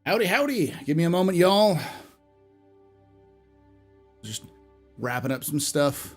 Howdy, howdy. Give me a moment, y'all. Just wrapping up some stuff.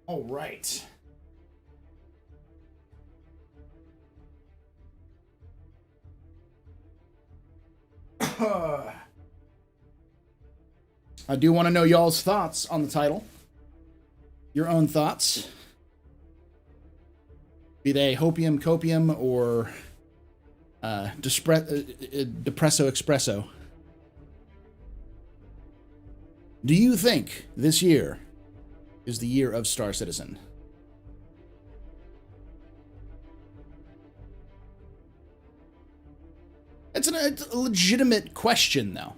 All right. I do want to know y'all's thoughts on the title. Your own thoughts. Be they hopium, copium, or depresso espresso. Do you think this year is the year of Star Citizen? It's a legitimate question, though,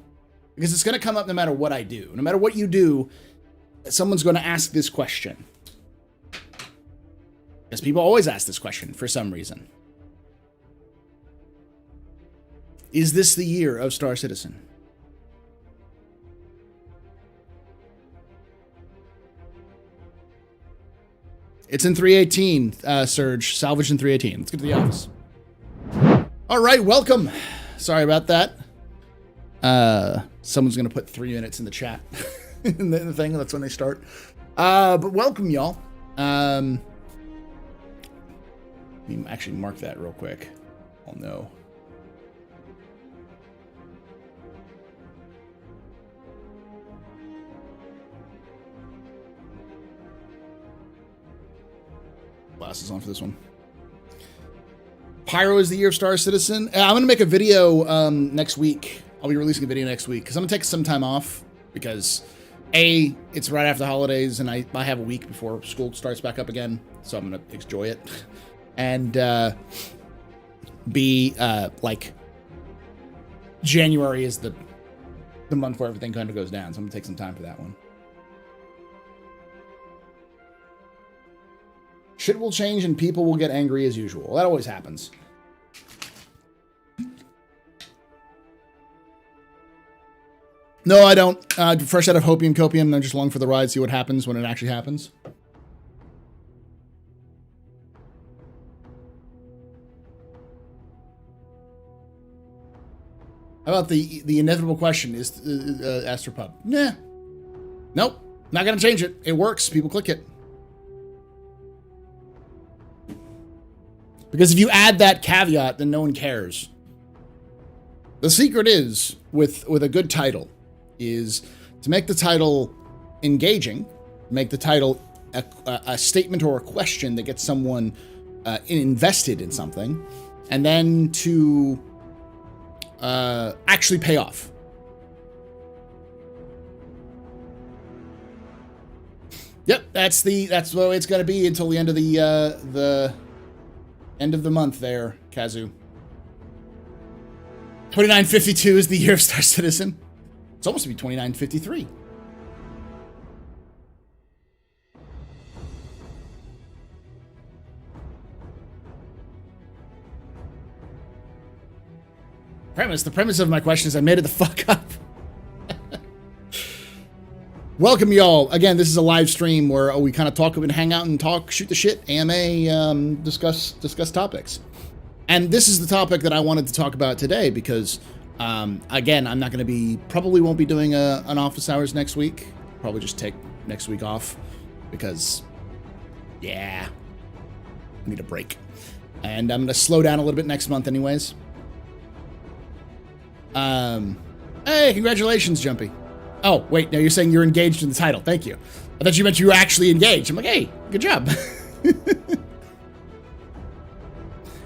because it's going to come up no matter what I do. No matter what you do, someone's going to ask this question. Because people always ask this question for some reason. Is this the year of Star Citizen? It's in 318, Surge. Salvage in 318. Let's get to the office. All right, welcome. Sorry about that. Someone's going to put 3 minutes in the chat. in the thing. That's when they start. But welcome, y'all. Let me actually mark that real quick. Oh, no. Glasses on for this one. Pyro is the year of Star Citizen. I'm going to make a video next week. I'll be releasing a video next week because I'm going to take some time off because A, it's right after the holidays and I have a week before school starts back up again. So I'm going to enjoy it. And B, like January is the month where everything kind of goes down. So I'm going to take some time for that one. Shit will change and people will get angry as usual. That always happens. No, I don't. Fresh out of Hopium Copium, I'm just along for the ride, see what happens when it actually happens. How about the inevitable question, is AstroPub? Nah. Nope. Not going to change it. It works. People click it. Because if you add that caveat, then no one cares. The secret is, with a good title, is to make the title engaging, make the title a statement or a question that gets someone invested in something, and then to actually pay off. Yep, that's the way it's going to be until the end of the end of the month there, Kazu. 2952 is the year of Star Citizen. It's almost to be 2953. The premise of my question is I made it the fuck up. Welcome, y'all. Again, this is a live stream where we kind of talk and hang out and talk, shoot the shit, AMA, discuss topics. And this is the topic that I wanted to talk about today because Again, I'm not going to be, probably won't be doing an office hours next week. Probably just take next week off because, yeah, I need a break. And I'm going to slow down a little bit next month anyways. Hey, congratulations, Jumpy. Oh, wait, no, you're saying you're engaged in the title. Thank you. I thought you meant you were actually engaged. I'm like, hey, good job.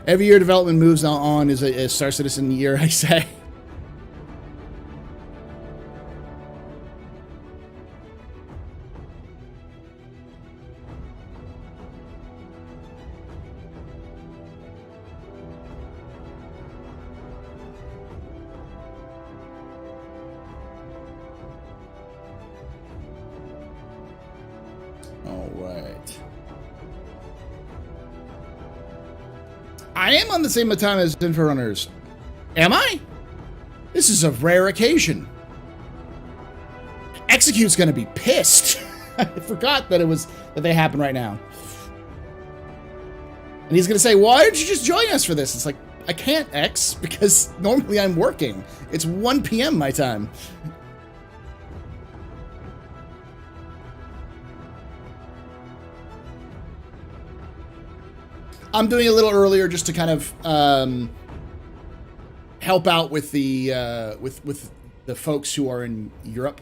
Every year development moves on is a Star Citizen year, I say. I am on the same time as Inforunners. Am I? This is a rare occasion. Execute's gonna be pissed. I forgot that they happen right now. And he's gonna say, why did you just join us for this? It's like, I can't, X, because normally I'm working. It's 1 p.m. my time. I'm doing a little earlier just to kind of help out with the with the folks who are in Europe,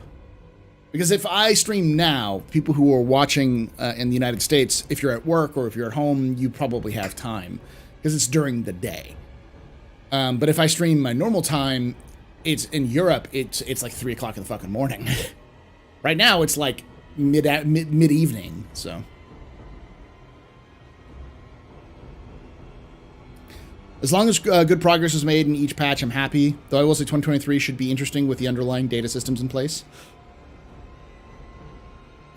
because if I stream now, people who are watching in the United States, if you're at work or if you're at home, you probably have time because it's during the day. But if I stream my normal time, it's in Europe. It's like 3 o'clock in the fucking morning. Right now, it's like mid evening. So. As long as good progress is made in each patch, I'm happy. Though I will say 2023 should be interesting with the underlying data systems in place.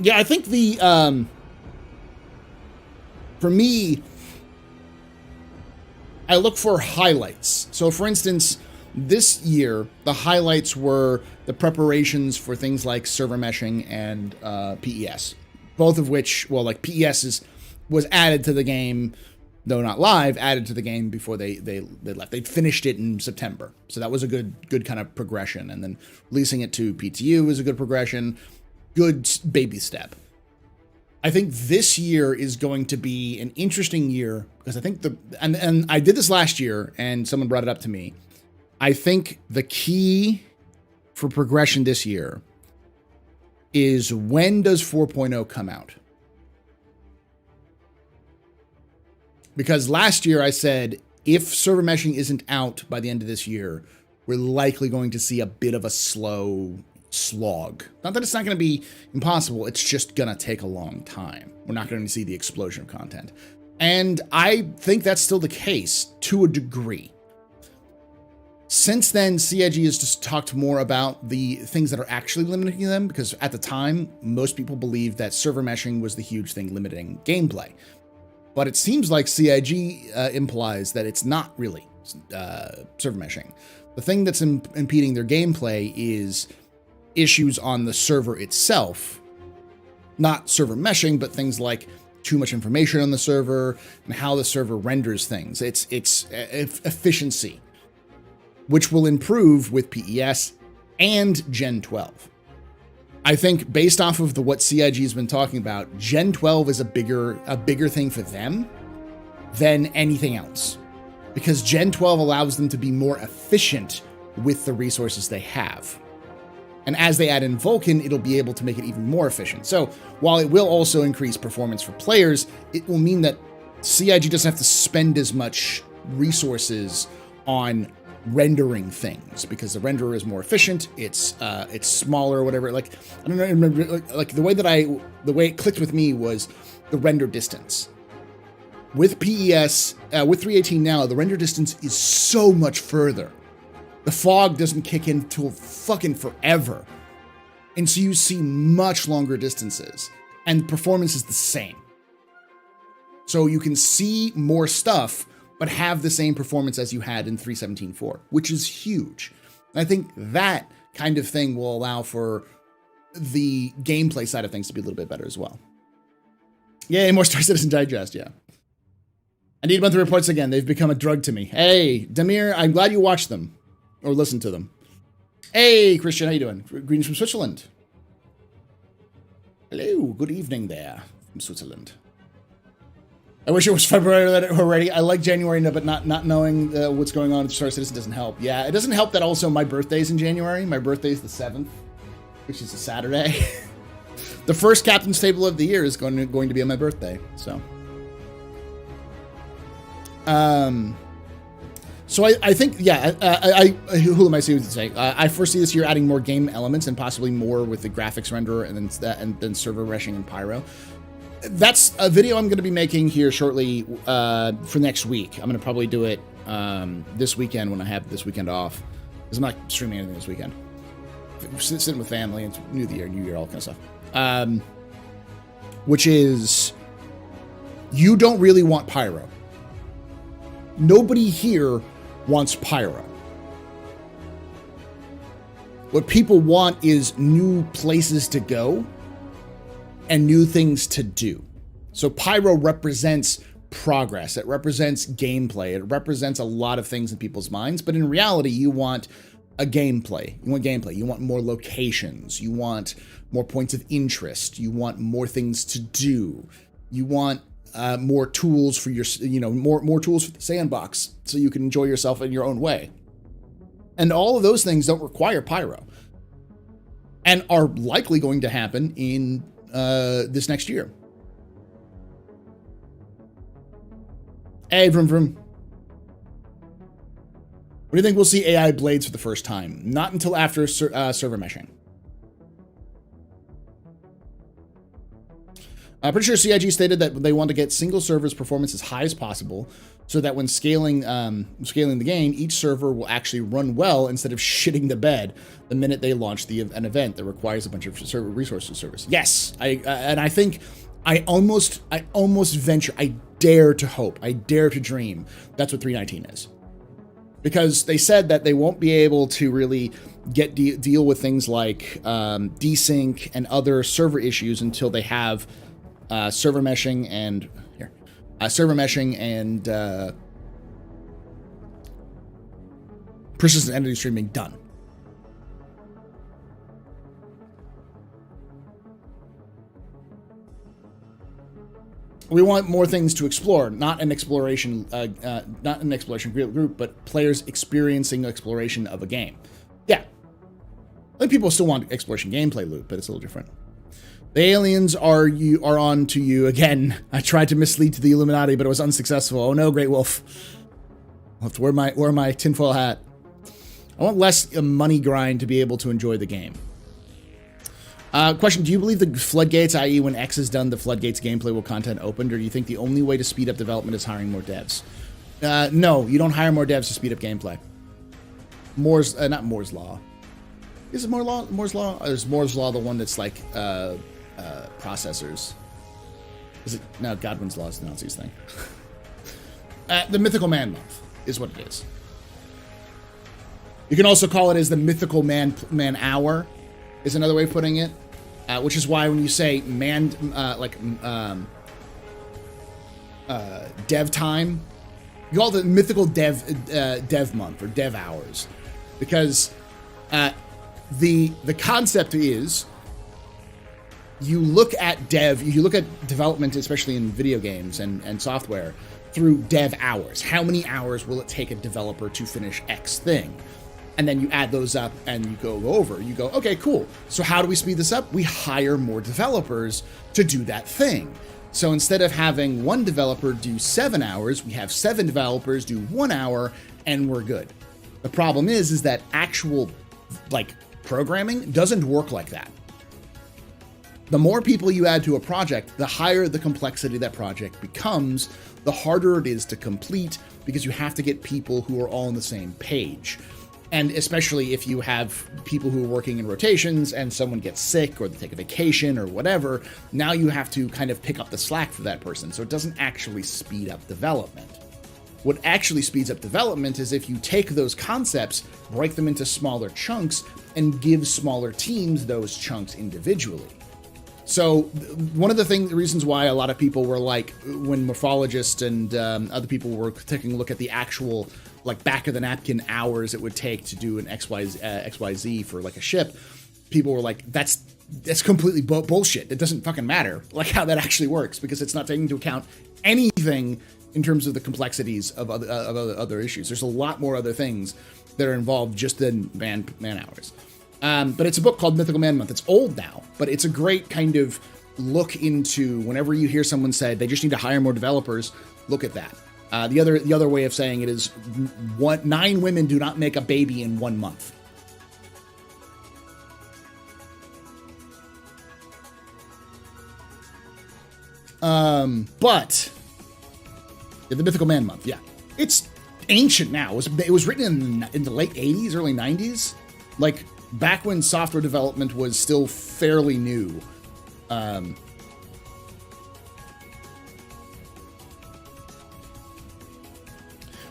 Yeah, I think the... for me, I look for highlights. So, for instance, this year, the highlights were the preparations for things like server meshing and PES. Both of which, well, like PES was added to the game... though not live, added to the game before they left. They finished it in September. So that was a good kind of progression. And then releasing it to PTU was a good progression. Good baby step. I think this year is going to be an interesting year because I think and I did this last year and someone brought it up to me. I think the key for progression this year is, when does 4.0 come out? Because last year I said, if server meshing isn't out by the end of this year, we're likely going to see a bit of a slow slog. Not that it's not going to be impossible, it's just going to take a long time. We're not going to see the explosion of content. And I think that's still the case, to a degree. Since then, CIG has just talked more about the things that are actually limiting them, because at the time, most people believed that server meshing was the huge thing limiting gameplay. But it seems like CIG implies that it's not really server meshing. The thing that's impeding their gameplay is issues on the server itself. Not server meshing, but things like too much information on the server and how the server renders things. It's efficiency, which will improve with PES and Gen 12. I think based off of what CIG has been talking about, Gen 12 is a bigger thing for them than anything else. Because Gen 12 allows them to be more efficient with the resources they have. And as they add in Vulkan, it'll be able to make it even more efficient. So while it will also increase performance for players, it will mean that CIG doesn't have to spend as much resources on rendering things, because the renderer is more efficient. It's smaller or whatever. Like, I don't know, remember, like the way it clicked with me was the render distance. With PES, with 318 now, the render distance is so much further. The fog doesn't kick in till fucking forever. And so you see much longer distances, and performance is the same. So you can see more stuff, but have the same performance as you had in 3.17.4, which is huge. And I think that kind of thing will allow for the gameplay side of things to be a little bit better as well. Yay, more Star Citizen Digest, yeah. I need monthly reports again. They've become a drug to me. Hey, Damir, I'm glad you watched them. or listen to them. Hey, Christian, how you doing? Greetings from Switzerland. Hello, good evening there from Switzerland. I wish it was February already. I like January, but not knowing what's going on with Star Citizen doesn't help. Yeah, it doesn't help that also my birthday's in January. My birthday's the 7th, which is a Saturday. The first Captain's Table of the year is going to be on my birthday. So I think, yeah, who am I seeing to say? I foresee this year adding more game elements and possibly more with the graphics renderer and then server meshing and pyro. That's a video I'm going to be making here shortly for next week. I'm going to probably do it this weekend when I have this weekend off, because I'm not streaming anything this weekend. Sitting with family, and New Year, all kind of stuff. Which is, you don't really want pyro. Nobody here wants pyro. What people want is new places to go and new things to do. So pyro represents progress. It represents gameplay. It represents a lot of things in people's minds. But in reality, you want a gameplay. You want gameplay. You want more locations. You want more points of interest. You want more things to do. You want more tools for your, more tools for the sandbox so you can enjoy yourself in your own way. And all of those things don't require pyro and are likely going to happen in this next year. Hey, vroom vroom. What do you think we'll see AI blades for the first time? Not until after server meshing. I'm pretty sure CIG stated that they want to get single server's performance as high as possible, so that when scaling the game, each server will actually run well instead of shitting the bed the minute they launch an event that requires a bunch of server resources to service. Yes, and I think I almost venture, I dare to hope, I dare to dream that's what 319 is, because they said that they won't be able to really deal with things like desync and other server issues until they have server meshing and persistent entity streaming done. We want more things to explore, not an exploration group, but players experiencing exploration of a game. Yeah, I think people still want exploration gameplay loop, but it's a little different. The aliens are on to you again. I tried to mislead to the Illuminati, but it was unsuccessful. Oh no, Great Wolf. I'll have to wear my tinfoil hat. I want less money grind to be able to enjoy the game. Question, do you believe the floodgates, i.e. when X is done, the floodgates gameplay will content opened, or do you think the only way to speed up development is hiring more devs? No, you don't hire more devs to speed up gameplay. Not Moore's Law. Is it Moore's Law? Or is Moore's Law the one that's like processors? Is it? No, Godwin's Law is the Nazis thing. The Mythical Man Month is what it is. You can also call it as the Mythical Man Hour, is another way of putting it. Which is why when you say dev time, you call it the Mythical Dev Month or Dev Hours, because the concept is you look at development, especially in video games and software, through dev hours. How many hours will it take a developer to finish X thing? And then you add those up and you go over. You go, okay, cool. So how do we speed this up? We hire more developers to do that thing. So instead of having one developer do 7 hours, we have 7 developers do 1 hour, and we're good. The problem is that actual programming doesn't work like that. The more people you add to a project, the higher the complexity that project becomes, the harder it is to complete, because you have to get people who are all on the same page. And especially if you have people who are working in rotations and someone gets sick or they take a vacation or whatever, now you have to kind of pick up the slack for that person. So it doesn't actually speed up development. What actually speeds up development is if you take those concepts, break them into smaller chunks, and give smaller teams those chunks individually. So one of the reasons why a lot of people were like, when morphologists and other people were taking a look at the actual like back of the napkin hours it would take to do an XYZ for like a ship, people were like, that's completely bullshit. It doesn't fucking matter like how that actually works, because it's not taking into account anything in terms of the complexities of other issues. There's a lot more other things that are involved just than man hours. But it's a book called Mythical Man Month. It's old now, but it's a great kind of look into whenever you hear someone say they just need to hire more developers, look at that. The other way of saying it is 9 women do not make a baby in 1 month. But the Mythical Man Month, yeah, it's ancient now. It was written in the late 80s, early 90s, like back when software development was still fairly new.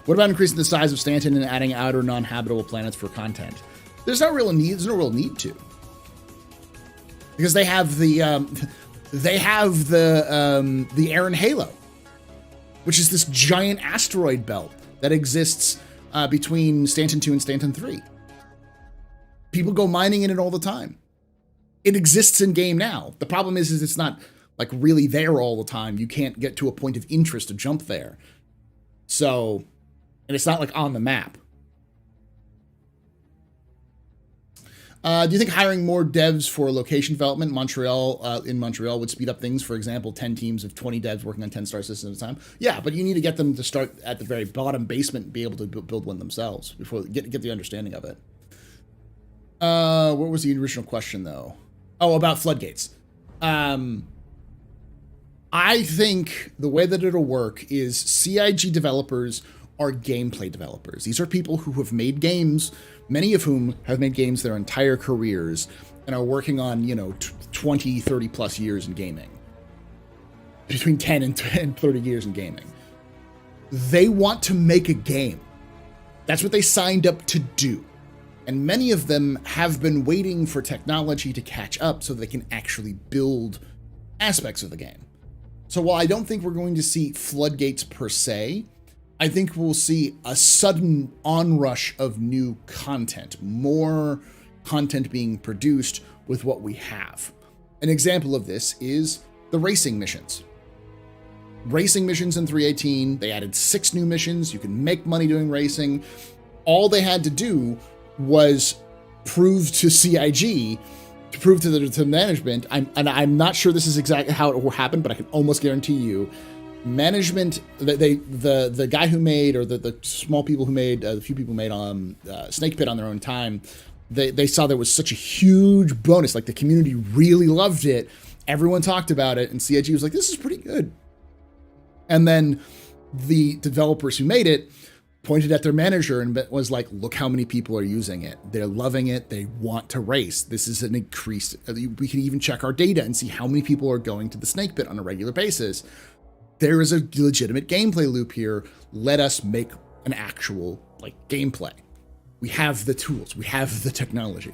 What about increasing the size of Stanton and adding outer non-habitable planets for content? There's no real need to, because they have the Aaron Halo, which is this giant asteroid belt that exists between Stanton 2 and Stanton 3. People go mining in it all the time. It exists in game now. The problem is it's not like really there all the time. You can't get to a point of interest to jump there. So, and it's not like on the map. Do you think hiring more devs for location development in Montreal would speed up things? For example, 10 teams of 20 devs working on 10 star systems at a time. Yeah, but you need to get them to start at the very bottom basement and be able to build one themselves before get the understanding of it. What was the original question though? Oh, about floodgates. I think the way that it'll work is CIG developers are gameplay developers. These are people who have made games, many of whom have made games their entire careers and are working on, 20, 30 plus years in gaming. Between 10 and 30 years in gaming. They want to make a game. That's what they signed up to do. And many of them have been waiting for technology to catch up so they can actually build aspects of the game. So while I don't think we're going to see floodgates per se, I think we'll see a sudden onrush of new content, more content being produced with what we have. An example of this is the racing missions. Racing missions in 3.18, they added 6 new missions. You can make money doing racing. All they had to do was prove to CIG, to prove to the management. I'm not sure this is exactly how it will happen, but I can almost guarantee you, management, the guy who made, or the small people who made, the few people who made Snake Pit on their own time, they saw there was such a huge bonus. Like the community really loved it. Everyone talked about it, and CIG was like, this is pretty good. And then the developers who made it pointed at their manager and was like, look how many people are using it. They're loving it. They want to race. This is an increased, we can even check our data and see how many people are going to the Snake Pit on a regular basis. There is a legitimate gameplay loop here. Let us make an actual gameplay. We have the tools. We have the technology.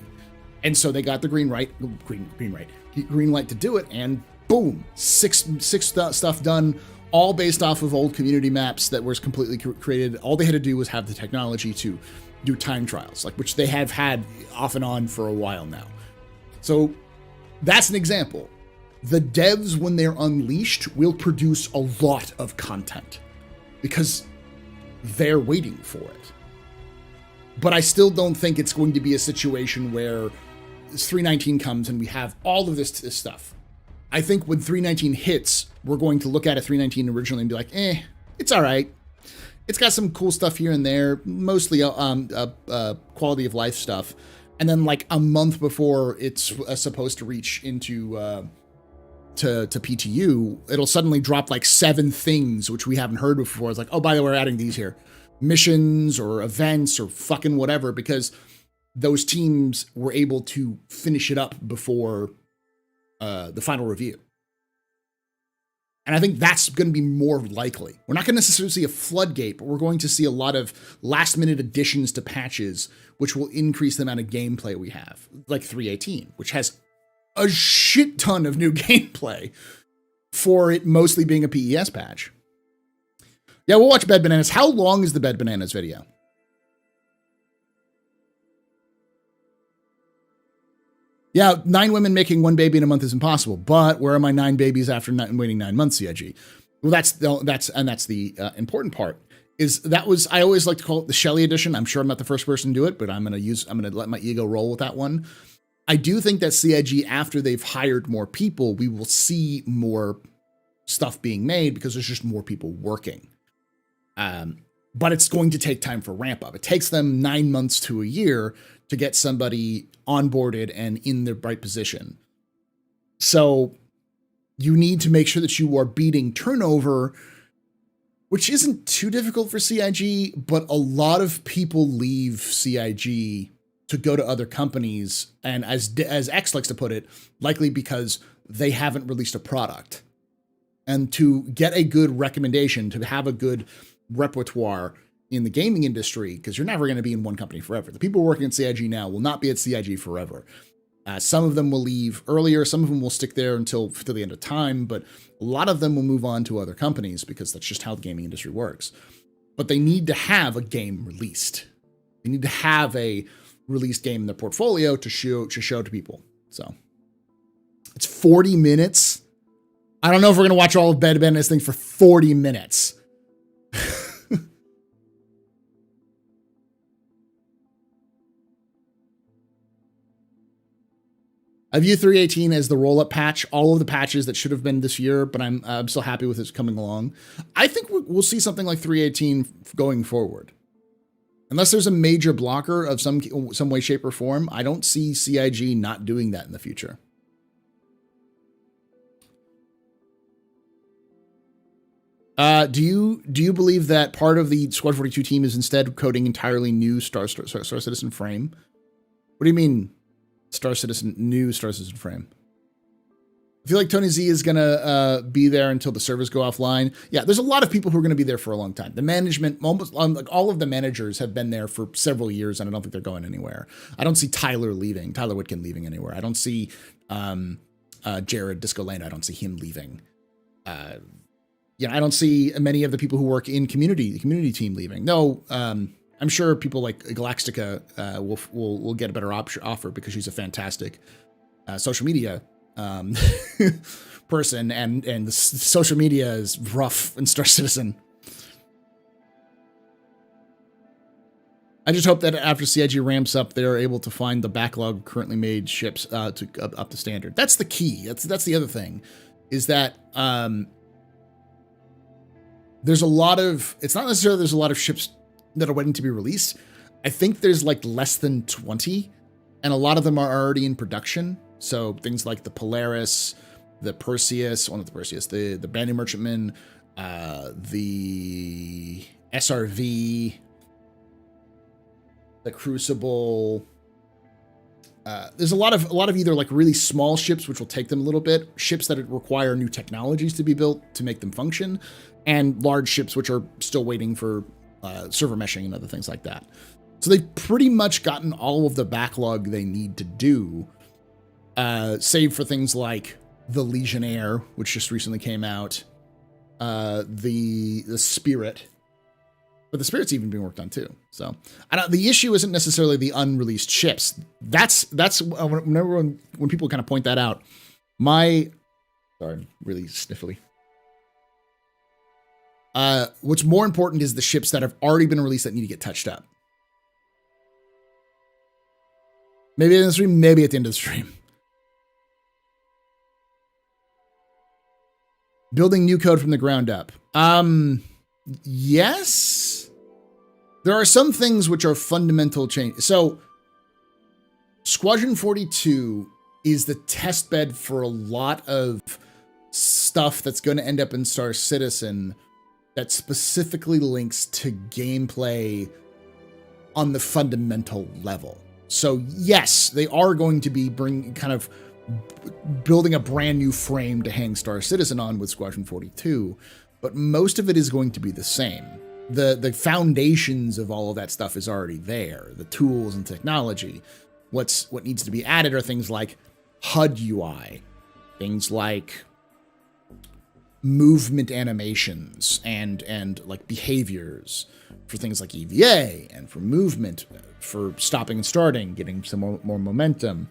And so they got the green light to do it. And boom, six stuff done, all based off of old community maps that was completely created. All they had to do was have the technology to do time trials, which they have had off and on for a while now. So that's an example. The devs, when they're unleashed, will produce a lot of content because they're waiting for it. But I still don't think it's going to be a situation where 3.19 comes and we have all of this stuff. I think when 3.19 hits, we're going to look at a 3.19 originally and be like, it's all right. It's got some cool stuff here and there, mostly quality of life stuff. And then a month before it's supposed to reach into to PTU, it'll suddenly drop 7 things which we haven't heard before. It's like, oh, by the way, we're adding these here. Missions or events or fucking whatever, because those teams were able to finish it up before the final review. And I think that's going to be more likely. We're not going to necessarily see a floodgate, but we're going to see a lot of last-minute additions to patches, which will increase the amount of gameplay we have, like 3.18, which has a shit ton of new gameplay for it mostly being a PES patch. Yeah, we'll watch Bed Bananas. How long is the Bed Bananas video? Yeah, 9 women making 1 baby in a month is impossible. But where are my 9 babies after waiting 9 months, CIG? Well, that's the important part. I always like to call it the Shelley edition. I'm sure I'm not the first person to do it, but I'm gonna let my ego roll with that one. I do think that CIG, after they've hired more people, we will see more stuff being made because there's just more people working. But it's going to take time for ramp up. It takes them 9 months to a year to get somebody onboarded and in the right position. So you need to make sure that you are beating turnover, which isn't too difficult for CIG, but a lot of people leave CIG to go to other companies, and as X likes to put it, likely because they haven't released a product. And to get a good recommendation, to have a good repertoire in the gaming industry, because you're never going to be in one company forever. The people working at CIG now will not be at CIG forever. Some of them will leave earlier. Some of them will stick there until the end of time, but a lot of them will move on to other companies because that's just how the gaming industry works. But they need to have a game released. They need to have a released game in their portfolio to show to people. So it's 40 minutes. I don't know if we're going to watch all of Bed Bandit's thing for 40 minutes. I view 3.18 as the roll-up patch, all of the patches that should have been this year, but I'm still happy with it coming along. I think we'll see something like 3.18 going forward. Unless there's a major blocker of some way, shape, or form, I don't see CIG not doing that in the future. Do you believe that part of the Squad 42 team is instead coding entirely new Star Citizen frame? What do you mean, new Star Citizen frame? I feel like Tony Z is gonna be there until the servers go offline. Yeah, there's a lot of people who are gonna be there for a long time. The management, almost like all of the managers, have been there for several years, and I don't think they're going anywhere. I don't see Tyler Whitkin leaving anywhere. I don't see Jared Disco Lane. I don't see him leaving. I don't see many of the people who work in the community team leaving. No, I'm sure people like Galactica will get a better offer because she's a fantastic social media person, and the social media is rough in Star Citizen. I just hope that after CIG ramps up, they're able to find the backlog of currently made ships up to standard. That's the key. That's the other thing, is that there's a lot of, it's not necessarily there's a lot of ships that are waiting to be released. I think there's like less than 20, and a lot of them are already in production. So things like the Polaris, the Perseus, the Brand New Merchantman, the SRV, the Crucible. There's a lot of either like really small ships, which will take them a little bit, ships that require new technologies to be built to make them function, and large ships which are still waiting for server meshing and other things like that. So they've pretty much gotten all of the backlog they need to do, save for things like the Legionnaire, which just recently came out, the Spirit. But the Spirit's even being worked on too. So the issue isn't necessarily the unreleased ships. That's whenever when people kind of point that out. Sorry, I'm really sniffly. What's more important is the ships that have already been released that need to get touched up. Maybe in the stream, maybe at the end of the stream. Building new code from the ground up. Yes. There are some things which are fundamental change. So Squadron 42 is the test bed for a lot of stuff that's going to end up in Star Citizen that specifically links to gameplay on the fundamental level. So yes, they are going to be building a brand new frame to hang Star Citizen on with Squadron 42, but most of it is going to be the same. The foundations of all of that stuff is already there. The tools and technology. What needs to be added are things like HUD UI, things like movement animations and like behaviors for things like EVA, and for movement, for stopping and starting, getting some more momentum,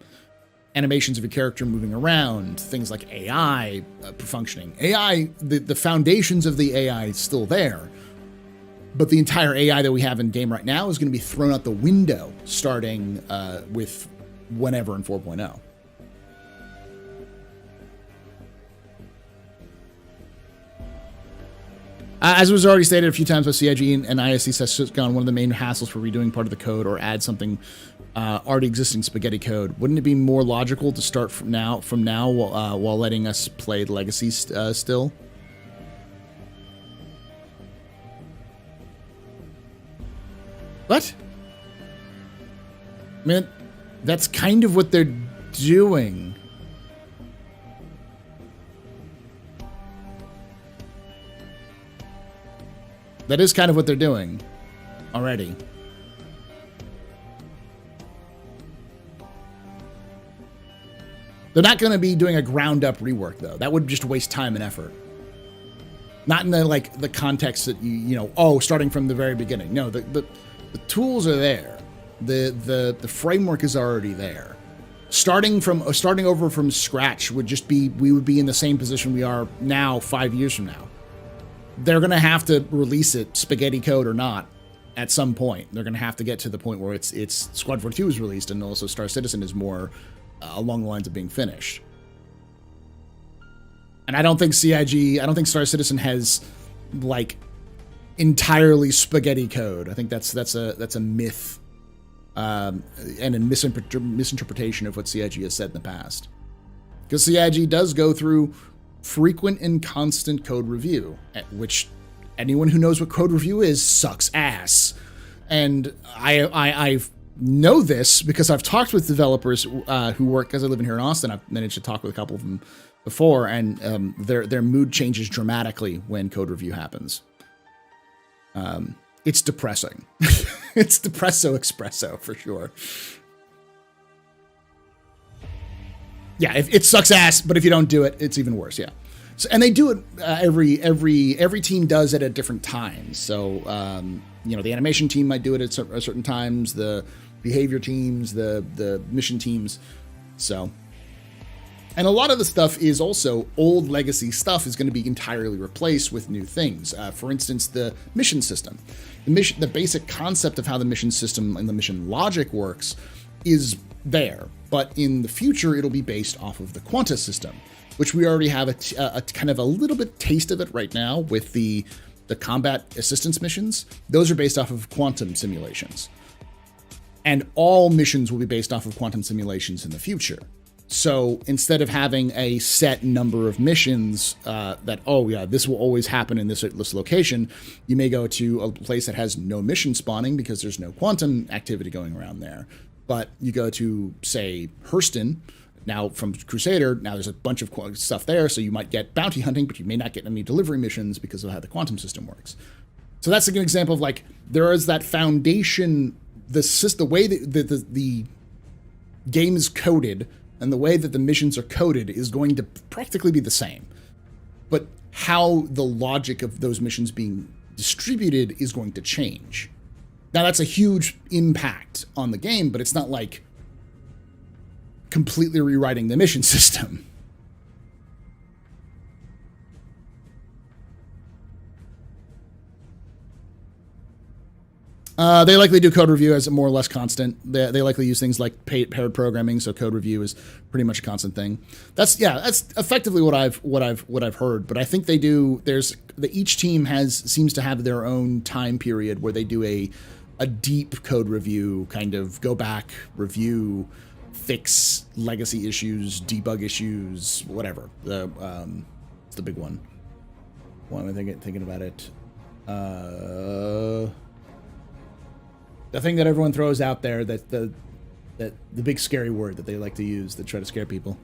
animations of your character moving around, things like AI functioning. AI, the foundations of the AI is still there, but the entire AI that we have in game right now is going to be thrown out the window starting with whenever in 4.0. As was already stated a few times by CIG and ISC Syscon, one of the main hassles for redoing part of the code or add something already existing spaghetti code. Wouldn't it be more logical to start from now while letting us play the legacy still? What? I mean, that's kind of what they're doing. That is kind of what they're doing already. They're not going to be doing a ground-up rework, though. That would just waste time and effort. Not in the context that starting from the very beginning. No, the tools are there. The framework is already there. Starting over from scratch would just be, we would be in the same position we are now 5 years from now. They're going to have to release it, spaghetti code or not, at some point. They're going to have to get to the point where it's Squad 42 is released and also Star Citizen is more along the lines of being finished. And I don't think Star Citizen has entirely spaghetti code. I think that's a myth and a misinterpretation of what CIG has said in the past. Because CIG does go through frequent and constant code review, which anyone who knows what code review is sucks ass. And I know this because I've talked with developers who work, because I live in here in Austin. I've managed to talk with a couple of them before, and their mood changes dramatically when code review happens. It's depressing. It's depresso espresso for sure. Yeah, it sucks ass, but if you don't do it, it's even worse. Yeah, so, and they do it every team does it at different times. So the animation team might do it at certain times. The behavior teams, the mission teams. So, and a lot of the stuff is also old legacy stuff is going to be entirely replaced with new things. For instance, the mission system, the basic concept of how the mission system and the mission logic works is there, but in the future it'll be based off of the Quanta system, which we already have a kind of a little bit taste of it right now with the combat assistance missions. Those are based off of quantum simulations, and all missions will be based off of quantum simulations in the future. So instead of having a set number of missions this will always happen in this location, you may go to a place that has no mission spawning because there's no quantum activity going around there. But you go to, say, Hurston, now from Crusader, now there's a bunch of stuff there, so you might get bounty hunting, but you may not get any delivery missions because of how the quantum system works. So that's a good example of there is that foundation, the way that the game is coded and the way that the missions are coded is going to practically be the same. But how the logic of those missions being distributed is going to change. Now, that's a huge impact on the game, but it's not completely rewriting the mission system. They likely do code review as a more or less constant. They likely use things like paired programming, so code review is pretty much a constant thing. That's effectively what I've heard. But I think they do. Each team seems to have their own time period where they do a deep code review, kind of go back, review, fix legacy issues, debug issues, whatever. It's the big one. Why am I thinking about it? The thing that everyone throws out there, that the big scary word that they like to use that try to scare people.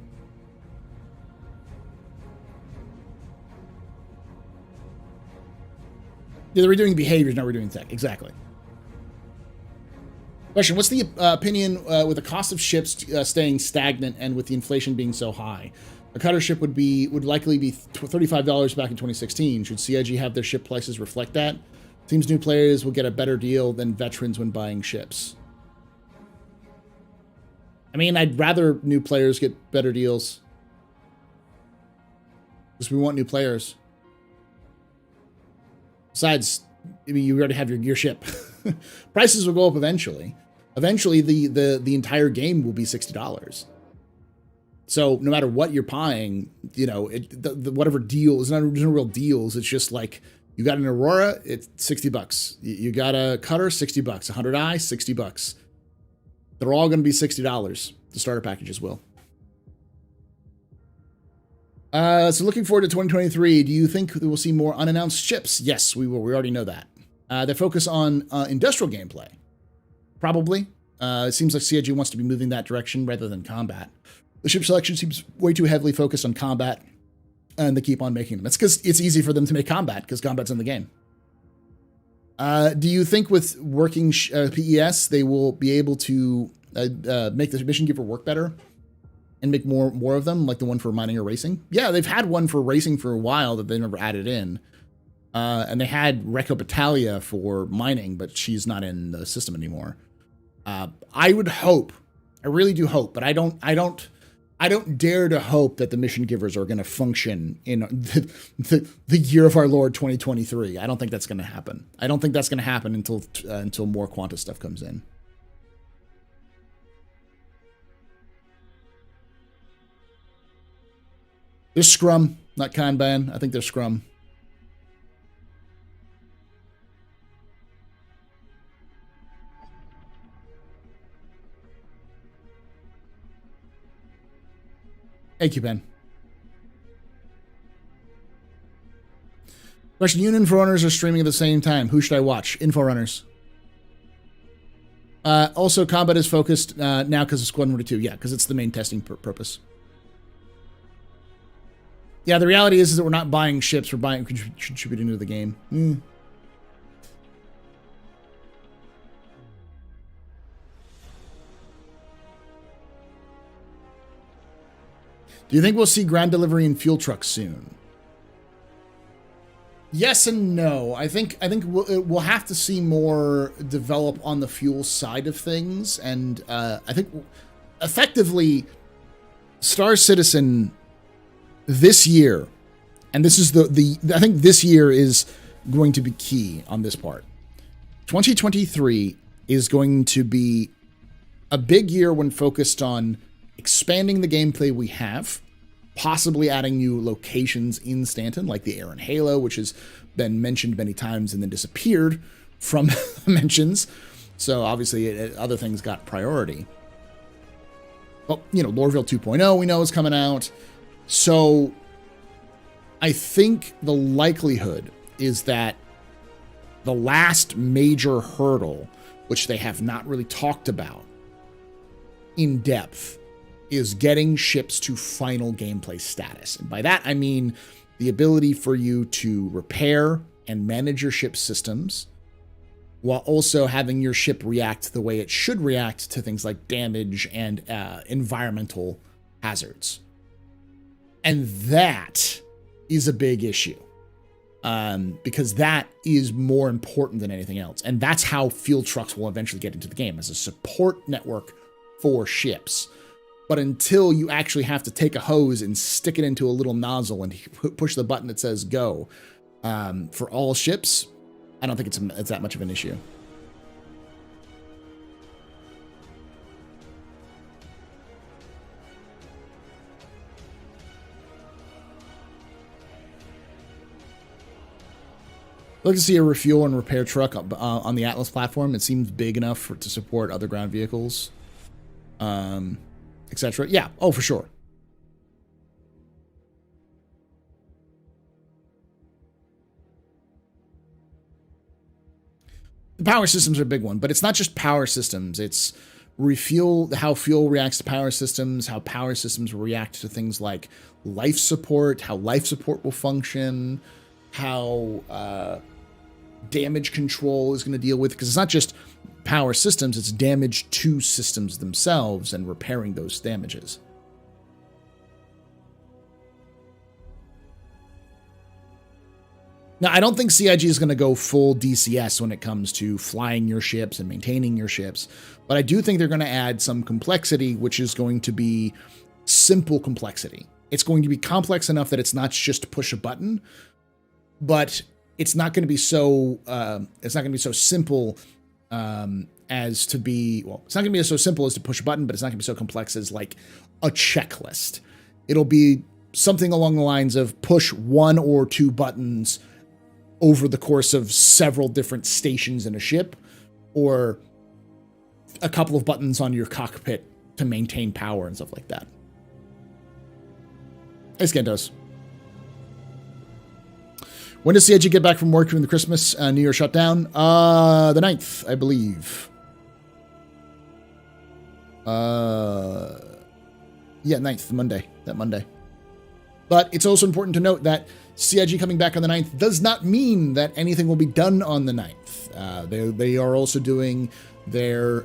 Yeah, they're redoing behaviors, not redoing tech. Exactly. Question: what's the opinion with the cost of ships staying stagnant and with the inflation being so high? A cutter ship would likely be $35 back in 2016. Should CIG have their ship prices reflect that? Seems new players will get a better deal than veterans when buying ships. I mean, I'd rather new players get better deals. Because we want new players. Besides, I mean, you already have your ship. Prices will go up eventually. Eventually, the entire game will be $60. So no matter what you're buying, you know, whatever deal, there's no real deals. It's just like, you got an Aurora, it's $60. You got a Cutter, $60. 100i, $60. They're all going to be $60. The starter packages will. So looking forward to 2023. Do you think we will see more unannounced ships? Yes, we will. We already know that. They focus on industrial gameplay. Probably. It seems like CIG wants to be moving that direction rather than combat. The ship selection seems way too heavily focused on combat, and they keep on making them. It's because it's easy for them to make combat, because combat's in the game. Do you think with working PES, they will be able to make the mission giver work better and make more of them, like the one for mining or racing? Yeah, they've had one for racing for a while that they never added in. And they had Recco Battaglia for mining, but she's not in the system anymore. I would hope, I really do hope, but I don't dare to hope that the mission givers are going to function in the year of our Lord 2023. I don't think that's going to happen. I don't think that's going to happen until more Quanta stuff comes in. They're Scrum, not Kanban. I think they're Scrum. Thank you, Ben. Question: you and Inforunners are streaming at the same time. Who should I watch? Inforunners. Also, combat is focused now because of Squadron 42. Yeah, because it's the main testing purpose. Yeah, the reality is that we're not buying ships. We're contributing to the game. Do you think we'll see ground delivery and fuel trucks soon? Yes and no. I think we'll have to see more develop on the fuel side of things, and I think effectively, Star Citizen this year, and this is I think this year is going to be key on this part. 2023 is going to be a big year when focused on expanding the gameplay we have, possibly adding new locations in Stanton, like the Air and Halo, which has been mentioned many times and then disappeared from mentions. So obviously other things got priority. Well, you know, Lorville 2.0 we know is coming out. So I think the likelihood is that the last major hurdle, which they have not really talked about in depth, is getting ships to final gameplay status. And by that, I mean the ability for you to repair and manage your ship's systems while also having your ship react the way it should react to things like damage and environmental hazards. And that is a big issue because that is more important than anything else. And that's how fuel trucks will eventually get into the game, as a support network for ships. But until you actually have to take a hose and stick it into a little nozzle and push the button that says go for all ships, I don't think it's that much of an issue. I'd like to see a refuel and repair truck on the Atlas platform. It seems big enough to support other ground vehicles, etc. Yeah, oh, for sure. The power systems are a big one, but it's not just power systems. It's refuel, how fuel reacts to power systems, how power systems react to things like life support, how life support will function, how damage control is going to deal with, because it's not just power systems, it's damage to systems themselves and repairing those damages. Now, I don't think CIG is going to go full DCS when it comes to flying your ships and maintaining your ships, but I do think they're going to add some complexity, which is going to be simple complexity. It's going to be complex enough that it's not just push a button, but it's not going to be so simple as to be, well, it's not going to be so simple as to push a button, but it's not going to be so complex as like a checklist. It'll be something along the lines of push 1 or 2 buttons over the course of several different stations in a ship, or a couple of buttons on your cockpit to maintain power and stuff like that. Hey, Skentos. When does CIG get back from work during the Christmas New Year shutdown? The 9th, I believe. Yeah, 9th, Monday. That Monday. But it's also important to note that CIG coming back on the 9th does not mean that anything will be done on the 9th. They are also doing their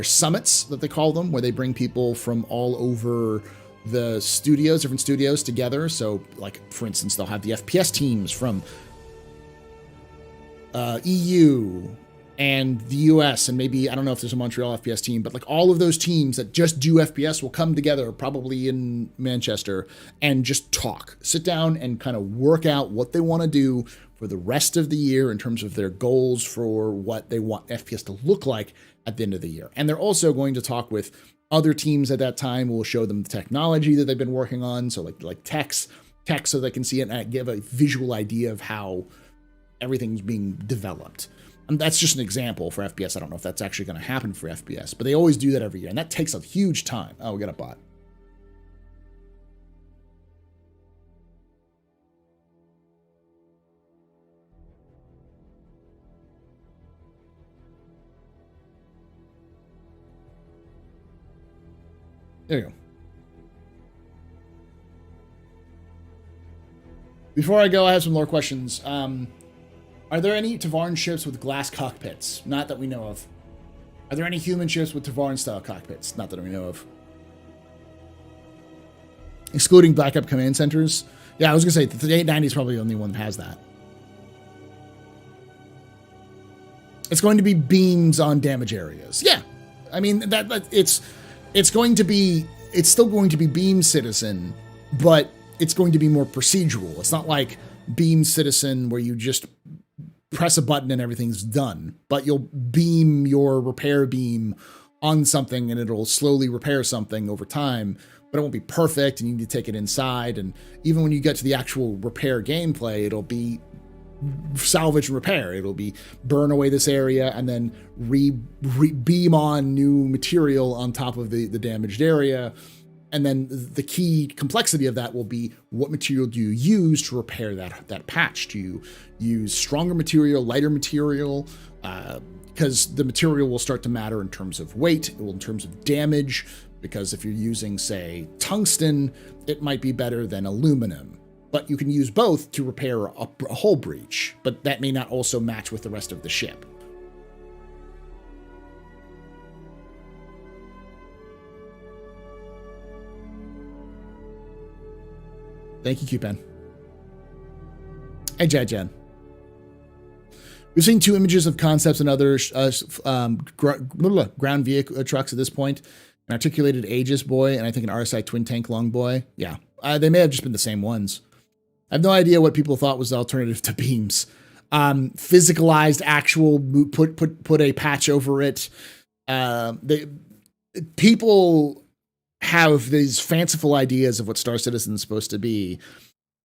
summits, that they call them, where they bring people from all over the studios, different studios together. So, like, for instance, they'll have the FPS teams from EU and the US, and maybe, I don't know if there's a Montreal FPS team, but like all of those teams that just do FPS will come together, probably in Manchester, and just talk, sit down and kind of work out what they want to do for the rest of the year in terms of their goals for what they want FPS to look like at the end of the year. And they're also going to talk with other teams at that time. Will show them the technology that they've been working on. So like text so they can see it and give a visual idea of how everything's being developed. And that's just an example for FPS. I don't know if that's actually going to happen for FPS, but they always do that every year. And that takes a huge time. Oh, we got a bot. There you go. Before I go, I have some more questions. Are there any Tavaran ships with glass cockpits? Not that we know of. Are there any human ships with Tavaran-style cockpits? Not that we know of. Excluding backup command centers? Yeah, I was going to say, the 890 is probably the only one that has that. It's going to be beams on damage areas. Yeah. I mean, it's going to be, it's still going to be beam citizen, but it's going to be more procedural. It's not like beam citizen where you just press a button and everything's done, but you'll beam your repair beam on something and it'll slowly repair something over time, but it won't be perfect and you need to take it inside. And even when you get to the actual repair gameplay, it'll be salvage and repair. It'll be burn away this area and then beam on new material on top of the damaged area. And then the key complexity of that will be, what material do you use to repair that patch? Do you use stronger material, lighter material? Because the material will start to matter in terms of weight, it will in terms of damage, because if you're using, say, tungsten, it might be better than aluminum. But you can use both to repair a hull breach, but that may not also match with the rest of the ship. Thank you, Q-Pen. Hey, Jen. We've seen 2 images of concepts and other ground vehicle trucks at this point. An articulated Aegis boy, and I think an RSI twin tank long boy. Yeah, they may have just been the same ones. I have no idea what people thought was the alternative to beams. Physicalized, actual, put a patch over it. People have these fanciful ideas of what Star Citizen is supposed to be,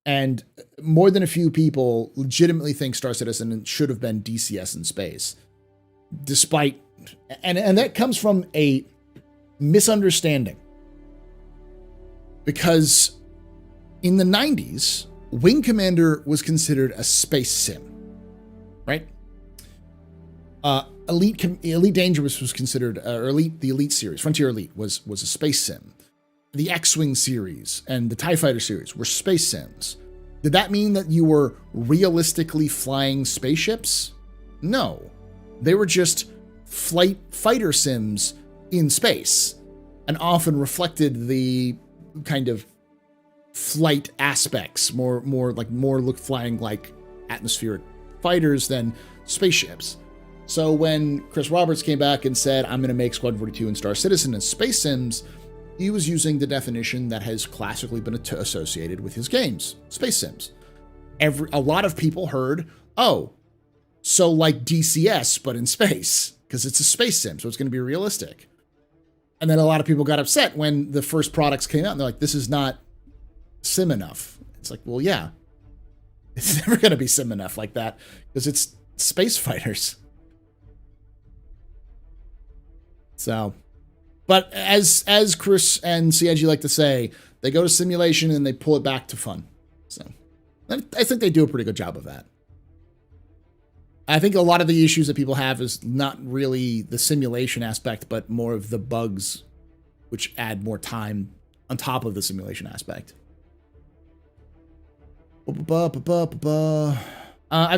and more than a few people legitimately think Star Citizen should have been DCS in space, despite, and that comes from a misunderstanding, because in the 90s, Wing Commander was considered a space sim, right? Elite Dangerous was considered, or the Elite series, Frontier Elite was a space sim. The X-Wing series and the TIE Fighter series were space sims. Did that mean that you were realistically flying spaceships? No. They were just fighter sims in space, and often reflected the kind of flight aspects, more flying like atmospheric fighters than spaceships. So when Chris Roberts came back and said, I'm going to make Squadron 42 and Star Citizen as space sims, he was using the definition that has classically been associated with his games, space sims. A lot of people heard, oh, so like DCS, but in space, because it's a space sim, so it's going to be realistic. And then a lot of people got upset when the first products came out, and they're like, this is not sim enough. It's like, well, yeah. It's never going to be sim enough like that, because it's space fighters. So, but as Chris and CIG like to say, they go to simulation and they pull it back to fun. So, I think they do a pretty good job of that. I think a lot of the issues that people have is not really the simulation aspect, but more of the bugs, which add more time on top of the simulation aspect. I've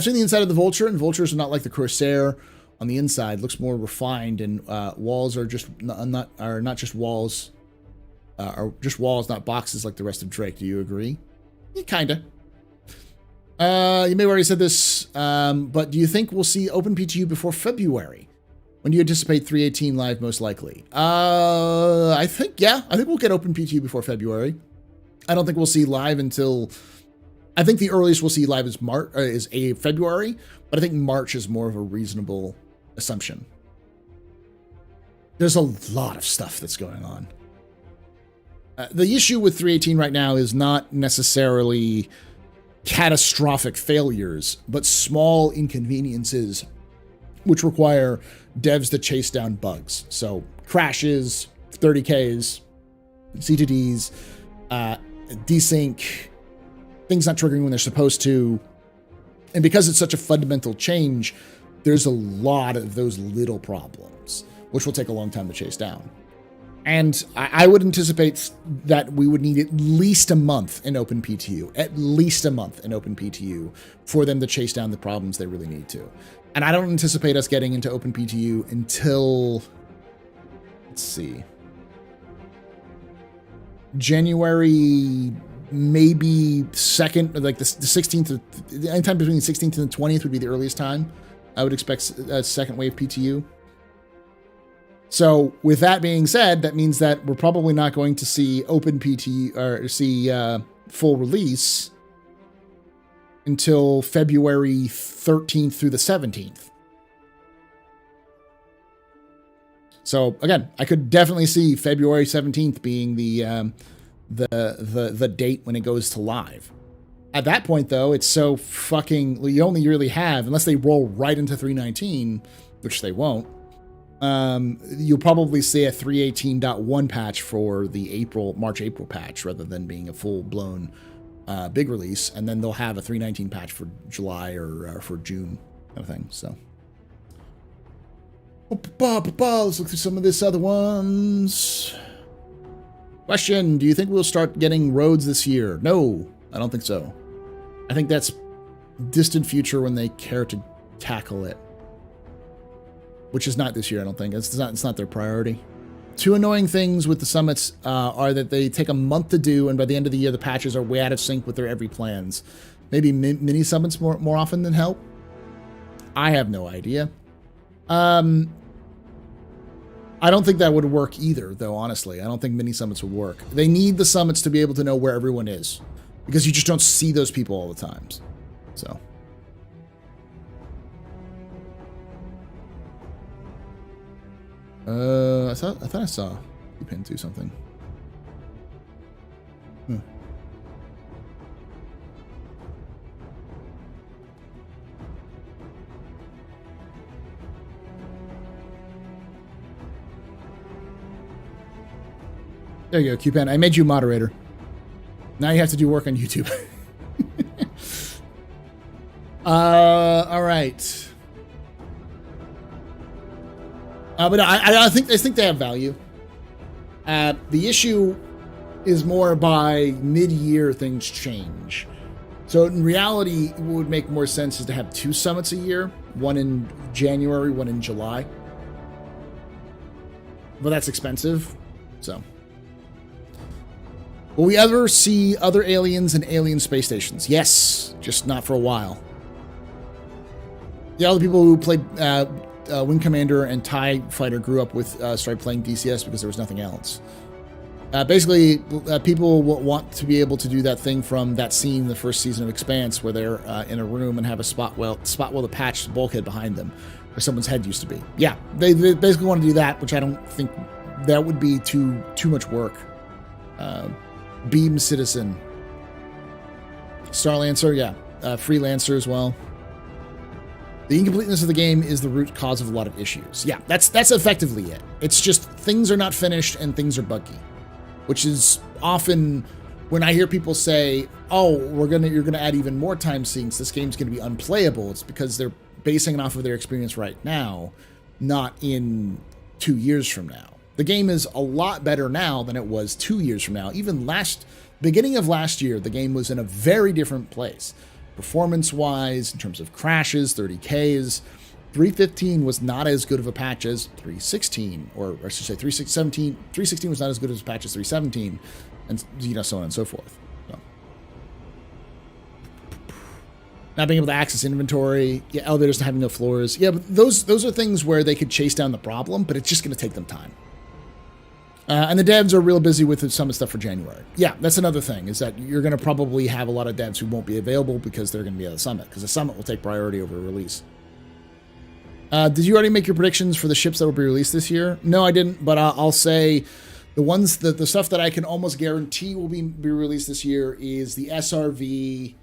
seen the inside of the Vulture, and Vultures are not like the Corsair on the inside. Looks more refined, and walls are just not just walls, are just walls, not boxes like the rest of Drake. Do you agree? Yeah, kinda. You may have already said this, but do you think we'll see OpenPTU before February? When do you anticipate 318 live most likely? I think we'll get OpenPTU before February. I don't think we'll see live until, I think the earliest we'll see live is February, but I think March is more of a reasonable assumption. There's a lot of stuff that's going on. The issue with 318 right now is not necessarily catastrophic failures, but small inconveniences which require devs to chase down bugs. So crashes, 30Ks, C2Ds, desync, things not triggering when they're supposed to. And because it's such a fundamental change, there's a lot of those little problems, which will take a long time to chase down. And I would anticipate that we would need at least a month in OpenPTU, for them to chase down the problems they really need to. And I don't anticipate us getting into OpenPTU until, let's see, January, maybe 2nd, like the 16th, anytime between the 16th and the 20th would be the earliest time I would expect a second wave PTU. So with that being said, that means that we're probably not going to see OpenPTU or see full release until February 13th through the 17th. So again, I could definitely see February 17th being the date when it goes to live. At that point, though, it's so fucking, you only really have, unless they roll right into 319, which they won't. You'll probably see a 318.1 patch for the March-April patch rather than being a full-blown big release, and then they'll have a 319 patch for July or for June kind of thing. So, let's look through some of this other ones. Question: do you think we'll start getting roads this year? No, I don't think so. I think that's distant future when they care to tackle it. Which is not this year, I don't think. It's not their priority. Two annoying things with the summits are that they take a month to do, and by the end of the year, the patches are way out of sync with their every plans. Maybe mini summits more often than help. I have no idea. I don't think that would work either, though, honestly. I don't think mini summits would work. They need the summits to be able to know where everyone is, because you just don't see those people all the times. So. I thought I saw you pin to something. There you go, Q-Pen. I made you moderator. Now you have to do work on YouTube. All right. But I think they have value. The issue is more by mid-year things change. So in reality, what would make more sense is to have 2 summits a year, one in January, one in July. But that's expensive, so. Will we ever see other aliens and alien space stations? Yes, just not for a while. Yeah, all the people who played Wing Commander and TIE Fighter grew up with started playing DCS because there was nothing else. Basically, people want to be able to do that thing from that scene in the first season of Expanse where they're in a room and have a spot weld a patch bulkhead behind them, where someone's head used to be. Yeah, they basically want to do that, which I don't think that would be too much work. Beam Citizen, Starlancer, yeah, Freelancer as well. The incompleteness of the game is the root cause of a lot of issues. Yeah, that's effectively it. It's just things are not finished and things are buggy, which is often when I hear people say, "Oh, you're gonna add even more time sinks. This game's gonna be unplayable." It's because they're basing it off of their experience right now, not in 2 years from now. The game is a lot better now than it was 2 years from now. Even beginning of last year, the game was in a very different place. Performance-wise, in terms of crashes, 30Ks, 315 was not as good of a patch as 316, or I should say 316. 316 was not as good of a patch as 317, and so on and so forth. So. Not being able to access inventory, yeah, elevators not having no floors. Yeah, but those are things where they could chase down the problem, but it's just going to take them time. And the devs are real busy with some stuff for January. Yeah, that's another thing, is that you're going to probably have a lot of devs who won't be available because they're going to be at the summit, because the summit will take priority over a release. Did you already make your predictions for the ships that will be released this year? No, I didn't, but I'll say the stuff that I can almost guarantee will be released this year is the SRV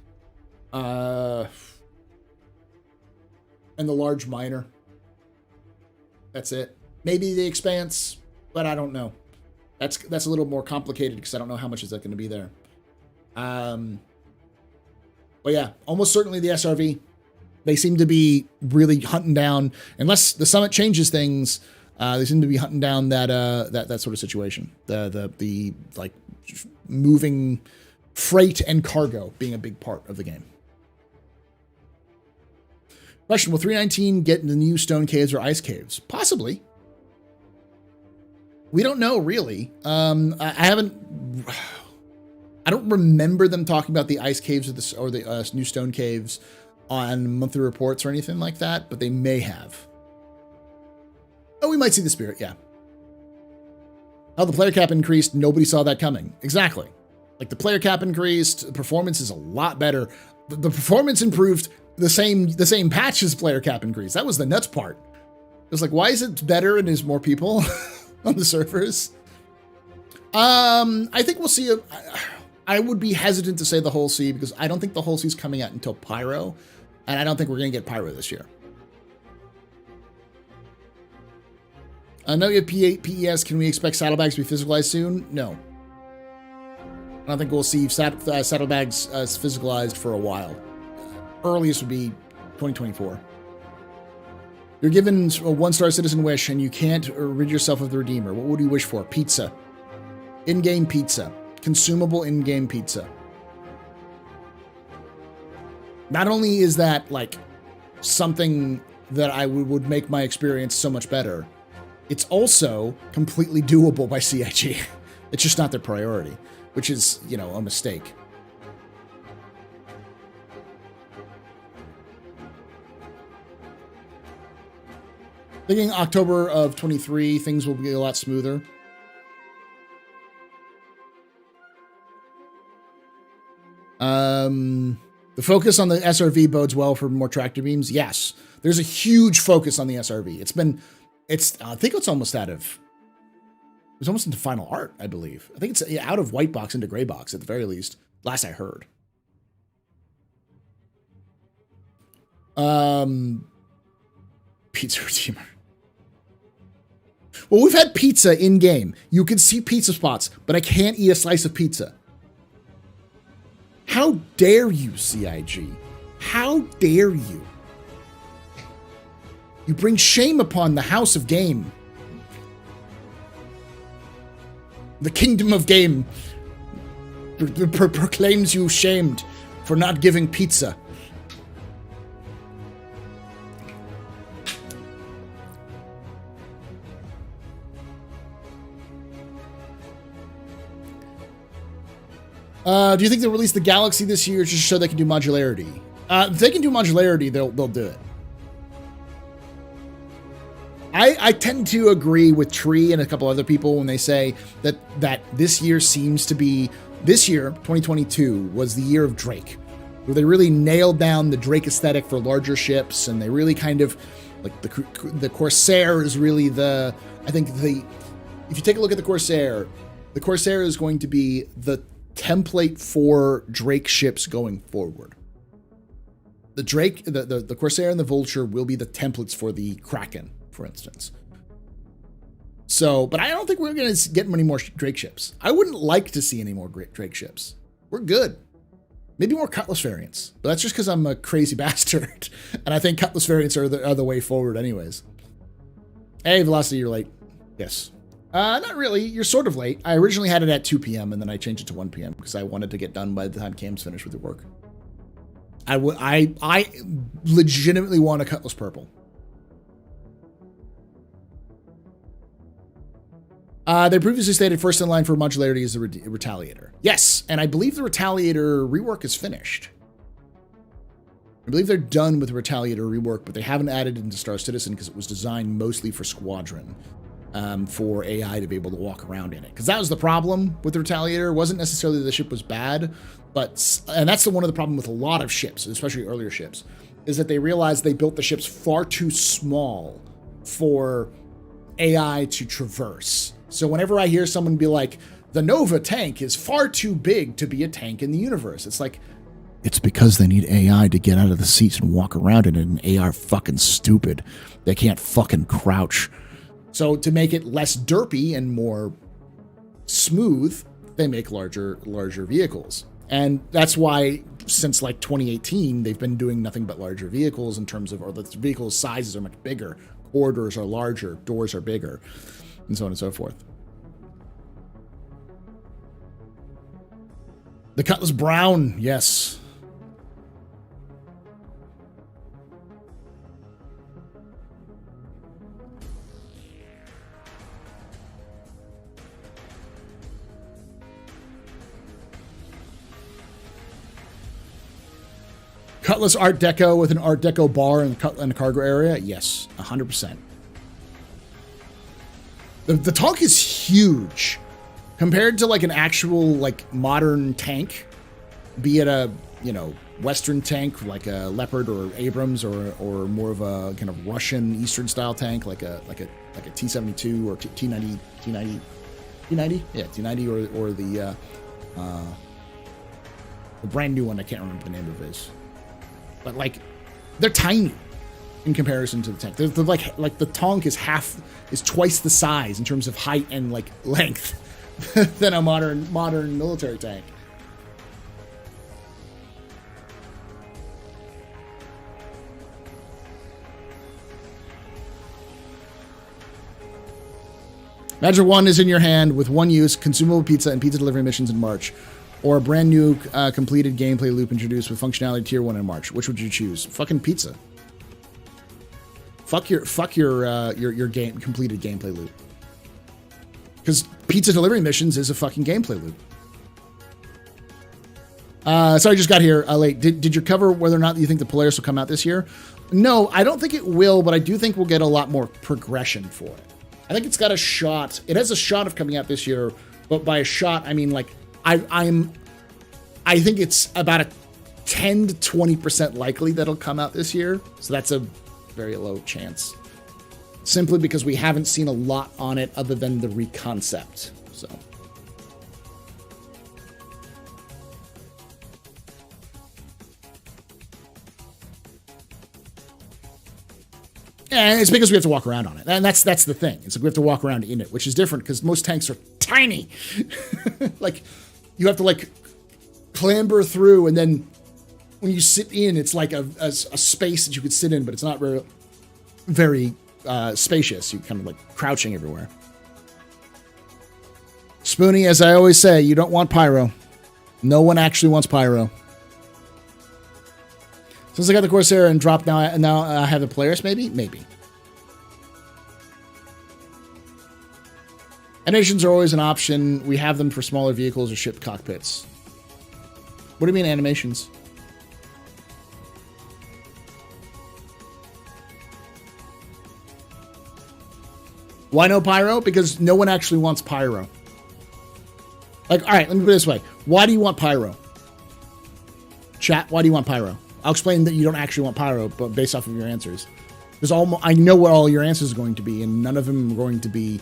and the large miner. That's it. Maybe the Expanse, but I don't know. That's a little more complicated because I don't know how much is that going to be there. But yeah, almost certainly the SRV. They seem to be really hunting down, unless the summit changes things. They seem to be hunting down that sort of situation. The like moving freight and cargo being a big part of the game. Question: will 319 get the new stone caves or ice caves? Possibly. We don't know, really. I don't remember them talking about the ice caves or the new stone caves on monthly reports or anything like that, but they may have. Oh, we might see the spirit, yeah. How the player cap increased, nobody saw that coming. Exactly. Like, the player cap increased, the performance is a lot better. The performance improved the same patch as player cap increased. That was the nuts part. It was like, why is it better and there's more people on the servers? I think we'll see I would be hesitant to say the whole sea because I don't think the whole sea is coming out until Pyro, and I don't think we're going to get Pyro this year. I know you have PES. Can we expect saddlebags to be physicalized soon? No. I don't think we'll see saddlebags physicalized for a while. Earliest would be 2024. You're given a 1-star citizen wish and you can't rid yourself of the Redeemer. What would you wish for? Pizza. In-game pizza. Consumable in-game pizza. Not only is that, like, something that I would make my experience so much better, it's also completely doable by CIG. It's just not their priority, which is, a mistake. Thinking October of 23, things will be a lot smoother. The focus on the SRV bodes well for more tractor beams. Yes, there's a huge focus on the SRV. I think it's almost it's almost into final art, I believe. I think it's out of white box into gray box at the very least. Last I heard. Pizza Redeemer. Well, we've had pizza in game. You can see pizza spots, but I can't eat a slice of pizza. How dare you, CIG? How dare you? You bring shame upon the house of game. The kingdom of game proclaims you shamed for not giving pizza. Do you think they'll release the Galaxy this year just so they can do modularity? If they can do modularity, they'll do it. I tend to agree with Tree and a couple other people when they say that this year seems to be, this year, 2022, was the year of Drake, where they really nailed down the Drake aesthetic for larger ships, and they really kind of, like, the Corsair is really the, I think if you take a look at the Corsair is going to be the template for Drake ships going forward. The Drake, the Corsair and the Vulture will be the templates for the Kraken, for instance. So, but I don't think we're going to get many more Drake ships. I wouldn't like to see any more Drake ships. We're good. Maybe more Cutlass variants, but that's just because I'm a crazy bastard, and I think Cutlass variants are the way forward anyways. Hey, Velocity, you're late. Yes. Not really. You're sort of late. I originally had it at 2 p.m. and then I changed it to 1 p.m. because I wanted to get done by the time Cam's finished with her work. I legitimately want a Cutlass Purple. They previously stated first in line for modularity is the Retaliator. Yes, and I believe the Retaliator rework is finished. I believe they're done with the Retaliator rework, but they haven't added it into Star Citizen because it was designed mostly for Squadron, for AI to be able to walk around in it. Because that was the problem with the Retaliator. It wasn't necessarily that the ship was bad, and that's one of the problem with a lot of ships, especially earlier ships, is that they realized they built the ships far too small for AI to traverse. So whenever I hear someone be like, the Nova tank is far too big to be a tank in the universe, it's like, it's because they need AI to get out of the seats and walk around in it, and AI are fucking stupid. They can't fucking crouch. So to make it less derpy and more smooth, they make larger vehicles. And that's why since like 2018, they've been doing nothing but larger vehicles in terms of, or the vehicle sizes are much bigger, corridors are larger, doors are bigger, and so on and so forth. The Cutlass Brown, yes. Cutlass Art Deco with an Art Deco bar in the cargo area? Yes, 100%. The tank is huge compared to like an actual like modern tank, be it a, you know, Western tank like a Leopard or Abrams, or more of a kind of Russian Eastern style tank like a T-72 or T-90, yeah, T-90 or the brand new one. I can't remember the name of it. But like, they're tiny in comparison to the tank. They're like the tank is twice the size in terms of height and like length than a modern military tank. Magic Wand is in your hand with one use, consumable pizza and pizza delivery missions in March. Or a brand new completed gameplay loop introduced with functionality tier 1 in March. Which would you choose? Fucking pizza. Fuck your game completed gameplay loop. Because pizza delivery missions is a fucking gameplay loop. Sorry, I just got here late. Did you cover whether or not you think the Polaris will come out this year? No, I don't think it will, but I do think we'll get a lot more progression for it. I think it's got a shot. It has a shot of coming out this year, but by a shot, I mean like I think it's about a 10 to 20% likely that it'll come out this year. So that's a very low chance. Simply because we haven't seen a lot on it other than the reconcept. So. And it's because we have to walk around on it. And that's the thing. It's like we have to walk around in it, which is different because most tanks are tiny. Like, you have to like clamber through, and then when you sit in, it's like a space that you could sit in, but it's not very spacious. You're kind of like crouching everywhere. Spoonie, as I always say, you don't want pyro. No one actually wants pyro. Since I got the Corsair and dropped now I have the Polaris, maybe? Maybe. Animations are always an option. We have them for smaller vehicles or ship cockpits. What do you mean animations? Why no pyro? Because no one actually wants pyro. Like, all right, let me put it this way. Why do you want pyro? Chat, why do you want pyro? I'll explain that you don't actually want pyro, but based off of your answers. Because I know what all your answers are going to be, and none of them are going to be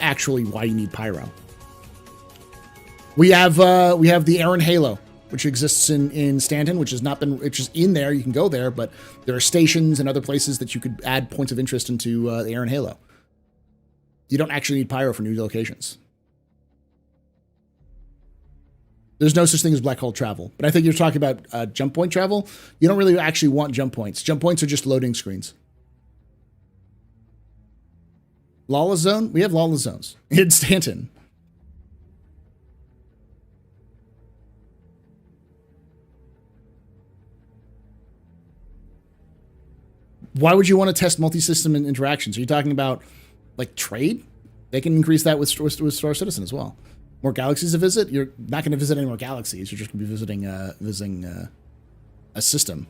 actually why you need pyro. We have the Aaron Halo, which exists in Stanton, which has not been, which is in there. You can go there, but there are stations and other places that you could add points of interest into the Aaron Halo. You don't actually need pyro for new locations. There's no such thing as black hole travel. But I think you're talking about jump point travel. You don't really actually want jump points. Jump points are just loading screens. Lawless Zone? We have Lawless Zones in Stanton. Why would you want to test multi-system interactions? Are you talking about, like, trade? They can increase that with Star Citizen as well. More galaxies to visit? You're not going to visit any more galaxies. You're just going to be visiting a system.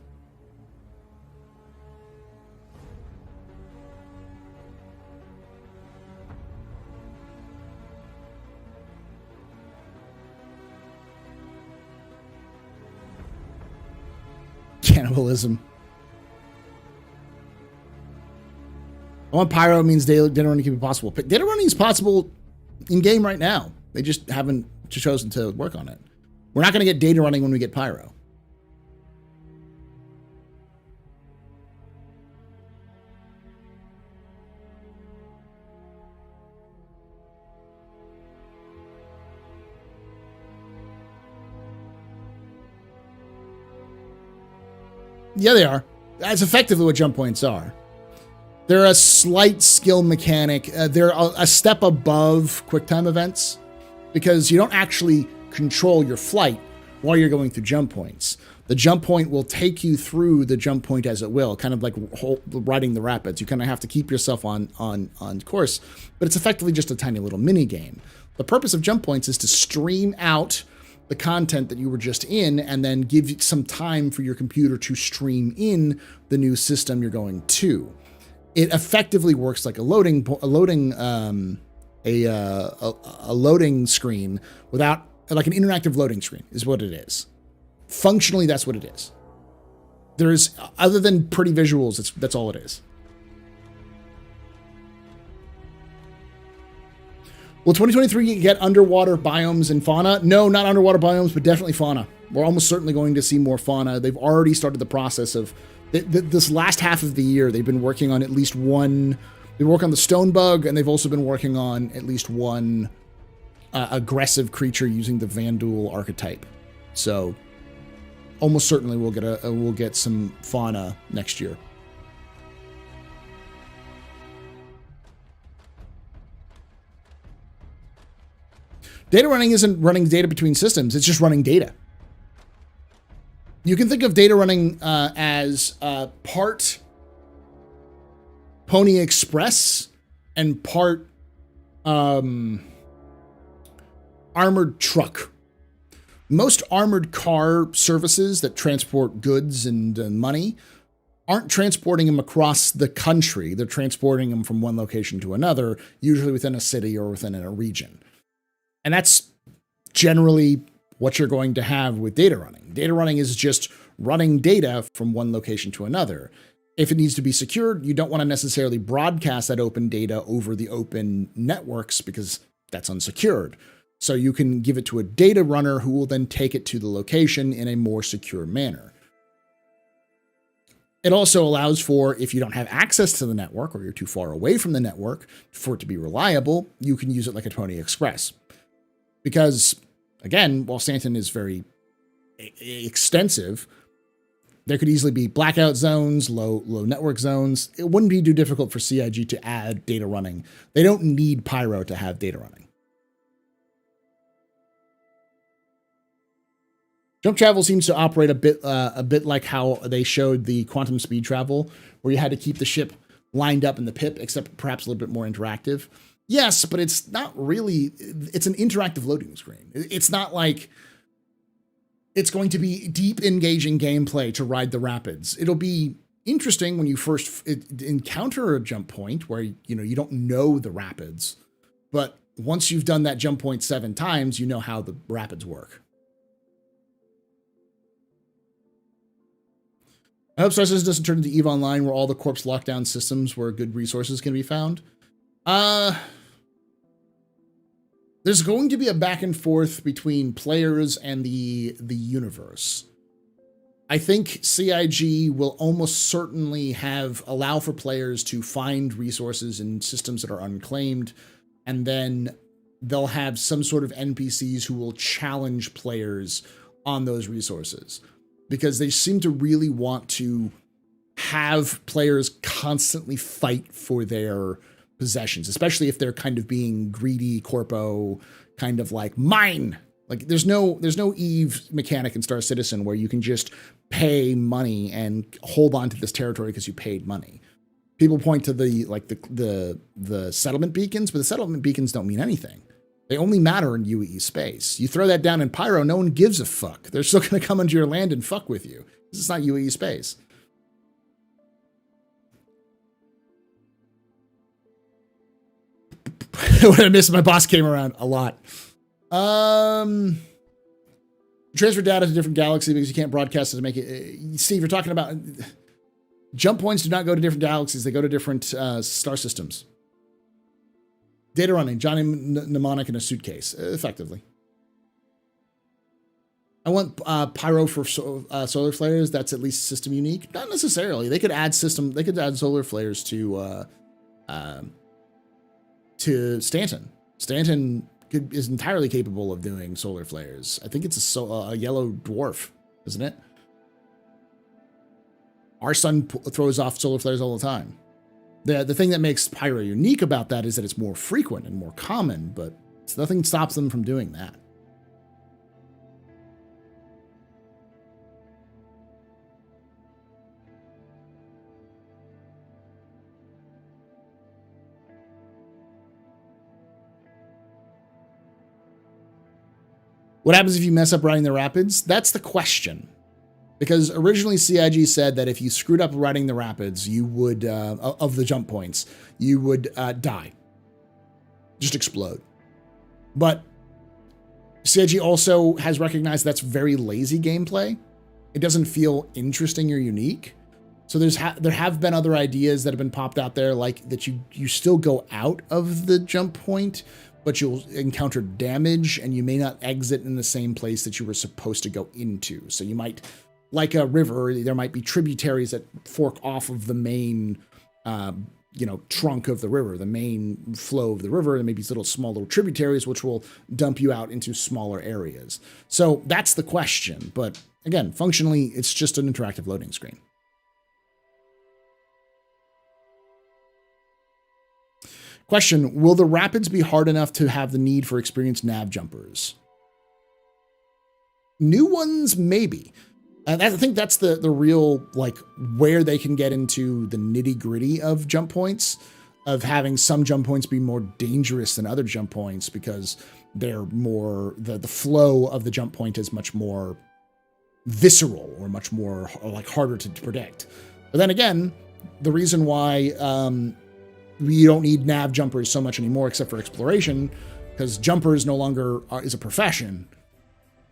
Cannibalism. I want pyro means data running can be possible. Data running is possible in game right now. They just haven't chosen to work on it. We're not going to get data running when we get pyro. Yeah, they are. That's effectively what jump points are. They're a slight skill mechanic. They're a step above QuickTime events because you don't actually control your flight while you're going through jump points. The jump point will take you through the jump point as it will, kind of like riding the rapids. You kind of have to keep yourself on course, but it's effectively just a tiny little mini game. The purpose of jump points is to stream out the content that you were just in and then give you some time for your computer to stream in the new system you're going to. It effectively works like a loading screen without, like an interactive loading screen is what it is. Functionally, that's what it is. There's, other than pretty visuals, that's all it is. Will 2023 get underwater biomes and fauna? No, not underwater biomes, but definitely fauna. We're almost certainly going to see more fauna. They've already started the process of this last half of the year. They've been working on at least one. They work on the stone bug, and they've also been working on at least one aggressive creature using the Vandal archetype. So almost certainly we'll get some fauna next year. Data running isn't running data between systems. It's just running data. You can think of data running as part Pony Express and part armored truck. Most armored car services that transport goods and money aren't transporting them across the country. They're transporting them from one location to another, usually within a city or within a region. And that's generally what you're going to have with data running. Data running is just running data from one location to another. If it needs to be secured, you don't want to necessarily broadcast that open data over the open networks because that's unsecured. So you can give it to a data runner who will then take it to the location in a more secure manner. It also allows for, if you don't have access to the network or you're too far away from the network for it to be reliable, you can use it like a Pony Express. Because, again, while Stanton is very extensive, there could easily be blackout zones, low network zones. It wouldn't be too difficult for CIG to add data running. They don't need Pyro to have data running. Jump travel seems to operate a bit like how they showed the quantum speed travel, where you had to keep the ship lined up in the pip, except perhaps a little bit more interactive. Yes, but it's not really, it's an interactive loading screen. It's not like it's going to be deep engaging gameplay to ride the rapids. It'll be interesting when you first encounter a jump point where, you don't know the rapids, but once you've done that jump point 7 times, you know how the rapids work. I hope Star Citizen doesn't turn into EVE Online, where all the corpse lockdown systems where good resources can be found. There's going to be a back and forth between players and the universe. I think CIG will almost certainly allow for players to find resources in systems that are unclaimed, and then they'll have some sort of NPCs who will challenge players on those resources, because they seem to really want to have players constantly fight for their possessions, especially if they're kind of being greedy corpo, kind of like mine. Like there's no EVE mechanic in Star Citizen where you can just pay money and hold on to this territory because you paid money. People point to the settlement beacons, but the settlement beacons don't mean anything. They only matter in UEE space. You throw that down in Pyro, no one gives a fuck. They're still going to come into your land and fuck with you. This is not UEE space. What I missed, my boss came around a lot. Transfer data to different galaxies because you can't broadcast it to make it. Steve, you're talking about jump points do not go to different galaxies. They go to different star systems. Data running, Johnny Mnemonic in a suitcase, effectively. I want Pyro for solar flares. That's at least system unique. Not necessarily. They could add solar flares to Stanton. Stanton is entirely capable of doing solar flares. I think it's a yellow dwarf, isn't it? Our sun throws off solar flares all the time. The thing that makes Pyro unique about that is that it's more frequent and more common, but nothing stops them from doing that. What happens if you mess up riding the rapids? That's the question. Because originally CIG said that if you screwed up riding the rapids, you would, of the jump points, you would die. Just explode. But CIG also has recognized that's very lazy gameplay. It doesn't feel interesting or unique. So there have been other ideas that have been popped out there, like that you still go out of the jump point, but you'll encounter damage and you may not exit in the same place that you were supposed to go into. So you might, like a river, there might be tributaries that fork off of the main, trunk of the river, the main flow of the river. There may be small little tributaries, which will dump you out into smaller areas. So that's the question. But again, functionally, it's just an interactive loading screen. Question, will the rapids be hard enough to have the need for experienced nav jumpers? New ones, maybe. I think that's the real, where they can get into the nitty gritty of jump points, of having some jump points be more dangerous than other jump points because they're more, the flow of the jump point is much more visceral or much more harder to predict. But then again, the reason why we don't need nav jumpers so much anymore except for exploration, because jumpers no longer is a profession,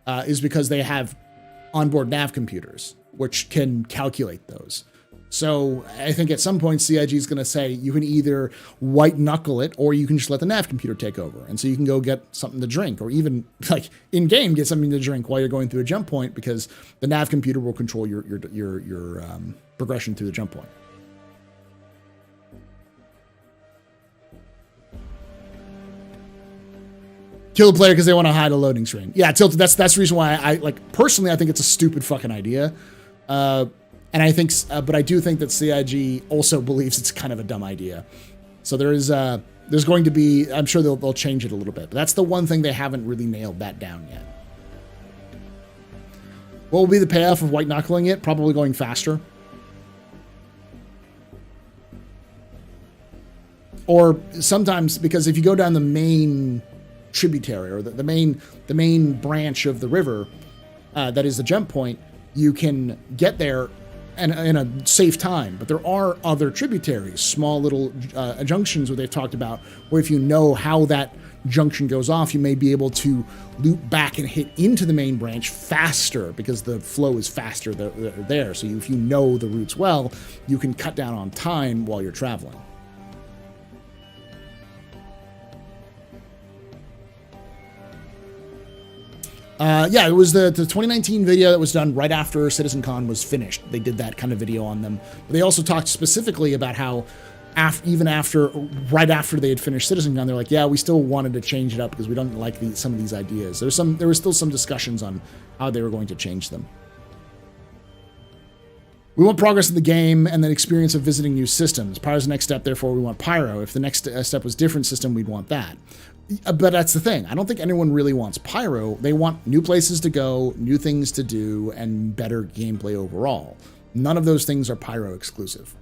is because they have onboard nav computers, which can calculate those. So I think at some point CIG is going to say you can either white knuckle it or you can just let the nav computer take over. And so you can go get something to drink, or even in game get something to drink while you're going through a jump point, because the nav computer will control your progression through the jump point. Kill the player because they want to hide a loading screen. Yeah, Tilted. That's the reason why I personally I think it's a stupid fucking idea, and I think, but I do think that CIG also believes it's kind of a dumb idea. So there's going to be, I'm sure they'll change it a little bit. But that's the one thing they haven't really nailed that down yet. What will be the payoff of white knuckling it? Probably going faster, or sometimes because if you go down the main tributary or the main branch of the river that is the jump point, you can get there and in a safe time. But there are other tributaries, small little junctions where they've talked about where if you know how that junction goes off, you may be able to loop back and hit into the main branch faster because the flow is faster there. So if you know the routes well, you can cut down on time while you're traveling. Yeah, it was the 2019 video that was done right after CitizenCon was finished. They did that kind of video on them. But they also talked specifically about how right after they had finished CitizenCon, they're like, yeah, we still wanted to change it up because we don't like some of these ideas. There were still some discussions on how they were going to change them. We want progress in the game and then experience of visiting new systems. Pyro's the next step, therefore we want Pyro. If the next step was different system, we'd want that. But that's the thing. I don't think anyone really wants Pyro. They want new places to go, new things to do, and better gameplay overall. None of those things are Pyro exclusive.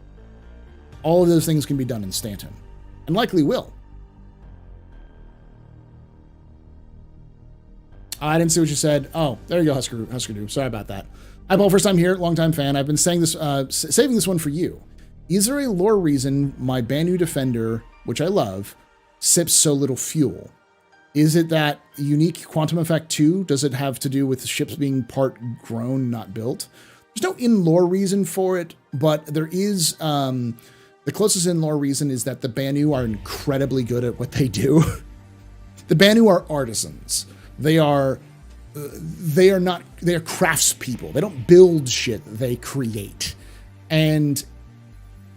All of those things can be done in Stanton, and likely will. I didn't see what you said. Oh, there you go, Husker Doo. Sorry about that. Hi, Paul. First time here, long time fan. I've been saying this, saving this one for you. Is there a lore reason my Banu Defender, which I love, sips so little fuel? Is it that unique quantum effect too? Does it have to do with ships being part grown, not built? There's no in-lore reason for it, but there is, the closest in-lore reason is that the Banu are incredibly good at what they do. The Banu are artisans. They are craftspeople. They don't build shit, they create. And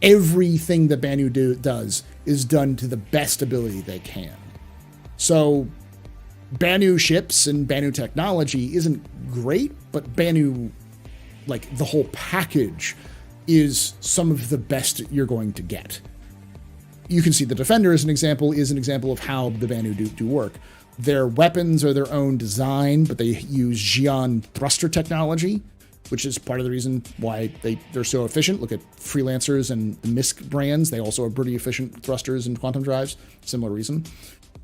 everything the Banu does is done to the best ability they can. So Banu ships and Banu technology isn't great, but Banu, like the whole package, is some of the best you're going to get. You can see the Defender as an example of how the Banu do work. Their weapons are their own design, but they use Xi'an thruster technology, which is part of the reason why they're so efficient. Look at Freelancers and the MISC brands. They also are pretty efficient thrusters and quantum drives. Similar reason.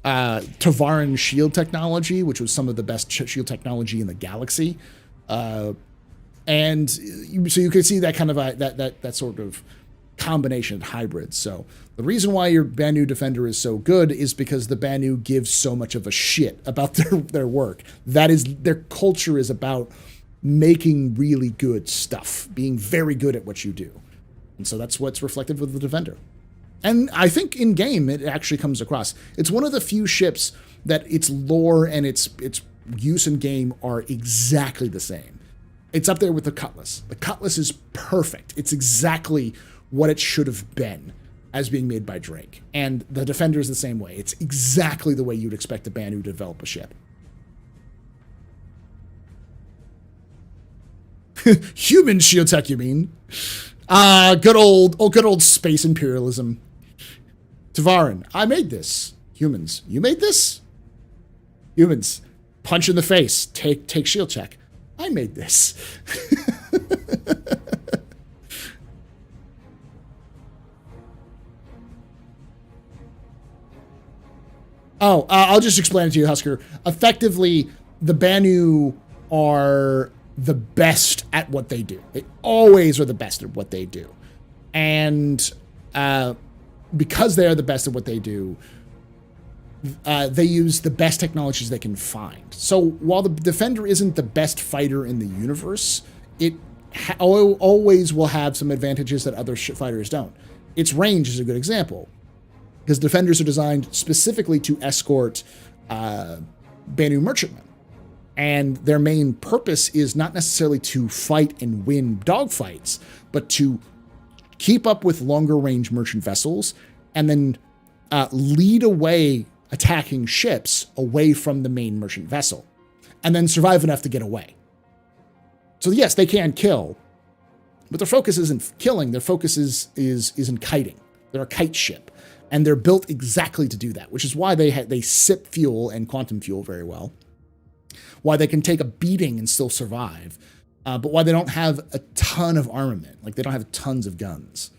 Tavaran shield technology, which was some of the best shield technology in the galaxy. So you can see that kind of that sort of combination of hybrids. So the reason why your Banu Defender is so good is because the Banu give so much of a shit about their work. That is, their culture is about making really good stuff, being very good at what you do. And so that's what's reflected with the Defender. And I think in game, it actually comes across. It's one of the few ships that its lore and its use in game are exactly the same. It's up there with the Cutlass. The Cutlass is perfect. It's exactly what it should have been as being made by Drake. And the Defender is the same way. It's exactly the way you'd expect a Banu to develop a ship. Human shield tech, you mean? Good old space imperialism. Tavaran, I made this. Humans, you made this? Humans, punch in the face. Take shield check. I made this. I'll just explain it to you, Husker. Effectively, the Banu are the best at what they do. They always are the best at what they do. And because they are the best at what they do, they use the best technologies they can find. So while the Defender isn't the best fighter in the universe, it always will have some advantages that other fighters don't. Its range is a good example, because Defenders are designed specifically to escort Banu merchantmen. And their main purpose is not necessarily to fight and win dogfights, but to keep up with longer range merchant vessels and then lead away attacking ships away from the main merchant vessel, and then survive enough to get away. So yes, they can kill, but their focus isn't killing. Their focus is in kiting. They're a kite ship, and they're built exactly to do that, which is why they sip fuel and quantum fuel very well. Why they can take a beating and still survive, but why they don't have a ton of armament. Like, they don't have tons of guns.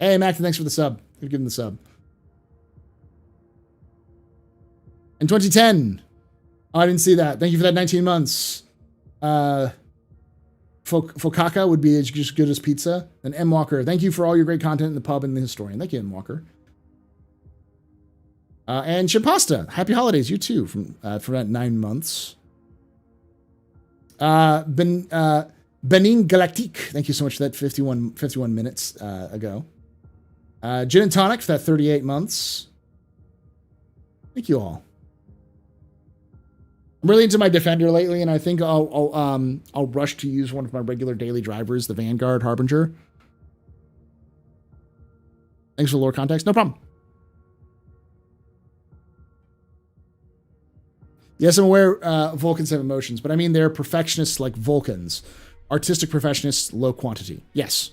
Hey, Mac, thanks for the sub. Give him the sub. In 2010. Oh, I didn't see that. Thank you for that 19 months. Fokaka would be just good as pizza. And M. Walker, thank you for all your great content in the pub and the historian. Thank you, M. Walker. And Chimpasta, happy holidays, you too, for that 9 months. Benin Galactique, thank you so much for that 51 minutes ago. Gin and Tonic for that 38 months. Thank you all. I'm really into my Defender lately, and I think I'll rush to use one of my regular daily drivers, the Vanguard Harbinger. Thanks for the lore context. No problem. Yes, I'm aware Vulcans have emotions, but I mean they're perfectionists like Vulcans. Artistic perfectionists, low quantity. Yes.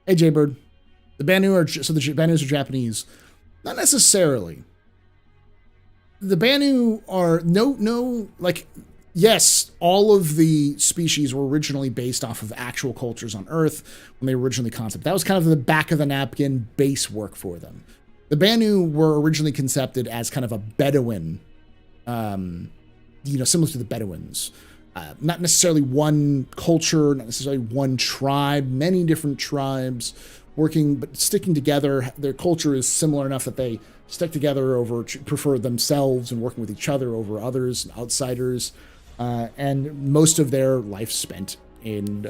Hey, Jaybird. The Banu the Banus are Japanese. Not necessarily. The Banu are yes, all of the species were originally based off of actual cultures on Earth when they were originally conceived. That was kind of the back of the napkin base work for them. The Banu were originally conceived as kind of a Bedouin, similar to the Bedouins. Not necessarily one culture, not necessarily one tribe, many different tribes working, but sticking together. Their culture is similar enough that they stick together prefer themselves and working with each other over others, outsiders. And most of their life spent in,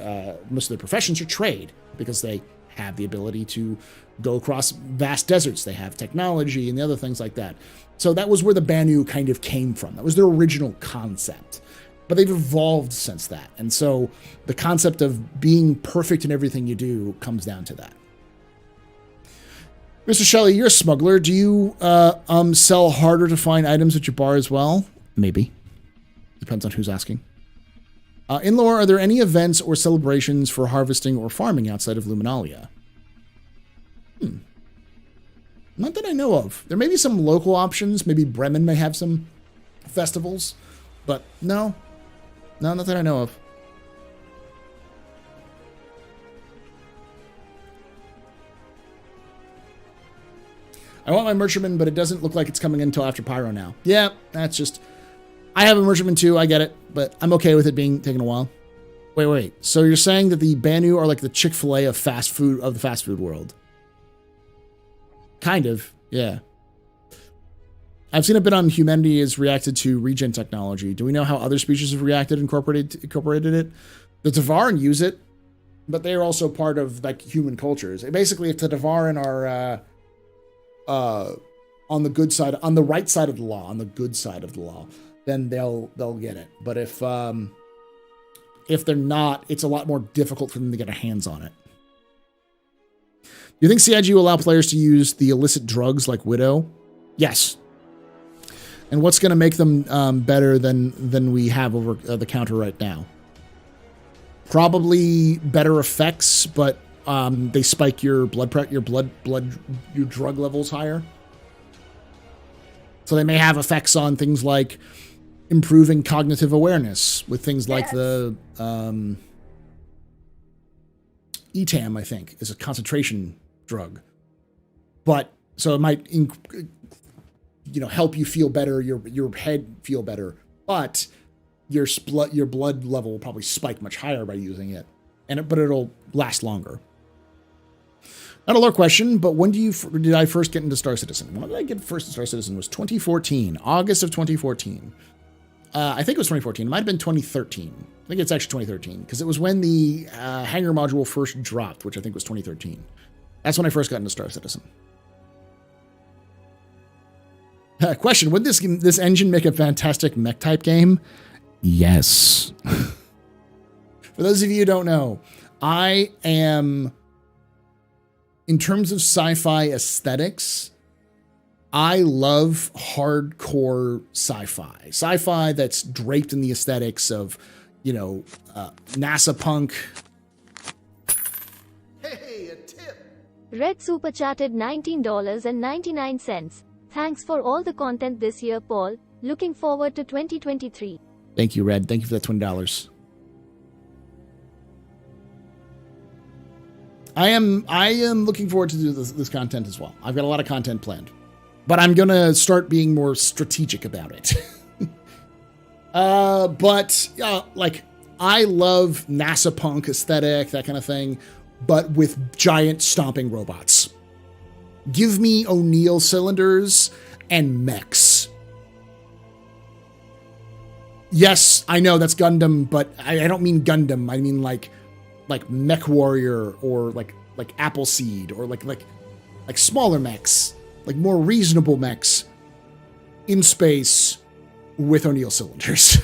most of their professions are trade, because they have the ability to go across vast deserts. They have technology and the other things like that. So that was where the Banu kind of came from. That was their original concept. But they've evolved since that. And so the concept of being perfect in everything you do comes down to that. Mr. Shelley, you're a smuggler. Do you sell harder to find items at your bar as well? Maybe. Depends on who's asking. In lore, are there any events or celebrations for harvesting or farming outside of Luminalia? Not that I know of. There may be some local options. Maybe Bremen may have some festivals. But no. No, not that I know of. I want my merchantman, but it doesn't look like it's coming in until after Pyro now. Yeah, that's just... I have a merchantman too, I get it. But I'm okay with it being taking a while. Wait. So you're saying that the Banu are like the Chick-fil-A of fast food, of the fast food world? Kind of, yeah. I've seen a bit on humanity has reacted to regen technology. Do we know how other species have reacted and incorporated it? The Tavaran use it, but they are also part of like human cultures. Basically, if the Tavaran are on the good side, on the right side of the law, on the good side of the law, then they'll get it. But if they're not, it's a lot more difficult for them to get their hands on it. Do you think CIG will allow players to use the illicit drugs like Widow? Yes. And what's going to make them better than we have over the counter right now? Probably better effects, but they spike your your drug levels higher. So they may have effects on things like improving cognitive awareness with things like the ETAM, I think, is a concentration drug. But so it might help you feel better, your head feel better, but your blood level will probably spike much higher by using it, but it'll last longer. Not a lore question, but when did I first get into Star Citizen? When did I get first to Star Citizen? It was 2014, August of 2014. I think it was 2014. It might have been 2013. I think it's actually 2013, because it was when the hangar module first dropped, which I think was 2013. That's when I first got into Star Citizen. Question, would this engine make a fantastic mech type game? Yes. For those of you who don't know, I am, in terms of sci-fi aesthetics, I love hardcore sci-fi. Sci-fi that's draped in the aesthetics of, NASA punk. Hey, a tip! Red Super chatted $19.99. Thanks for all the content this year, Paul. Looking forward to 2023. Thank you, Red. Thank you for that $20. I am looking forward to do this content as well. I've got a lot of content planned, but I'm going to start being more strategic about it. But like I love NASA punk aesthetic, that kind of thing, but with giant stomping robots. Give me O'Neill cylinders and mechs. Yes, I know that's Gundam, but I don't mean Gundam. I mean like Mech Warrior or like Appleseed or like smaller mechs, like more reasonable mechs in space with O'Neill cylinders.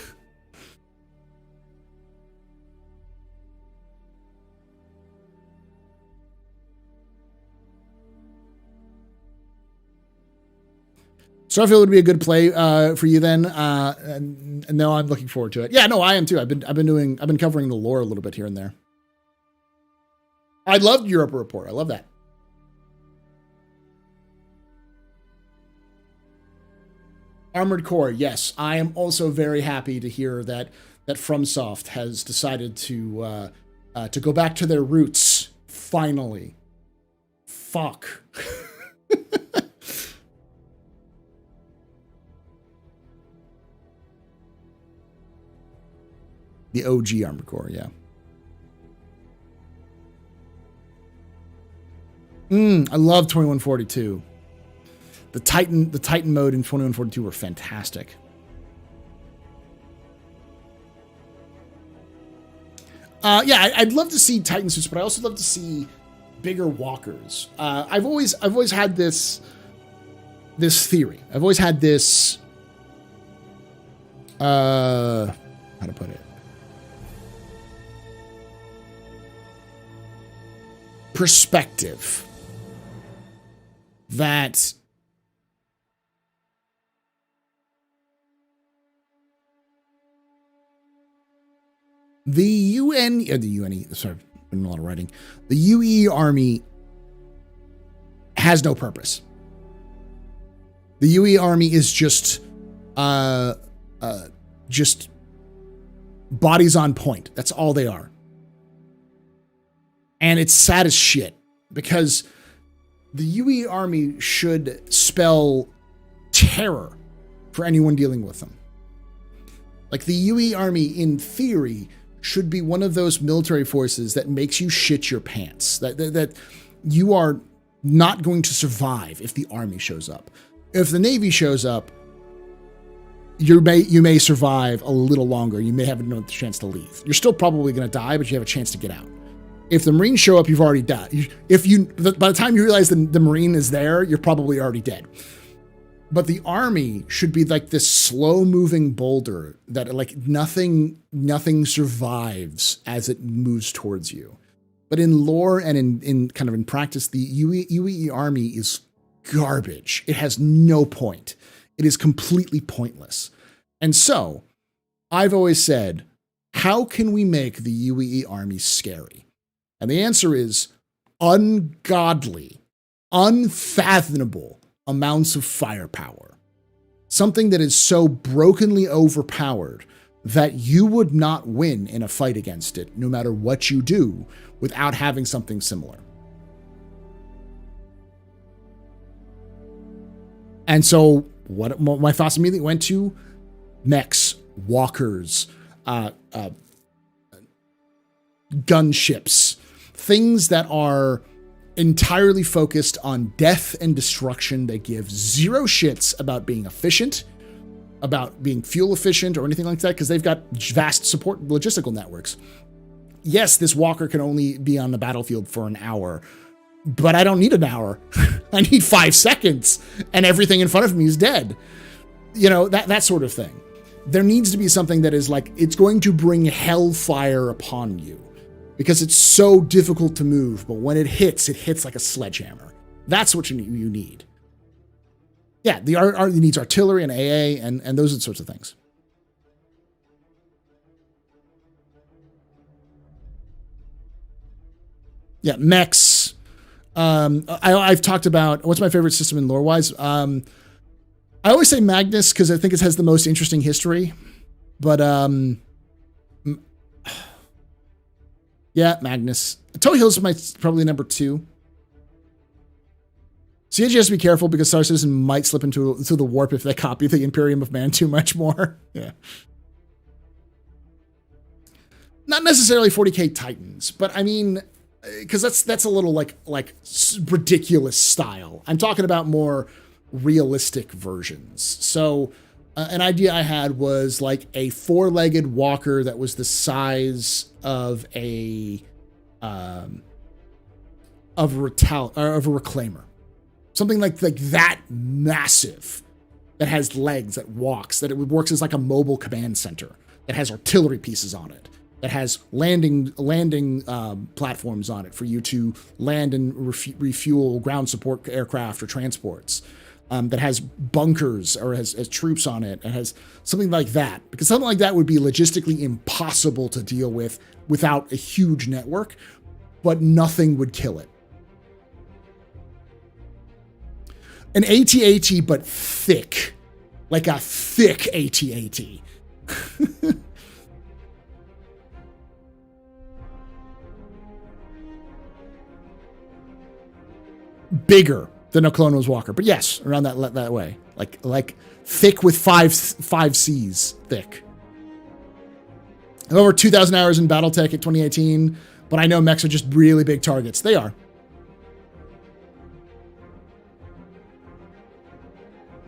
Starfield would be a good play for you then, and now I'm looking forward to it. Yeah, no, I am too. I've been covering the lore a little bit here and there. I loved Europa Report. I love that. Armored Core, yes. I am also very happy to hear that FromSoft has decided to go back to their roots finally. Fuck. The OG Armored Core, yeah. I love 2142. The Titan mode in 2142 were fantastic. Yeah, I'd love to see Titan suits, but I also love to see bigger walkers. I've always had this theory. I've always had this how to put it? Perspective that the sorry, been a lot of writing. The UE army has no purpose. The UE army is just bodies on point. That's all they are. And it's sad as shit because the UE army should spell terror for anyone dealing with them. Like the UE army, in theory, should be one of those military forces that makes you shit your pants. That you are not going to survive if the army shows up. If the Navy shows up, you may survive a little longer. You may have no chance to leave. You're still probably going to die, but you have a chance to get out. If the Marines show up, you've already died. By the time you realize the Marine is there, you're probably already dead. But the army should be like this slow-moving boulder that like nothing survives as it moves towards you. But in lore and in kind of in practice, the UE army is garbage. It has no point. It is completely pointless. And so, I've always said, how can we make the UE army scary? And the answer is ungodly, unfathomable amounts of firepower. Something that is so brokenly overpowered that you would not win in a fight against it, no matter what you do, without having something similar. And so what my thoughts immediately went to mechs, walkers, gunships, things that are entirely focused on death and destruction. They give zero shits about being efficient, about being fuel efficient or anything like that, because they've got vast support logistical networks. Yes, this walker can only be on the battlefield for an hour, but I don't need an hour. I need 5 seconds and everything in front of me is dead. You know, that sort of thing. There needs to be something that is like, it's going to bring hellfire upon you because it's so difficult to move, but when it hits like a sledgehammer. That's what you need. Yeah, it needs artillery and AA and those sorts of things. Yeah, mechs. I've talked about what's my favorite system in lore-wise. I always say Magnus because I think it has the most interesting history. But yeah, Magnus. Toe Hill's probably number 2. CG has to be careful because starcitizen might slip into the warp if they copy the Imperium of Man too much more. Yeah. not necessarily 40k Titans, but I mean, because that's a little like ridiculous style. I'm talking about more realistic versions. So an idea I had was like a 4-legged walker that was the size of a reclaimer, something like that massive, that has legs, that walks, that it works as like a mobile command center, that has artillery pieces on it, that has landing platforms on it for you to land and refuel ground support aircraft or transports, that has bunkers or has troops on it, and has something like that. Because something like that would be logistically impossible to deal with without a huge network, but nothing would kill it. An AT-AT, but thick. Like a thick AT-AT. Bigger than a Clone Wars Walker. But yes, around that way. Like thick with five C's thick. I'm over 2,000 hours in Battletech at 2018, but I know mechs are just really big targets. They are.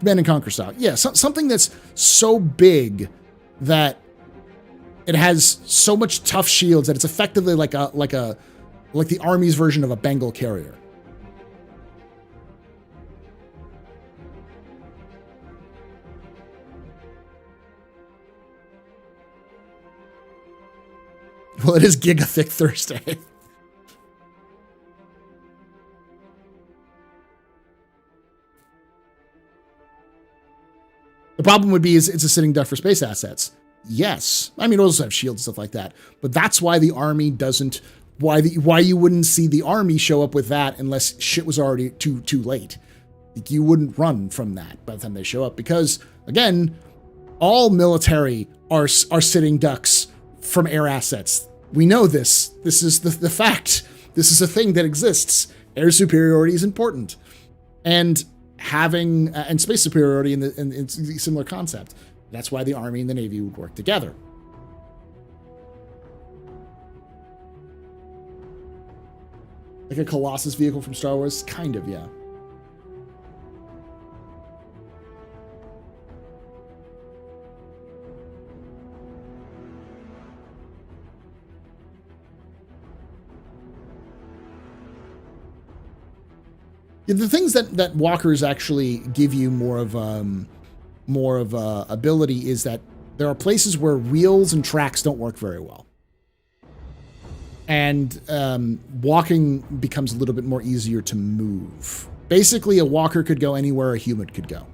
Command and Conquer style. Yeah, something that's so big that it has so much tough shields that it's effectively like the Army's version of a Bengal carrier. Well, it is Giga Thick Thursday. The problem would be is it's a sitting duck for space assets. Yes. I mean, it also have shields and stuff like that. But that's why the Army doesn't, why you wouldn't see the Army show up with that unless shit was already too late. Like, you wouldn't run from that by the time they show up. Because, again, all military are sitting ducks from air assets. We know this. This is the fact. This is a thing that exists. Air superiority is important. And having and space superiority in the similar concept. That's why the Army and the Navy would work together. Like a Colossus vehicle from Star Wars? Kind of, yeah. The things that walkers actually give you more of ability is that there are places where wheels and tracks don't work very well, and walking becomes a little bit more easier to move. Basically, a walker could go anywhere a human could go,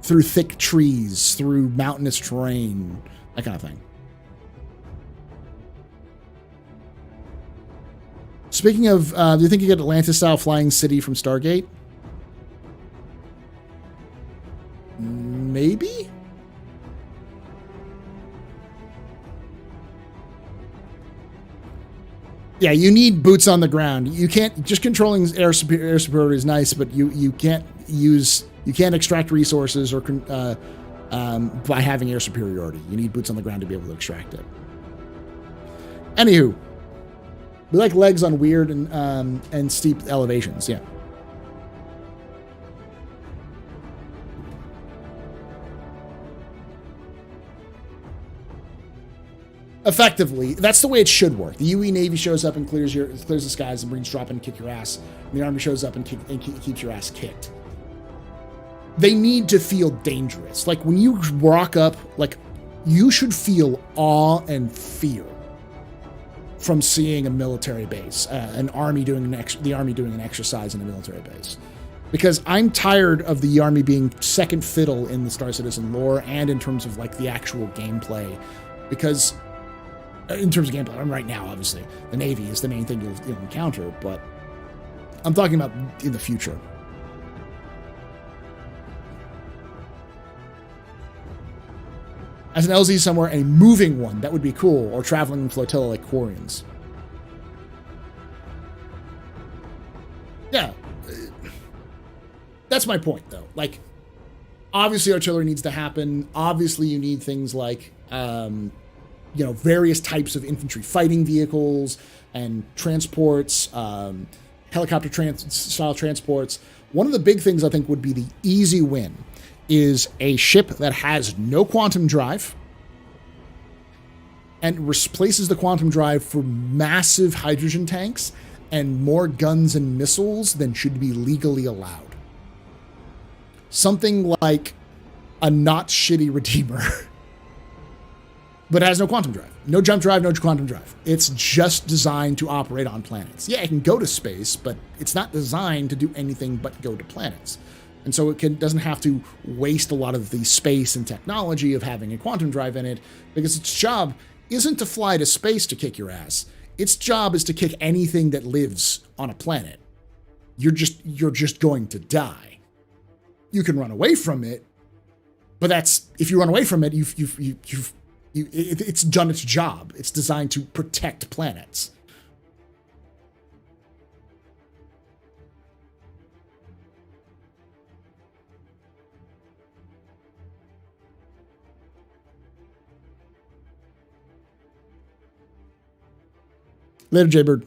through thick trees, through mountainous terrain, that kind of thing. Speaking of, do you think you get Atlantis-style flying city from Stargate? Maybe? Yeah, you need boots on the ground. You can't, just controlling air superiority is nice, but you can't extract resources or by having air superiority. You need boots on the ground to be able to extract it. Anywho. We like legs on weird and steep elevations, yeah. Effectively, that's the way it should work. The UE Navy shows up and clears the skies, and Marines drop in and kick your ass. And the Army shows up and keeps your ass kicked. They need to feel dangerous. Like, when you rock up, like, you should feel awe and fear from seeing a military base, the Army doing an exercise in a military base. Because I'm tired of the Army being second fiddle in the Star Citizen lore and in terms of like the actual gameplay. Because in terms of gameplay, right now, obviously, the Navy is the main thing you'll encounter, but I'm talking about in the future. As an LZ somewhere, a moving one, that would be cool, or traveling in flotilla like Quarians. Yeah. That's my point, though. Like, obviously artillery needs to happen. Obviously you need things like various types of infantry fighting vehicles and transports, helicopter style transports. One of the big things I think would be the easy win is a ship that has no quantum drive and replaces the quantum drive for massive hydrogen tanks and more guns and missiles than should be legally allowed. Something like a not shitty Redeemer, but it has no quantum drive. No jump drive, no quantum drive. It's just designed to operate on planets. Yeah, it can go to space, but it's not designed to do anything but go to planets. And so it doesn't have to waste a lot of the space and technology of having a quantum drive in it, because its job isn't to fly to space to kick your ass. Its job is to kick anything that lives on a planet. You're just going to die. You can run away from it, but if you run away from it, it's done its job. It's designed to protect planets. Later, Jaybird.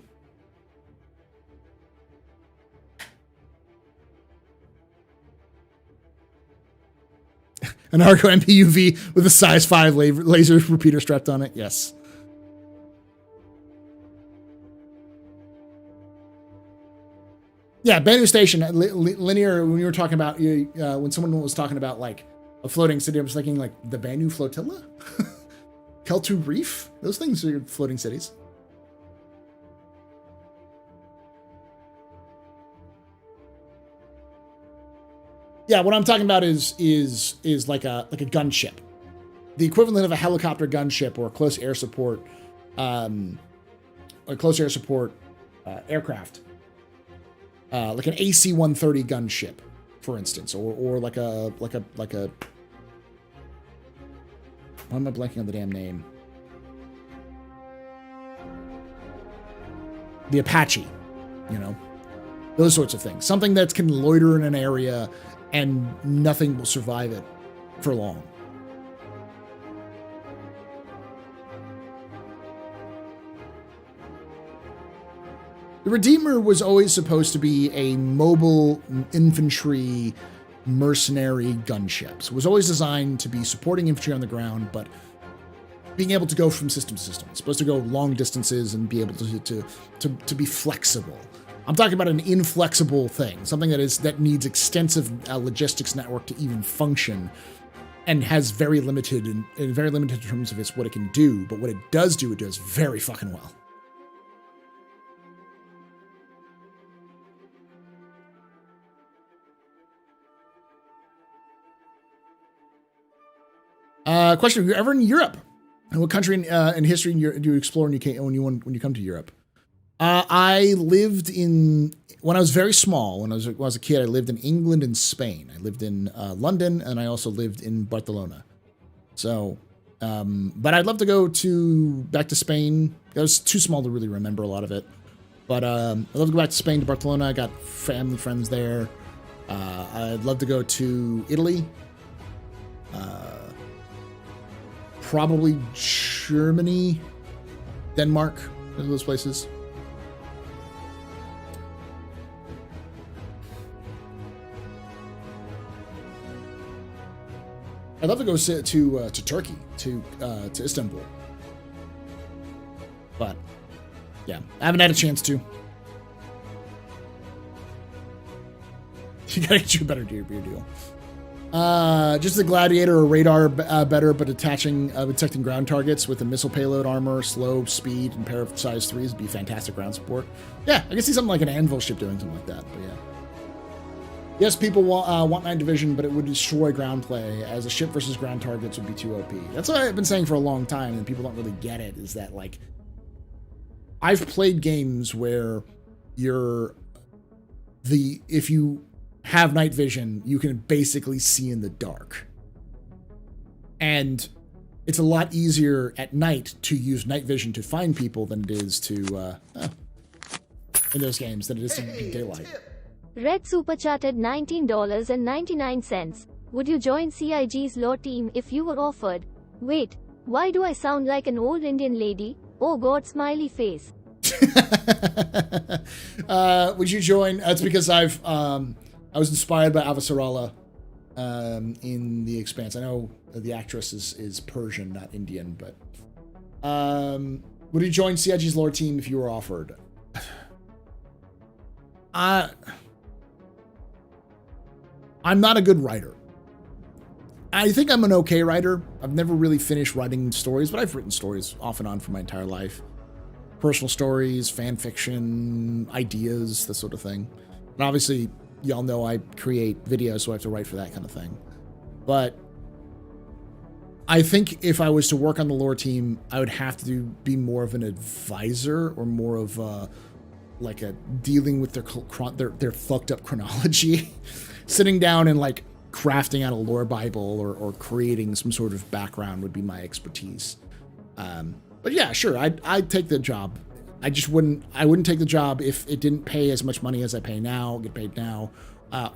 An Arco MPUV with a size 5 laser repeater strapped on it. Yes. Yeah, Bennu Station, linear, when you were talking about, when someone was talking about like a floating city, I was thinking like the Bennu Flotilla? Keltu Reef? Those things are floating cities. Yeah, what I'm talking about is like a gunship, the equivalent of a helicopter gunship or a close air support, aircraft, like an AC-130 gunship, for instance, or like a. Why am I blanking on the damn name? The Apache, those sorts of things. Something that can loiter in an area and nothing will survive it for long. The Redeemer was always supposed to be a mobile infantry mercenary gunship. So it was always designed to be supporting infantry on the ground, but being able to go from system to system. It's supposed to go long distances and be able to be flexible. I'm talking about an inflexible thing, something that needs extensive logistics network to even function, and has very limited in terms of what it can do. But what it does very fucking well. Question: Are you ever in Europe? And what country in history do you explore when you come to Europe? I lived when I was very small, when I was a kid, I lived in England and Spain. I lived in London, and I also lived in Barcelona. So, but I'd love to go back to Spain. I was too small to really remember a lot of it. But I'd love to go back to Spain, to Barcelona. I got family, friends there. I'd love to go to Italy. Probably Germany, Denmark, those places. I'd love to go to Turkey, to Istanbul, but yeah, I haven't had a chance to. You gotta get you a better beer deal. Just a gladiator or radar better, but detecting ground targets with a missile payload armor, slow speed, and pair of size 3s would be fantastic ground support. Yeah, I can see something like an anvil ship doing something like that, but yeah. Yes, people want 9 division, but it would destroy ground play, as a ship versus ground targets would be too OP. That's what I've been saying for a long time, and people don't really get it, is that, like, I've played games where if you have night vision, you can basically see in the dark. And it's a lot easier at night to use night vision to find people than it is in those games, than it is in daylight. Red superchatted $19.99. Would you join CIG's law team if you were offered? Wait, Why do I sound like an old Indian lady? Oh God, smiley face. Would you join? That's because I was inspired by Avasarala in The Expanse. I know the actress is Persian, not Indian, but would you join CIG's lore team if you were offered? I'm not a good writer. I think I'm an okay writer. I've never really finished writing stories, but I've written stories off and on for my entire life. Personal stories, fan fiction, ideas, that sort of thing. And obviously, y'all know I create videos, so I have to write for that kind of thing. But I think if I was to work on the lore team, I would have to be more of an advisor or more of like a dealing with their fucked up chronology. Sitting down and like crafting out a lore Bible or creating some sort of background would be my expertise. But yeah, sure, I'd take the job. I wouldn't take the job if it didn't pay as much money as I get paid now,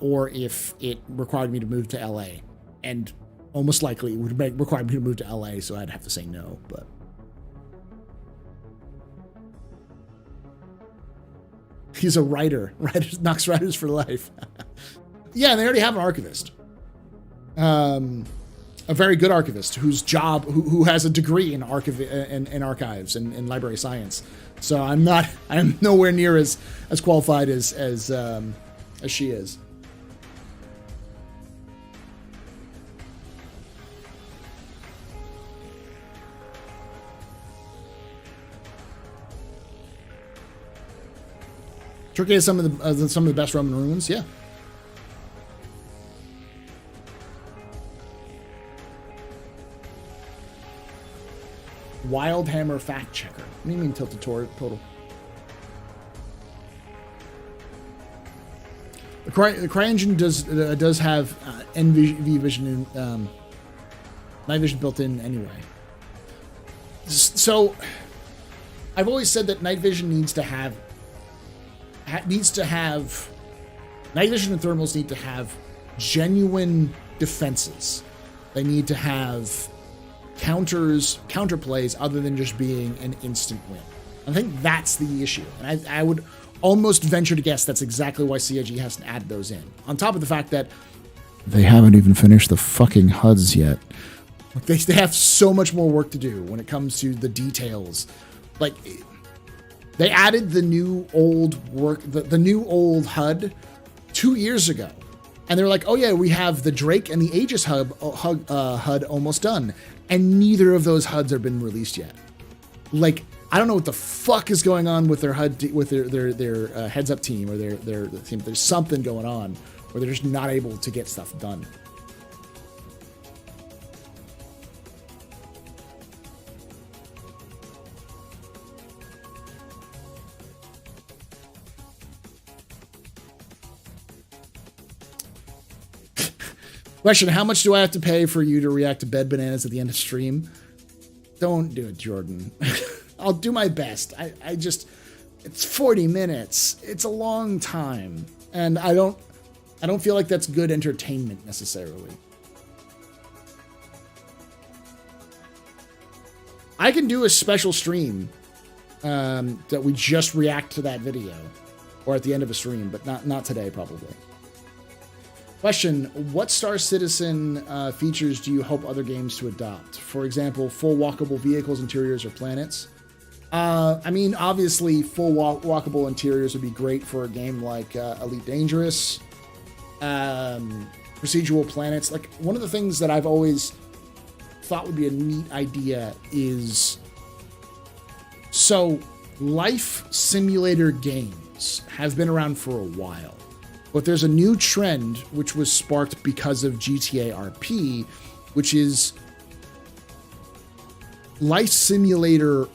or if it required me to move to LA. And almost likely it would require me to move to LA, so I'd have to say no, but. He's a writer. Knox Writers for life. Yeah, and they already have an archivist. A very good archivist whose job, who has a degree in archives and library science. So I'm nowhere near as qualified as she is. Turkey has some of the best Roman ruins, yeah. Wildhammer fact checker. What do you mean tilted total? The CryEngine does have NV vision and night vision built in anyway. So I've always said that night vision needs to have night vision and thermals need to have genuine defenses. They need to have counterplays other than just being an instant win. I think that's the issue. And I would almost venture to guess that's exactly why CIG hasn't added those in. On top of the fact that they haven't even finished the fucking HUDs yet. They have so much more work to do when it comes to the details. Like, they added the new old old HUD 2 years ago. And they're like, oh yeah, we have the Drake and the Aegis HUD almost done. And neither of those HUDs have been released yet. Like, I don't know what the fuck is going on with their HUD, with their heads up team or their team. There's something going on where they're just not able to get stuff done. Question, how much do I have to pay for you to react to bed bananas at the end of stream? Don't do it, Jordan. I'll do my best. I just, it's 40 minutes. It's a long time. And I don't feel like that's good entertainment necessarily. I can do a special stream that we just react to that video or at the end of a stream, but not today probably. Question, what Star Citizen features do you hope other games to adopt? For example, full walkable vehicles, interiors, or planets? I mean, obviously, full walkable interiors would be great for a game like Elite Dangerous. Procedural planets. Like, one of the things that I've always thought would be a neat idea is... So, life simulator games have been around for a while. But there's a new trend which was sparked because of GTA RP, which is life simulator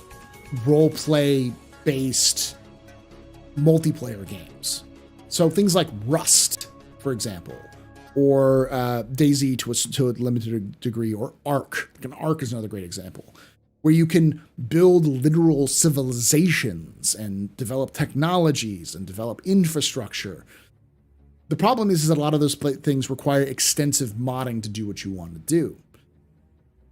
roleplay based multiplayer games. So things like Rust, for example, or DayZ to a limited degree, or Ark. Like an Ark is another great example, where you can build literal civilizations and develop technologies and develop infrastructure. The problem is that a lot of those things require extensive modding to do what you want to do.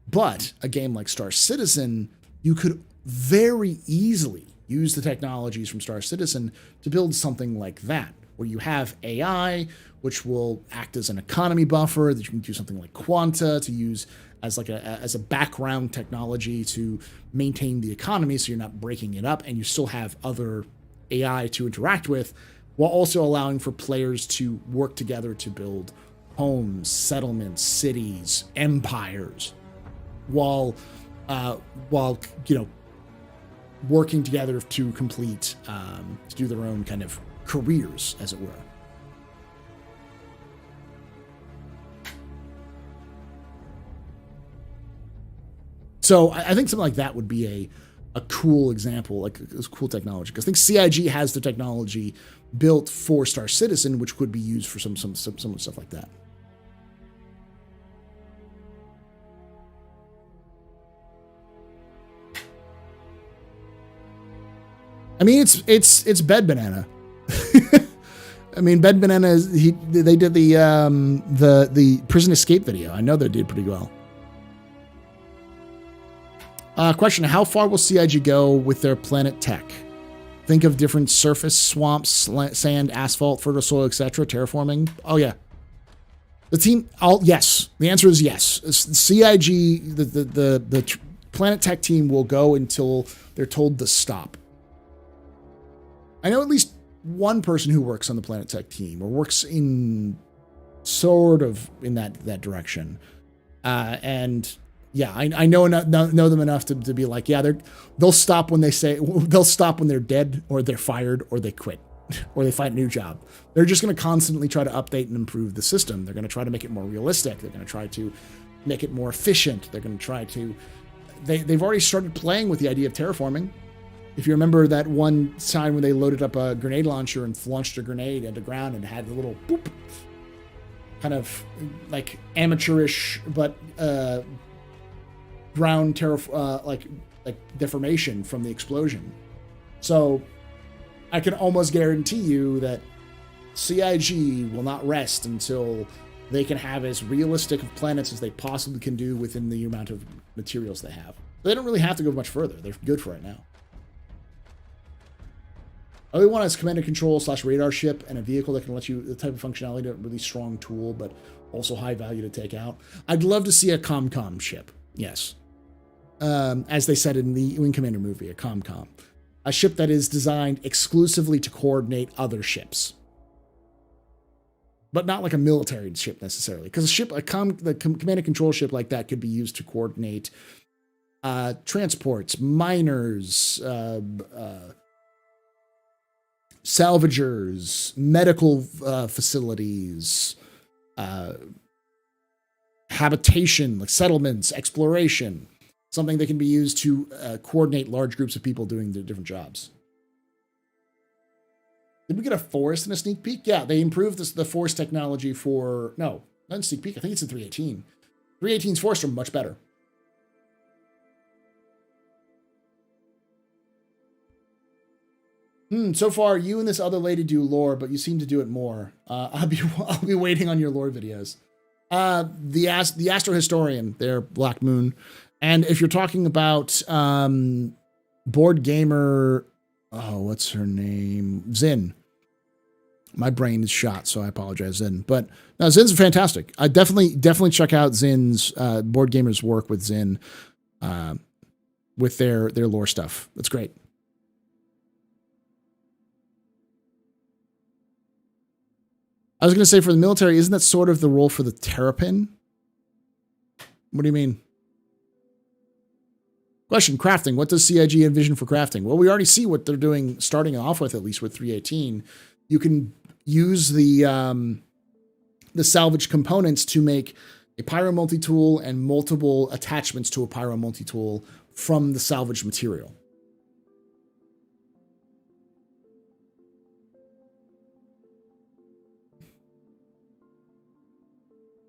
But a game like Star Citizen, you could very easily use the technologies from Star Citizen to build something like that, where you have AI, which will act as an economy buffer, that you can do something like Quanta to use as a background technology to maintain the economy, so you're not breaking it up, and you still have other AI to interact with, while also allowing for players to work together to build homes, settlements, cities, empires, while working together to complete to do their own kind of careers, as it were. So I think something like that would be a cool example, like a cool technology. Because I think CIG has the technology built for Star Citizen, which could be used for some stuff like that. I mean, it's Bed Banana. I mean, Bed Banana they did the prison escape video. I know they did pretty well. Question: how far will CIG go with their planet tech? Think of different surface, swamps, sand, asphalt, fertile soil, etc. Terraforming. Oh yeah. The team. Yes. The answer is yes. CIG, the planet tech team will go until they're told to stop. I know at least one person who works on the Planet Tech team, or works in sort of in that direction. And yeah, I know them enough to be like, yeah, they'll stop when they'll stop when they're dead, or they're fired, or they quit, or they find a new job. They're just going to constantly try to update and improve the system. They're going to try to make it more realistic. They're going to try to make it more efficient. They're going to try to. They've already started playing with the idea of terraforming. If you remember that one time when they loaded up a grenade launcher and launched a grenade into ground and had the little boop, kind of like amateurish, but ground like deformation from the explosion. So I can almost guarantee you that CIG will not rest until they can have as realistic of planets as they possibly can do within the amount of materials they have. They don't really have to go much further. They're good for right now. All we want is command and control / radar ship and a vehicle that can let you, the type of functionality, a really strong tool, but also high value to take out. I'd love to see a ComCom ship. Yes. As they said in the Wing Commander movie, a ComCom. A ship that is designed exclusively to coordinate other ships. But not like a military ship necessarily. Because the command and control ship like that could be used to coordinate transports, miners, salvagers, medical facilities, habitation, like settlements, exploration, something that can be used to coordinate large groups of people doing their different jobs. Did we get a forest in a sneak peek? Yeah, they improved the forest technology for, no, not in sneak peek. I think it's in 318. 318's forests are much better. So far, you and this other lady do lore, but you seem to do it more. I'll be waiting on your lore videos. The Astro Historian, there, Black Moon, and if you're talking about board gamer, what's her name? Zin. My brain is shot, so I apologize, Zin. But no, Zin's fantastic. I definitely check out Zin's board gamers' work with Zin, with their lore stuff. That's great. I was going to say, for the military, isn't that sort of the role for the Terrapin? What do you mean? Question, crafting. What does CIG envision for crafting? Well, we already see what they're doing, starting off with, at least with 318. You can use the salvage components to make a pyro multi-tool and multiple attachments to a pyro multi-tool from the salvaged material.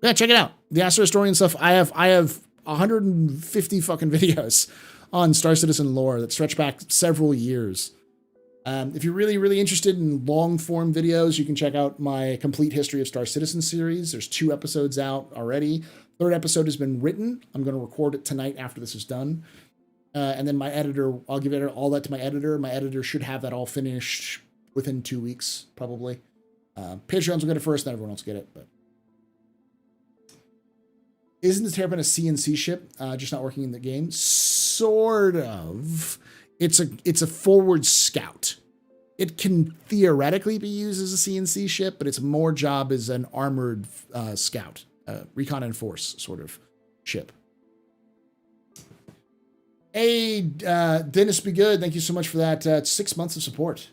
Yeah, check it out. The Astro Historian stuff. I have 150 fucking videos on Star Citizen lore that stretch back several years. If you're really interested in long form videos, you can check out my complete history of Star Citizen series. There's 2 episodes out already. Third episode has been written. I'm going to record it tonight after this is done. And then my editor, I'll give all that to my editor. My editor should have that all finished within 2 weeks, probably. Patreons will get it first, then everyone else will get it. But isn't the Terrapin a CNC ship, just not working in the game? Sort of. It's a forward scout. It can theoretically be used as a CNC ship, but its more job is an armored scout, recon and force sort of ship. Hey, Dennis Be Good, thank you so much for that 6 months of support.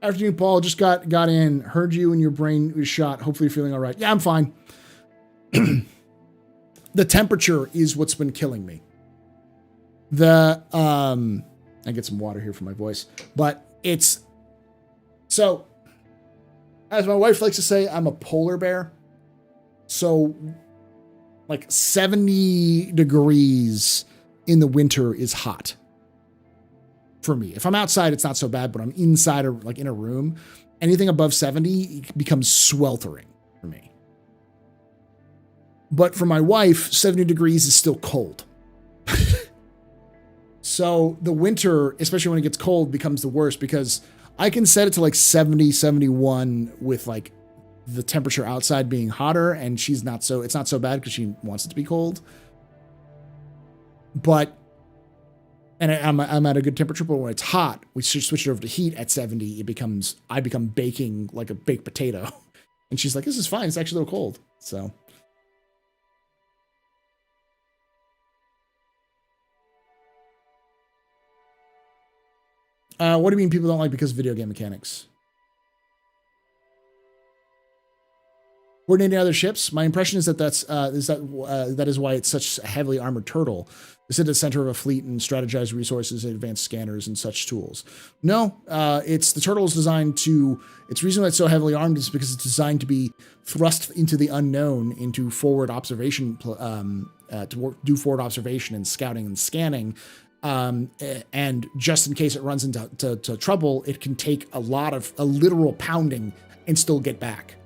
Afternoon, Paul. Just got in. Heard you and your brain was shot. Hopefully you're feeling all right. Yeah, I'm fine. The temperature is what's been killing me. I get some water here for my voice. But it's... So, as my wife likes to say, I'm a polar bear. So, like 70 degrees in the winter is hot. For me, if I'm outside, it's not so bad, but I'm inside or like in a room, anything above 70 becomes sweltering for me. But for my wife, 70 degrees is still cold. So the winter, especially when it gets cold, becomes the worst because I can set it to like 70, 71 with like the temperature outside being hotter, and it's not so bad because she wants it to be cold. But and I'm at a good temperature, but when it's hot, we switch it over to heat at 70. I become baking like a baked potato. And she's like, this is fine. It's actually a little cold. So. What do you mean people don't like because of video game mechanics? Coordinating other ships. My impression is that that is why it's such a heavily armored turtle. It's at the center of a fleet and strategize resources and advanced scanners and such tools. No, it's the turtle is designed to. It's the reason why it's so heavily armed is because it's designed to be thrust into the unknown, into forward observation, do forward observation and scouting and scanning. And just in case it runs into trouble, it can take a literal pounding and still get back.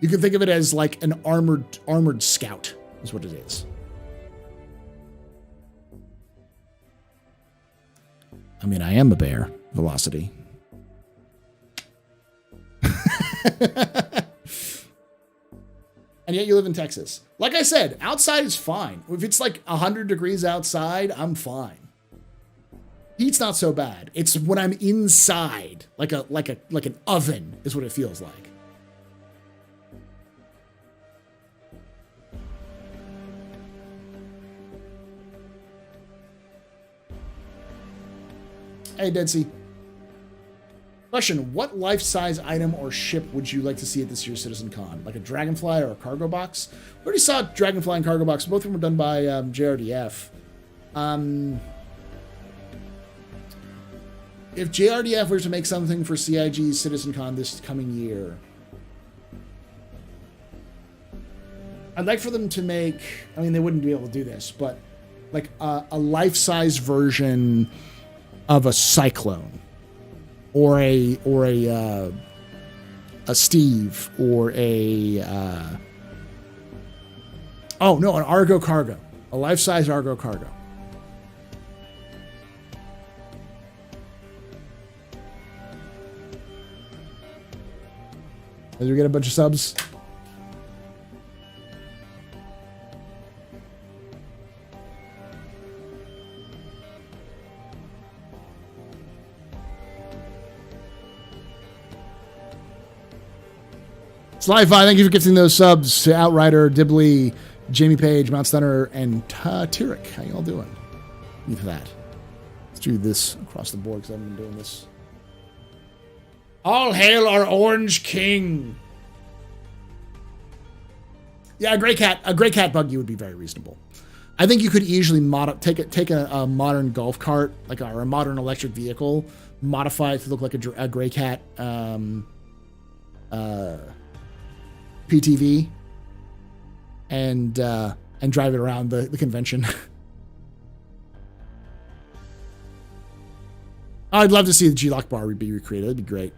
You can think of it as like an armored scout is what it is. I mean, I am a bear. Velocity. And yet you live in Texas. Like I said, outside is fine. If it's like 100 degrees outside, I'm fine. Heat's not so bad. It's when I'm inside, like an oven is what it feels like. Hey, Dead Sea. Question, what life-size item or ship would you like to see at this year's Citizen Con? Like a Dragonfly or a cargo box? We already saw Dragonfly and cargo box. Both of them were done by JRDF. If JRDF were to make something for CIG's Citizen Con this coming year, I'd like for them to make, I mean, they wouldn't be able to do this, but like a life-size version of a Cyclone. Or a Steve, or an Argo cargo, a life-size Argo cargo. Did we get a bunch of subs? Sly5, thank you for gifting those subs to Outrider, Dibley, Jamie Page, Mount Stunner, and Tyrek. How y'all doing? Look at that. Let's do this across the board because I haven't been doing this. All hail our Orange King. Yeah, a gray cat buggy would be very reasonable. I think you could easily take a modern golf cart, or a modern electric vehicle, modify it to look like a gray cat PTV, and drive it around the convention. I'd love to see the G-Lock bar be recreated. That'd be great.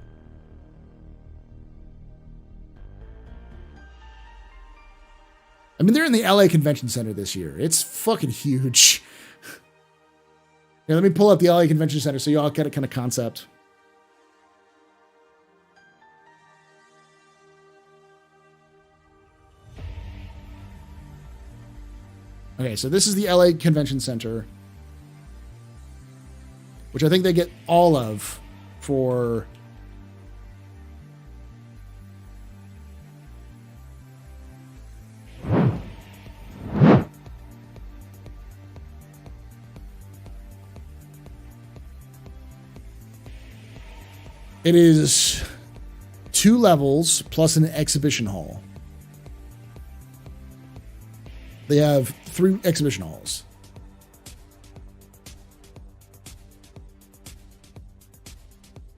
I mean, they're in the LA Convention Center this year. It's fucking huge. Here, let me pull up the LA Convention Center so you all get a kind of concept. Okay, so this is the LA Convention Center, which I think they get all of for... It is 2 levels plus an exhibition hall. They have 3 exhibition halls.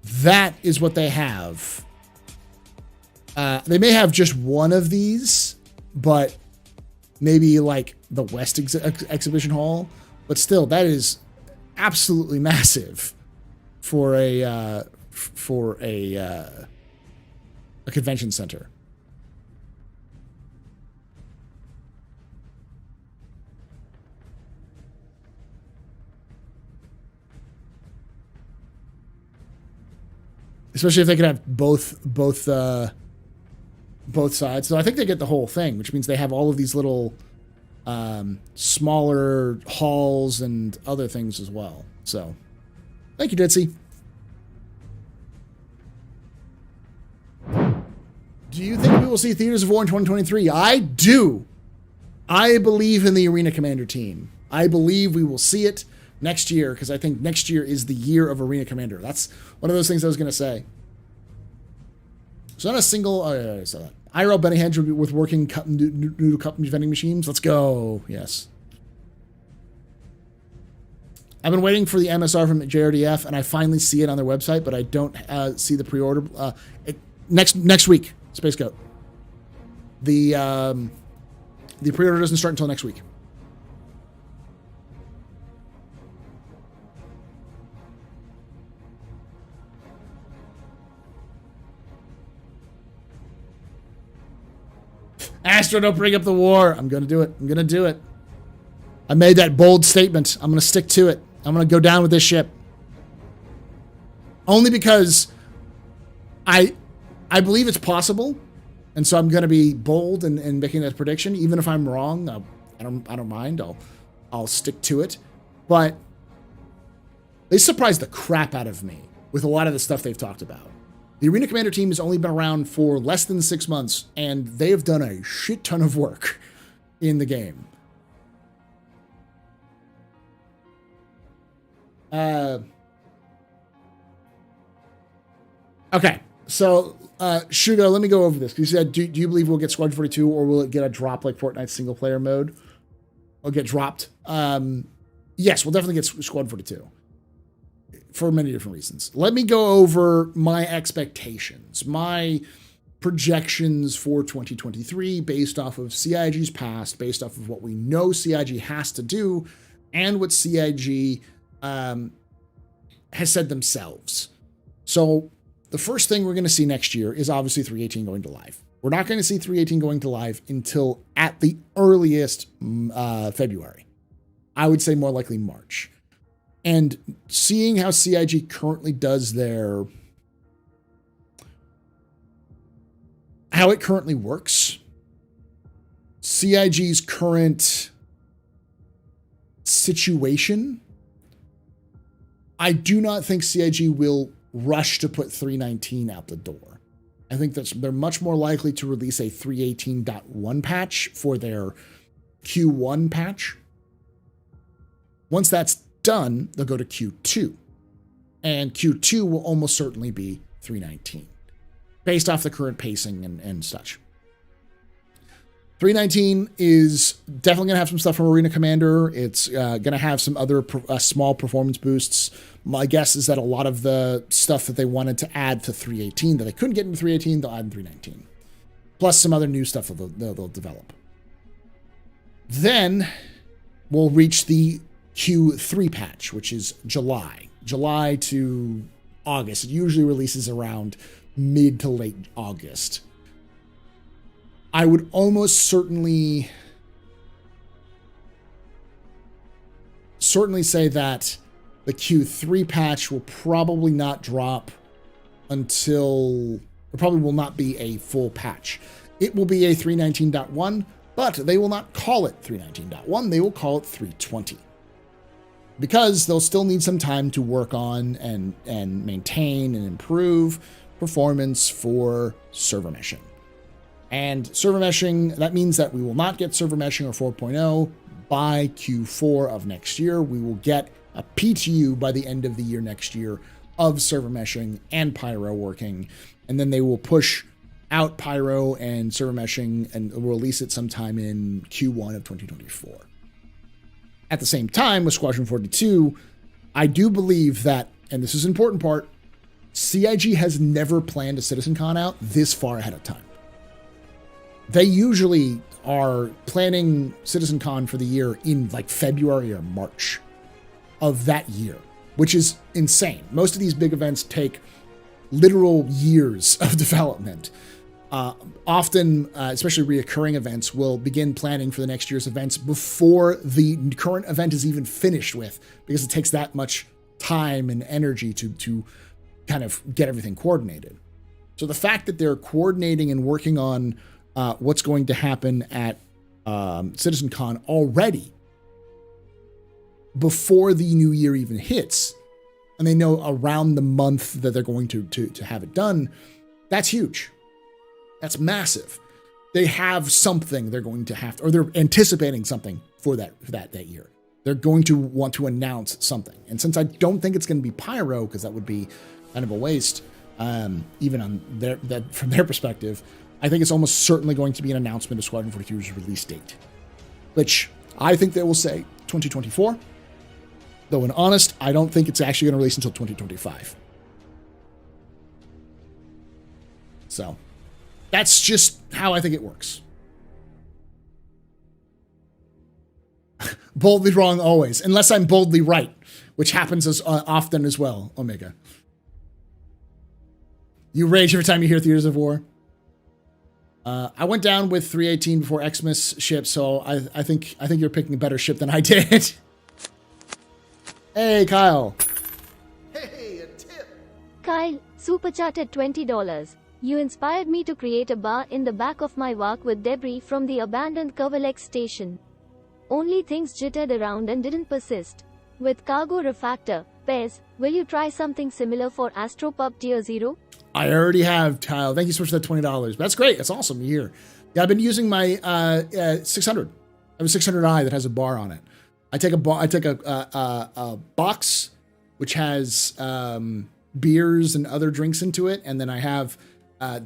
That is what they have. They may have just one of these, but maybe like the West exhibition hall. But still, that is absolutely massive for a convention center. Especially if they could have both sides. So I think they get the whole thing, which means they have all of these little smaller halls and other things as well. So thank you, Ditzy. Do you think we will see Theaters of War in 2023? I do. I believe in the Arena Commander team. I believe we will see it next year, because I think next year is the year of Arena Commander. That's one of those things I was going to say. So not a single... IRL Benny Hedge with working noodle cup vending machines. Let's go. Yes. I've been waiting for the MSR from JRDF, and I finally see it on their website, but I don't see the pre-order. Next week, Space Goat. The pre-order doesn't start until next week. Astro, don't bring up the war. I'm going to do it. I'm going to do it. I made that bold statement. I'm going to stick to it. I'm going to go down with this ship. Only because I believe it's possible. And so I'm going to be bold in making that prediction. Even if I'm wrong, I don't mind. I'll stick to it. But they surprised the crap out of me with a lot of the stuff they've talked about. The Arena Commander team has only been around for less than 6 months, and they have done a shit ton of work in the game. Okay, so Shugo, let me go over this. You said, do you believe we'll get Squadron 42, or will it get a drop like Fortnite's single player mode? It'll get dropped. Yes, we'll definitely get Squadron 42. For many different reasons. Let me go over my expectations, my projections for 2023 based off of CIG's past, based off of what we know CIG has to do, and what CIG has said themselves. So the first thing we're going to see next year is obviously 318 going to live. We're not going to see 318 going to live until at the earliest February. I would say more likely March. And seeing how CIG currently does how it currently works, CIG's current situation, I do not think CIG will rush to put 319 out the door. I think that they're much more likely to release a 318.1 patch for their Q1 patch. Once that's done, they'll go to Q2. And Q2 will almost certainly be 319, based off the current pacing and such. 319 is definitely going to have some stuff from Arena Commander. It's going to have some other small performance boosts. My guess is that a lot of the stuff that they wanted to add to 318 that they couldn't get in 318, they'll add in 319. Plus some other new stuff that they'll develop. Then we'll reach the Q3 patch, which is July. July to August. It usually releases around mid to late August. I would almost certainly say that the Q3 patch will probably not drop until, or probably will not be a full patch. It will be a 319.1, but they will not call it 319.1. They will call it 320. Because they'll still need some time to work on and maintain and improve performance for server meshing. And server meshing, that means that we will not get server meshing or 4.0 by Q4 of next year. We will get a PTU by the end of the year next year of server meshing and Pyro working. And then they will push out Pyro and server meshing and release it sometime in Q1 of 2024. At the same time, with Squadron 42, I do believe that, and this is an important part, CIG has never planned a CitizenCon out this far ahead of time. They usually are planning CitizenCon for the year in like February or March of that year, which is insane. Most of these big events take literal years of development. Often, especially reoccurring events, will begin planning for the next year's events before the current event is even finished with, because it takes that much time and energy to kind of get everything coordinated. So the fact that they're coordinating and working on what's going to happen at CitizenCon already before the new year even hits, and they know around the month that they're going to have it done, that's huge. That's massive. They have something they're going to have to, or they're anticipating something for that year. They're going to want to announce something. And since I don't think it's going to be Pyro, because that would be kind of a waste, even on from their perspective, I think it's almost certainly going to be an announcement of Squadron 42's release date, which I think they will say 2024. Though, in honest, I don't think it's actually going to release until 2025. So that's just how I think it works. Boldly wrong always, unless I'm boldly right, which happens as often as well, Omega. You rage every time you hear Theaters of War. I went down with 318 before Xmas ship, so I think you're picking a better ship than I did. Hey, Kyle. Hey, a tip. Kyle, super chatted $20. You inspired me to create a bar in the back of my Vark with debris from the abandoned Kovalex station. Only things jittered around and didn't persist. With cargo refactor, Pez, will you try something similar for AstroPub Tier 0? I already have, Kyle. Thank you so much for that $20. That's great. That's awesome to hear. Yeah, I've been using my 600. I have a 600i that has a bar on it. I take a box which has beers and other drinks into it, and then I have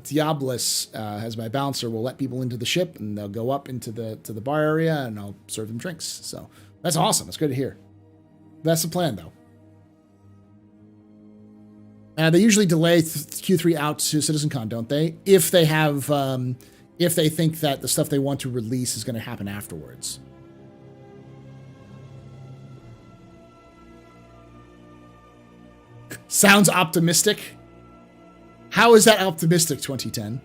Diablos as my bouncer. Will let people into the ship, and they'll go up into the bar area, and I'll serve them drinks. So that's awesome. That's good to hear. That's the plan, though. They usually delay Q3 out to CitizenCon, don't they? If they have, if they think that the stuff they want to release is going to happen afterwards. Sounds optimistic. How is that optimistic, 2010?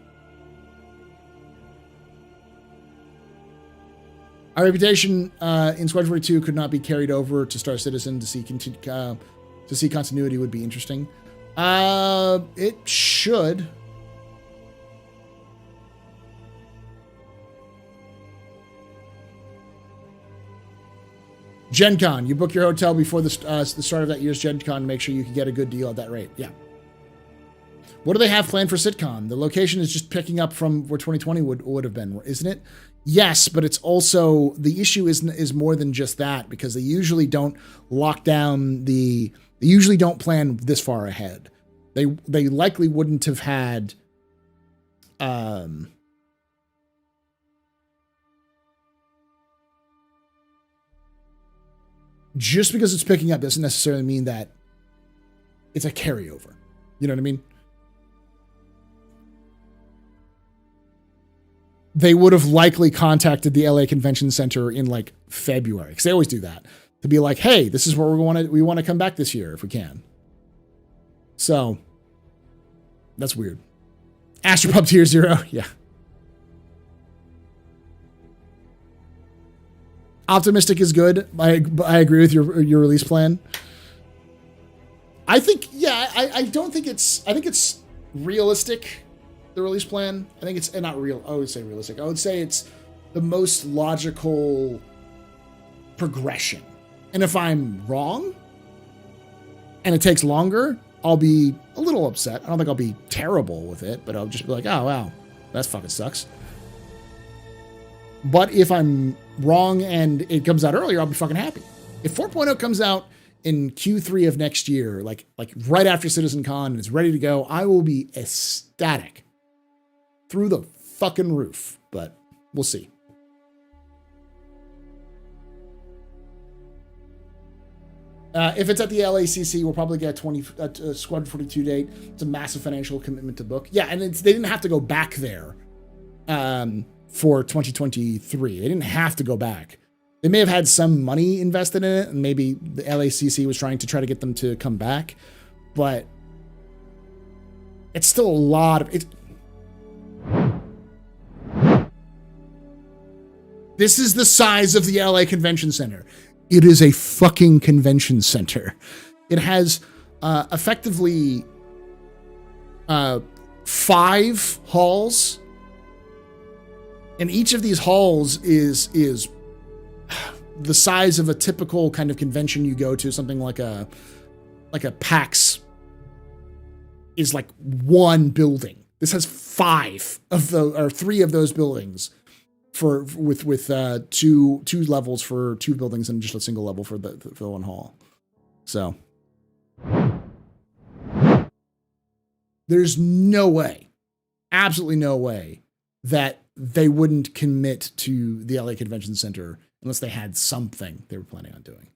Our reputation in Squadron 42 could not be carried over to Star Citizen. To see continuity would be interesting. It should. Gen Con. You book your hotel before the start of that year's Gen Con to make sure you can get a good deal at that rate. Yeah. What do they have planned for SitCon? The location is just picking up from where 2020 would have been, isn't it? Yes, but it's also, the issue is more than just that, because they usually don't lock down they usually don't plan this far ahead. They likely wouldn't have had just because it's picking up doesn't necessarily mean that it's a carryover. You know what I mean? They would have likely contacted the LA Convention Center in like February, because they always do that, to be like, hey, this is where we want to come back this year if we can. So that's weird. AstroPub Tier 0, yeah. Optimistic is good. I agree with your release plan. I think, yeah, I don't think it's, I think it's realistic, the release plan. I think it's not real. I would say realistic. I would say it's the most logical progression. And if I'm wrong and it takes longer, I'll be a little upset. I don't think I'll be terrible with it, but I'll just be like, oh, wow, that fucking sucks. But if I'm wrong and it comes out earlier, I'll be fucking happy. If 4.0 comes out in Q3 of next year, like right after CitizenCon and it's ready to go, I will be ecstatic through the fucking roof, but we'll see. If it's at the LACC, we'll probably get a Squadron 42 date. It's a massive financial commitment to book. Yeah, and they didn't have to go back there for 2023. They didn't have to go back. They may have had some money invested in it, and maybe the LACC was trying to get them to come back, but it's still a lot of it. This is the size of the LA Convention Center. It is a fucking convention center. It has effectively 5 halls, and each of these halls is the size of a typical kind of convention you go to. Something like a PAX is like one building. This has 5 of those, or 3 of those buildings, with 2 levels for 2 buildings and just a single level for the one hall. So there's no way, absolutely no way, that they wouldn't commit to the LA Convention Center unless they had something they were planning on doing.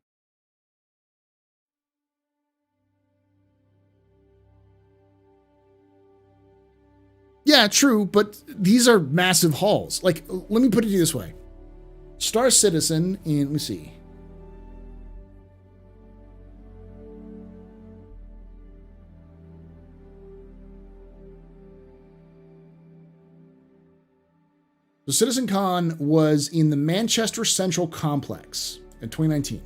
Yeah, true, but these are massive halls. Like, let me put it this way. Star Citizen in, let me see. So CitizenCon was in the Manchester Central Complex in 2019.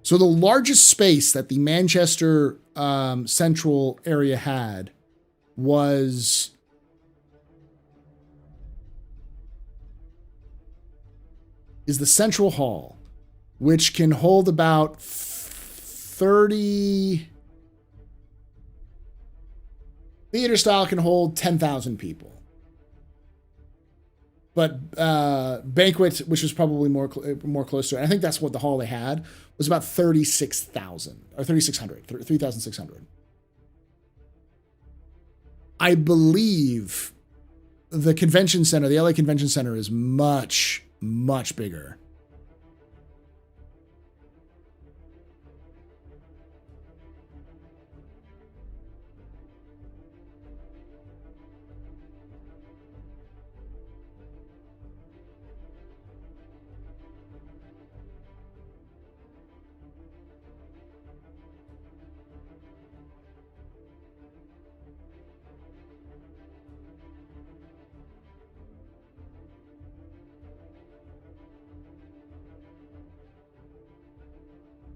So the largest space that the Manchester Central area had is the Central Hall, which can hold about 30. Theater style can hold 10,000 people. But banquet, which was probably more close to it, I think that's what the hall they had, was about 36,000 or 3,600. I believe the convention center, the LA Convention Center, is much, much bigger.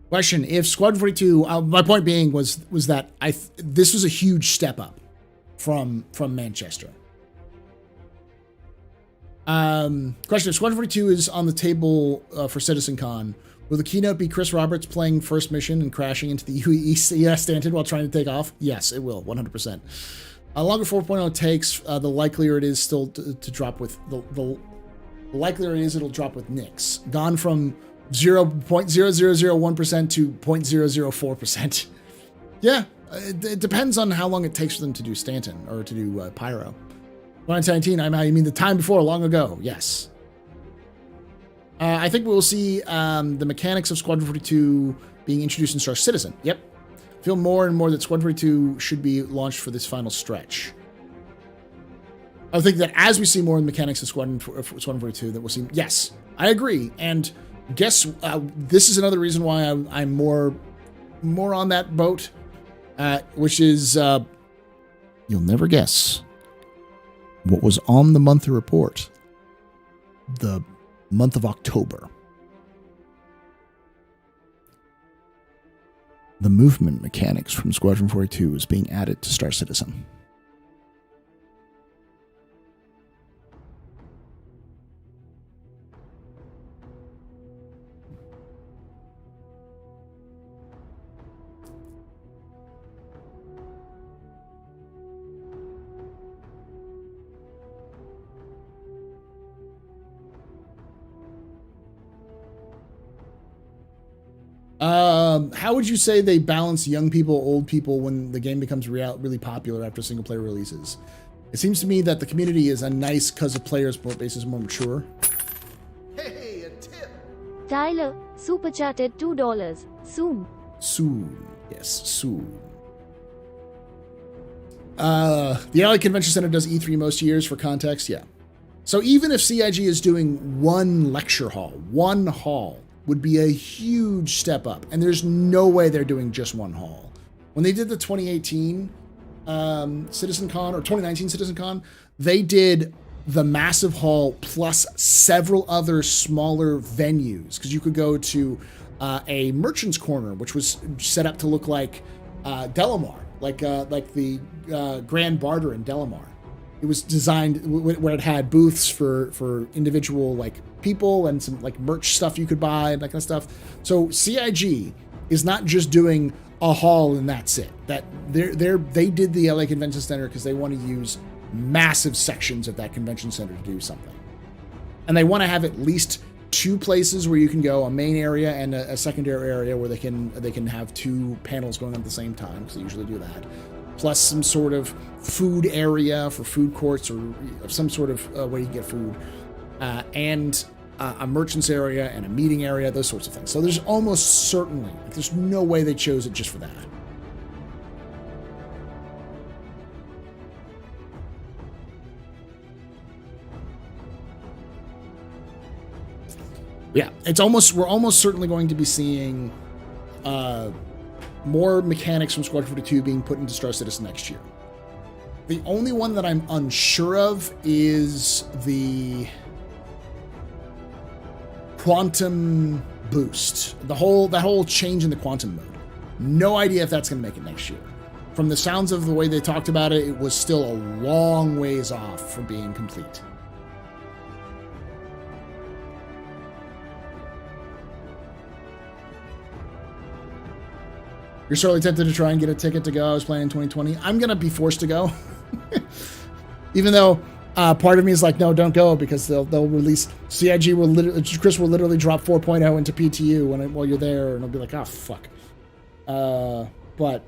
Question: if Squadron 42, my point being was that this was a huge step up from Manchester. Question: if Squadron 42 is on the table for CitizenCon, will the keynote be Chris Roberts playing first mission and crashing into the UES Stanton while trying to take off? Yes, it will, 100%. Longer 4.0 takes, the likelier it is still to drop with the likelier it is it'll drop with Nix. Gone from 0.0001% to 0.004%. Yeah, it depends on how long it takes for them to do Stanton or to do Pyro. 2019, I mean the time before, long ago. Yes. I think we will see the mechanics of Squadron 42 being introduced in Star Citizen. Yep. I feel more and more that Squadron 42 should be launched for this final stretch. I think that as we see more in the mechanics of Squadron 42, that we'll see. Yes, I agree. And guess this is another reason why I'm more on that boat, which is you'll never guess what was on the monthly report. The month of October. The movement mechanics from Squadron 42 is being added to Star Citizen. How would you say they balance young people, old people when the game becomes really popular after single player releases? It seems to me that the community is a nice because the players' base is more mature. Hey, a tip. Tyler, super chatted $2. Soon. Soon. Yes, soon. The LA Convention Center does E3 most years, for context, yeah. So even if CIG is doing one lecture hall, one hall, would be a huge step up. And there's no way they're doing just one hall. When they did the 2018 CitizenCon or 2019 CitizenCon, they did the massive hall plus several other smaller venues. Because you could go to a merchant's corner, which was set up to look like Delamar, like the Grand Barter in Delamar. It was designed where it had booths for individual like people and some like merch stuff you could buy and that kind of stuff. So CIG is not just doing a hall and that's it. That they did the LA Convention Center because they want to use massive sections of that convention center to do something, and they want to have at least two places where you can go, a main area and a secondary area where they can have two panels going on at the same time, because they usually do that. Plus some sort of food area for food courts or some sort of way you can get food, and a merchant's area and a meeting area, those sorts of things. So there's almost certainly, there's no way they chose it just for that. Yeah, we're almost certainly going to be seeing more mechanics from Squadron 42 being put into Star Citizen next year. The only one that I'm unsure of is the quantum boost. That whole change in the quantum mode. No idea if that's going to make it next year. From the sounds of the way they talked about it, it was still a long ways off from being complete. You're sorely tempted to try and get a ticket to go. I was planning in 2020. I'm going to be forced to go. Even though part of me is like, no, don't go, because they'll release, CIG will literally, Chris will literally drop 4.0 into PTU while you're there, and I'll be like, oh, fuck. But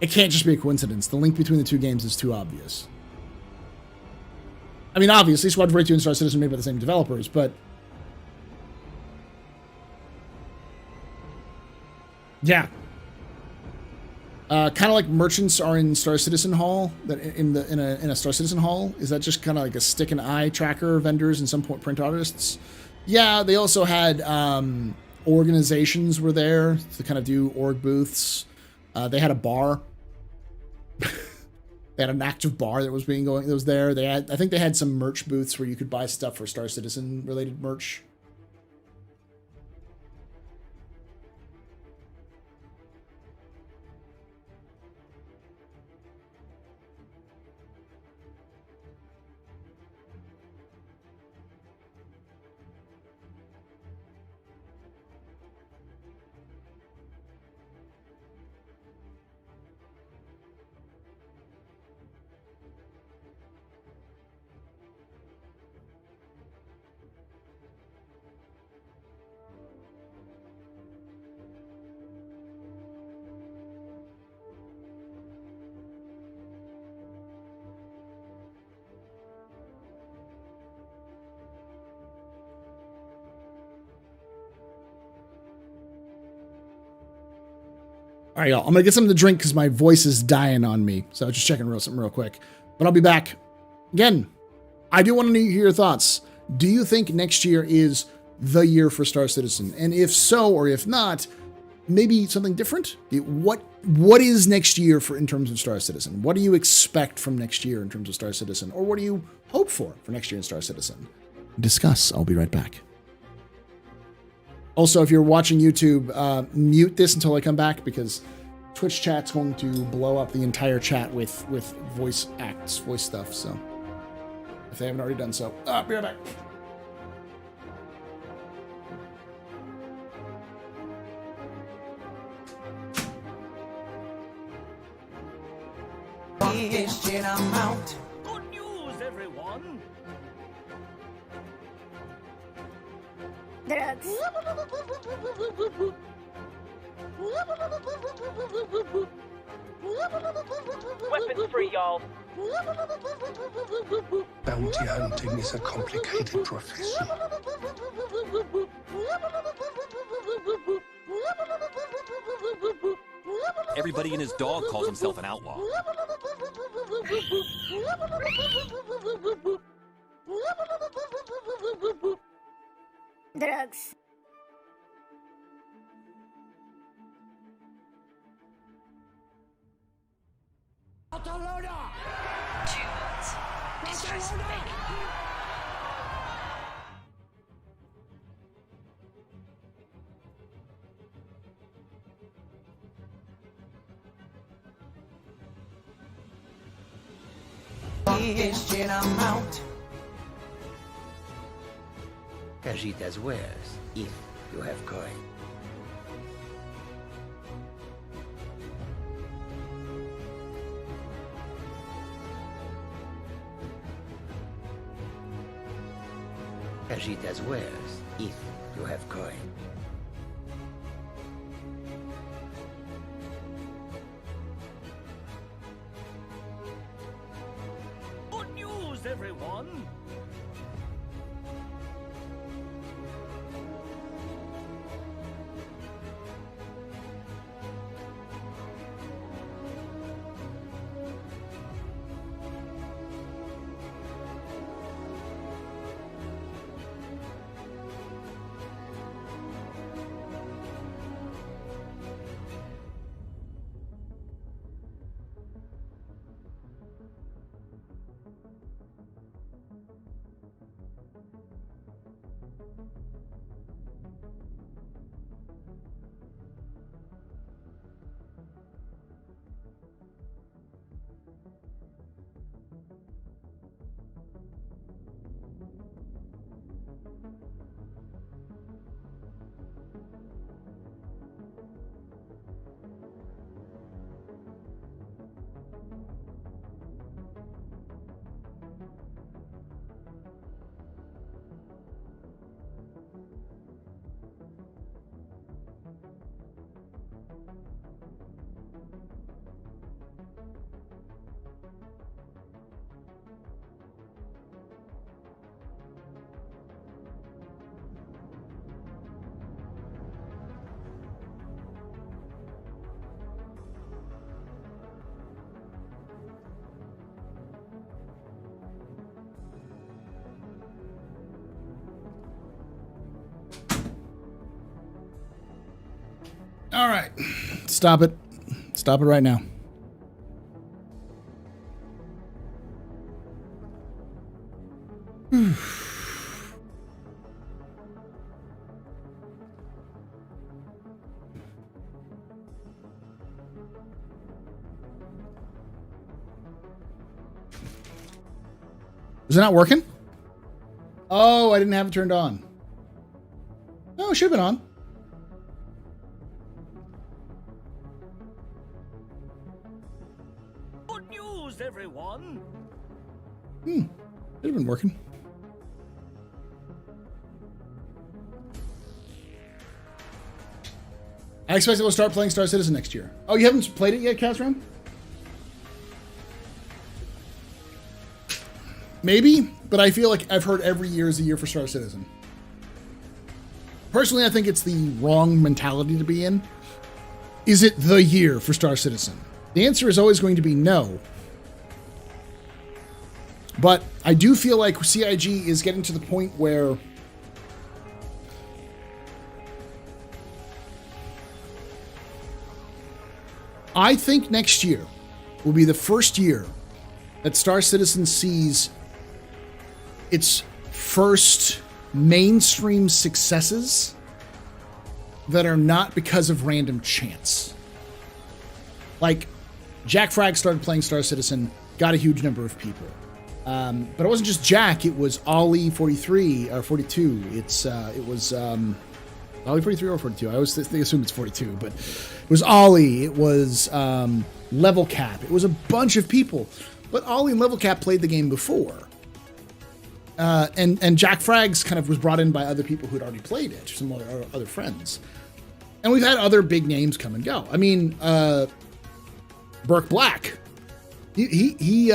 it can't just be a coincidence. The link between the two games is too obvious. I mean, obviously, Squadron 42 and Star Citizen are made by the same developers, but yeah, kind of like merchants are in Star Citizen Hall. That in a Star Citizen Hall, is that just kind of like a stick and eye tracker vendors and some print artists? Yeah, they also had organizations were there to kind of do org booths. They had a bar. They had an active bar that was there. I think they had some merch booths where you could buy stuff for Star Citizen related merch. All right, y'all. I'm going to get something to drink because my voice is dying on me. So just checking something real quick. But I'll be back. Again, I do want to hear your thoughts. Do you think next year is the year for Star Citizen? And if so, or if not, maybe something different? What is next year in terms of Star Citizen? What do you expect from next year in terms of Star Citizen? Or what do you hope for next year in Star Citizen? Discuss. I'll be right back. Also, if you're watching YouTube, mute this until I come back because Twitch chat's going to blow up the entire chat with voice stuff. So if they haven't already done so, be right back. Good news, everyone. Drugs. Weapons free, y'all. Bounty hunting is a complicated profession. Everybody and his dog calls himself an outlaw. Drugs. Casitas wares, if you have coin. Casitas wares, if you have coin. Good news, everyone. All right. Stop it. Stop it right now. Is it not working? Oh, I didn't have it turned on. No, it should have been on. Good news, everyone. Should have been working. I expect we'll start playing Star Citizen next year. Oh, you haven't played it yet, Catherine? Maybe, but I feel like I've heard every year is a year for Star Citizen. Personally, I think it's the wrong mentality to be in. Is it the year for Star Citizen? The answer is always going to be no. But I do feel like CIG is getting to the point where I think next year will be the first year that Star Citizen sees its first mainstream successes that are not because of random chance. Like, Jack Frag started playing Star Citizen, got a huge number of people. But it wasn't just Jack, it was Ollie 43 or 42. It was Ollie 43 or 42. I always assume it's 42, but it was Ollie, it was Level Cap, it was a bunch of people. But Ollie and Level Cap played the game before. And Jack Frags kind of was brought in by other people who'd already played it, some other friends. And we've had other big names come and go. I mean, Burke Black. He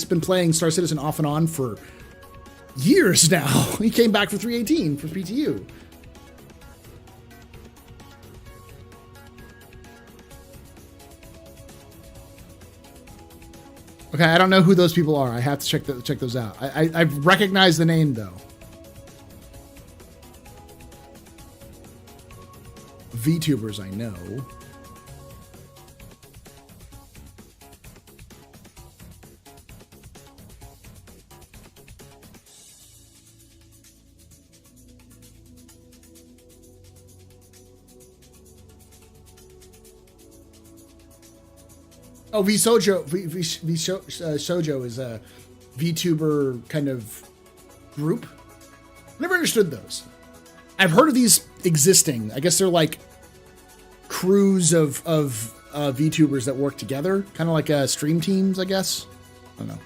been playing Star Citizen off and on for years now. He came back for 318 for PTU. Okay, I don't know who those people are. I have to check those out. I recognize the name though. VTubers I know. Oh, VSojo is a VTuber kind of group. Never understood those. I've heard of these existing. I guess they're like crews of VTubers that work together, kind of like stream teams, I guess. I don't know.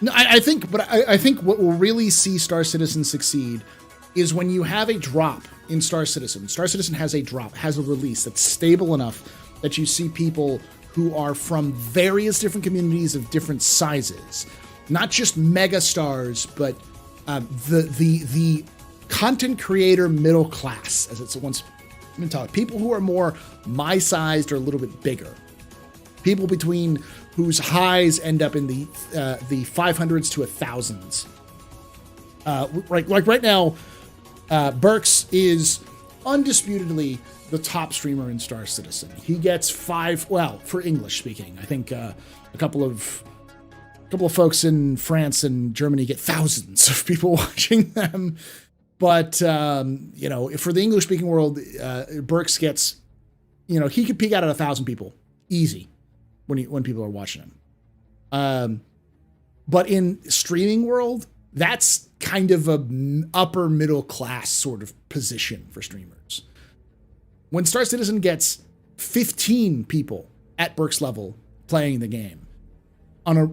No, I think what will really see Star Citizen succeed is when you have a drop in Star Citizen. Star Citizen has a drop, has a release that's stable enough that you see people who are from various different communities of different sizes, not just mega stars, but the content creator middle class, as it's once been taught. People who are more my sized or a little bit bigger. People between whose highs end up in the 500s to 1000s. Like right now, Burks is undisputedly the top streamer in Star Citizen. He gets for English speaking, I think a couple of folks in France and Germany get thousands of people watching them. But for the English speaking world, Burks gets, he could peak out at 1,000 people easy when people are watching him. But in streaming world, that's kind of a upper middle class sort of position for streamers. When Star Citizen gets 15 people at Burke's level playing the game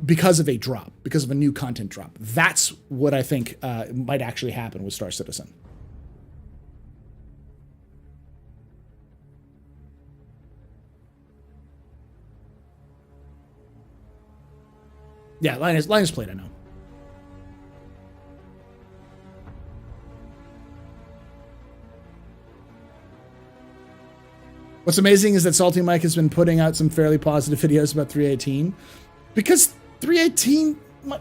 because of a drop, because of a new content drop, that's what I think might actually happen with Star Citizen. Yeah, Linus played, I know. What's amazing is that Salty Mike has been putting out some fairly positive videos about 318. Because 318... All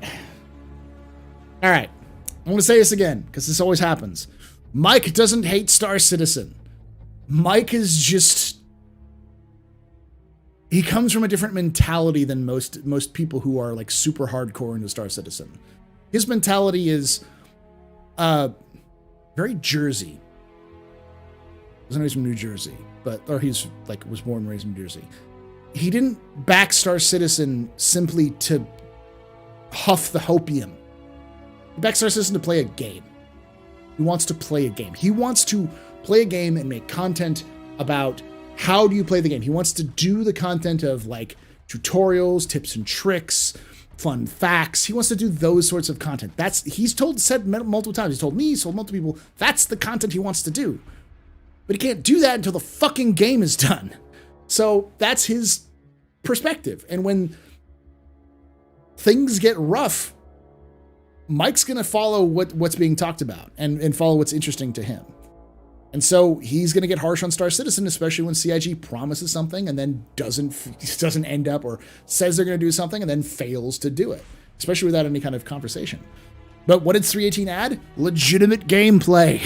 right. I'm going to say this again, because this always happens. Mike doesn't hate Star Citizen. Mike is just, he comes from a different mentality than most people who are like super hardcore into Star Citizen. His mentality is very Jersey. I know he's from New Jersey, or he's like was born and raised in New Jersey. He didn't back Star Citizen simply to huff the hopium. He backed Star Citizen to play a game. He wants to play a game. He wants to play a game and make content about how do you play the game. He wants to do the content of like tutorials, tips and tricks, fun facts. He wants to do those sorts of content. Said multiple times. He's told me, he's told multiple people, that's the content he wants to do. But he can't do that until the fucking game is done. So that's his perspective. And when things get rough, Mike's going to follow what's being talked about and follow what's interesting to him. And so he's going to get harsh on Star Citizen, especially when CIG promises something and then doesn't end up, or says they're going to do something and then fails to do it, especially without any kind of conversation. But what did 318 add? Legitimate gameplay.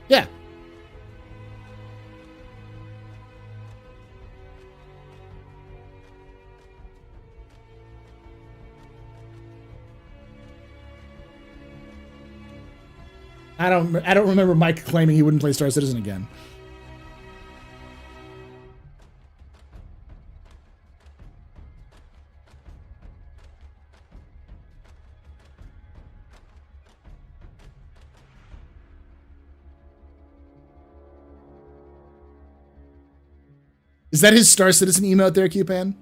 Yeah. I don't remember Mike claiming he wouldn't play Star Citizen again. Is that his Star Citizen email out there, Q-Pan?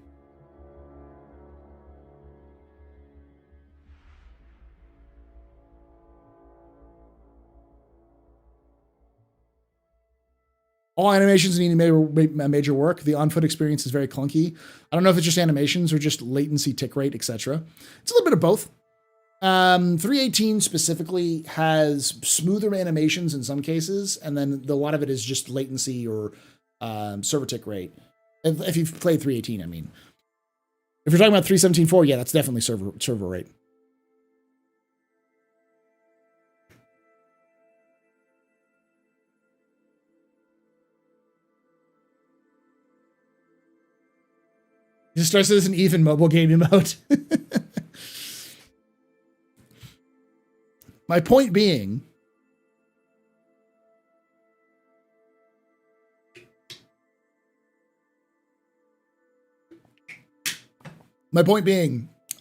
All animations need major work. The on-foot experience is very clunky. I don't know if it's just animations or just latency, tick rate, etc. It's a little bit of both. 318 specifically has smoother animations in some cases, and then a lot of it is just latency or server tick rate. If you've played 318, I mean. If you're talking about 317.4, yeah, that's definitely server rate. Just starts as an even mobile game emote. My point being,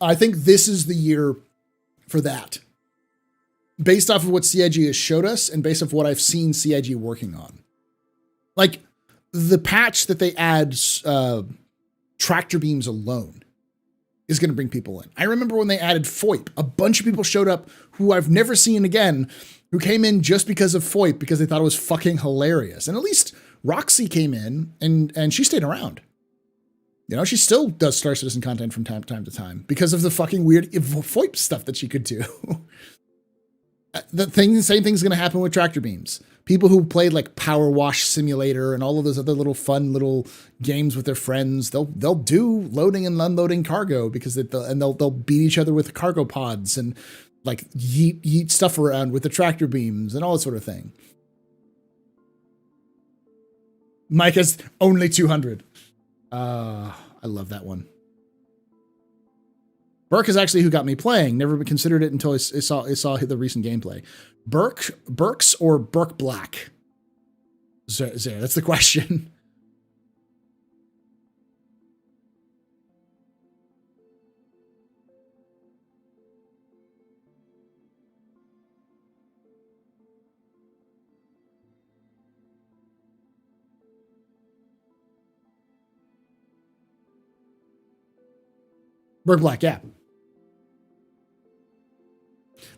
I think this is the year for that. Based off of what CIG has showed us and based off what I've seen CIG working on. Like, the patch that they add tractor beams alone is going to bring people in. I remember when they added FOIP, a bunch of people showed up who I've never seen again, who came in just because of FOIP, because they thought it was fucking hilarious. And at least Roxy came in and she stayed around. You know, she still does Star Citizen content from time to time because of the fucking weird FOIP stuff that she could do. Same thing's going to happen with tractor beams. People who played like Power Wash Simulator and all of those other little fun little games with their friends, they'll do loading and unloading cargo because they'll beat each other with cargo pods and like yeet stuff around with the tractor beams and all that sort of thing. Mike has only 200. I love that one. Burke is actually who got me playing. Never considered it until I saw the recent gameplay. Burks or Burke Black? That's the question. Burke Black, yeah.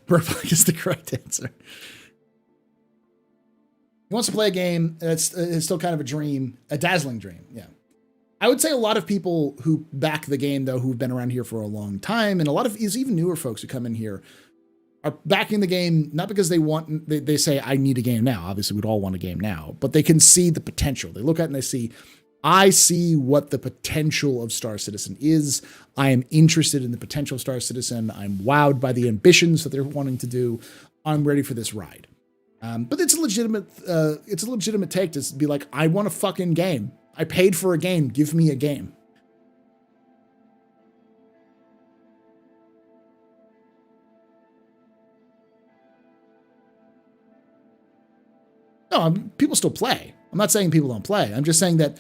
Burke Black is the correct answer. He wants to play a game that's still kind of a dream, a dazzling dream. Yeah. I would say a lot of people who back the game, though, who've been around here for a long time, and a lot of even newer folks who come in here are backing the game, not because they say, I need a game now. Obviously, we'd all want a game now, but they can see the potential. They look at it and they see, I see what the potential of Star Citizen is. I am interested in the potential of Star Citizen. I'm wowed by the ambitions that they're wanting to do. I'm ready for this ride. But it's a legitimate take to be like, I want a fucking game. I paid for a game. Give me a game. No, people still play. I'm not saying people don't play. I'm just saying that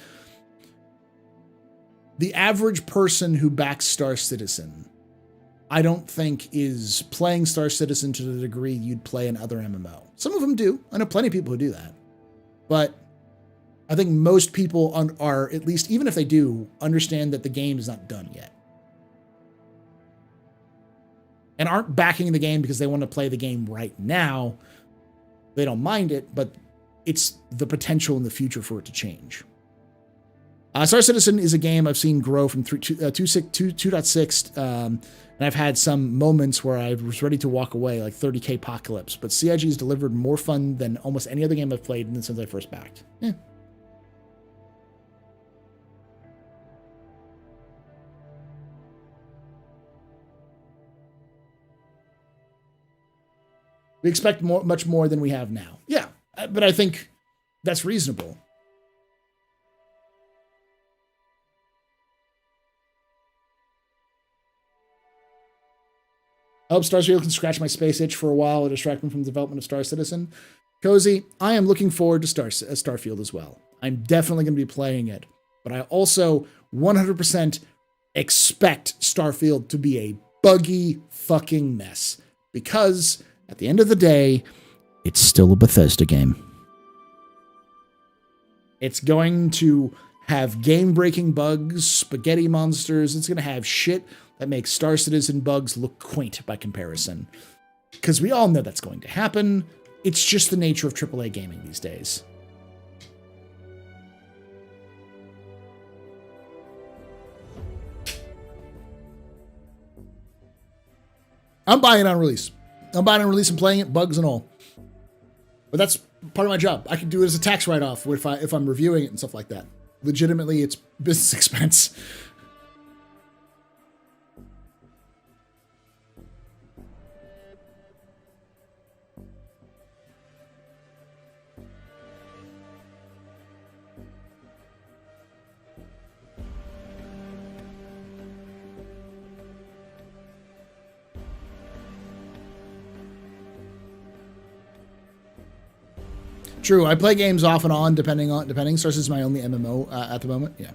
the average person who backs Star Citizen, I don't think is playing Star Citizen to the degree you'd play another MMO. Some of them do. I know plenty of people who do that. But I think most people are, at least, even if they do, understand that the game is not done yet. And aren't backing the game because they want to play the game right now. They don't mind it, but it's the potential in the future for it to change. Star Citizen is a game I've seen grow from 2.6, and I've had some moments where I was ready to walk away, like 30K Apocalypse, but CIG has delivered more fun than almost any other game I've played since I first backed. Yeah. We expect much more than we have now. Yeah, but I think that's reasonable. I hope Starfield can scratch my space itch for a while or distract me from the development of Star Citizen. Cozy, I am looking forward to Starfield as well. I'm definitely going to be playing it, but I also 100% expect Starfield to be a buggy fucking mess because at the end of the day, it's still a Bethesda game. It's going to have game-breaking bugs, spaghetti monsters. It's going to have shit that makes Star Citizen bugs look quaint by comparison. Because we all know that's going to happen. It's just the nature of AAA gaming these days. I'm buying it on release. I'm buying it on release and playing it, bugs and all. But that's part of my job. I can do it as a tax write-off if I'm reviewing it and stuff like that. Legitimately, it's business expense. True, I play games off and on depending. Star Citizen is my only MMO at the moment. Yeah.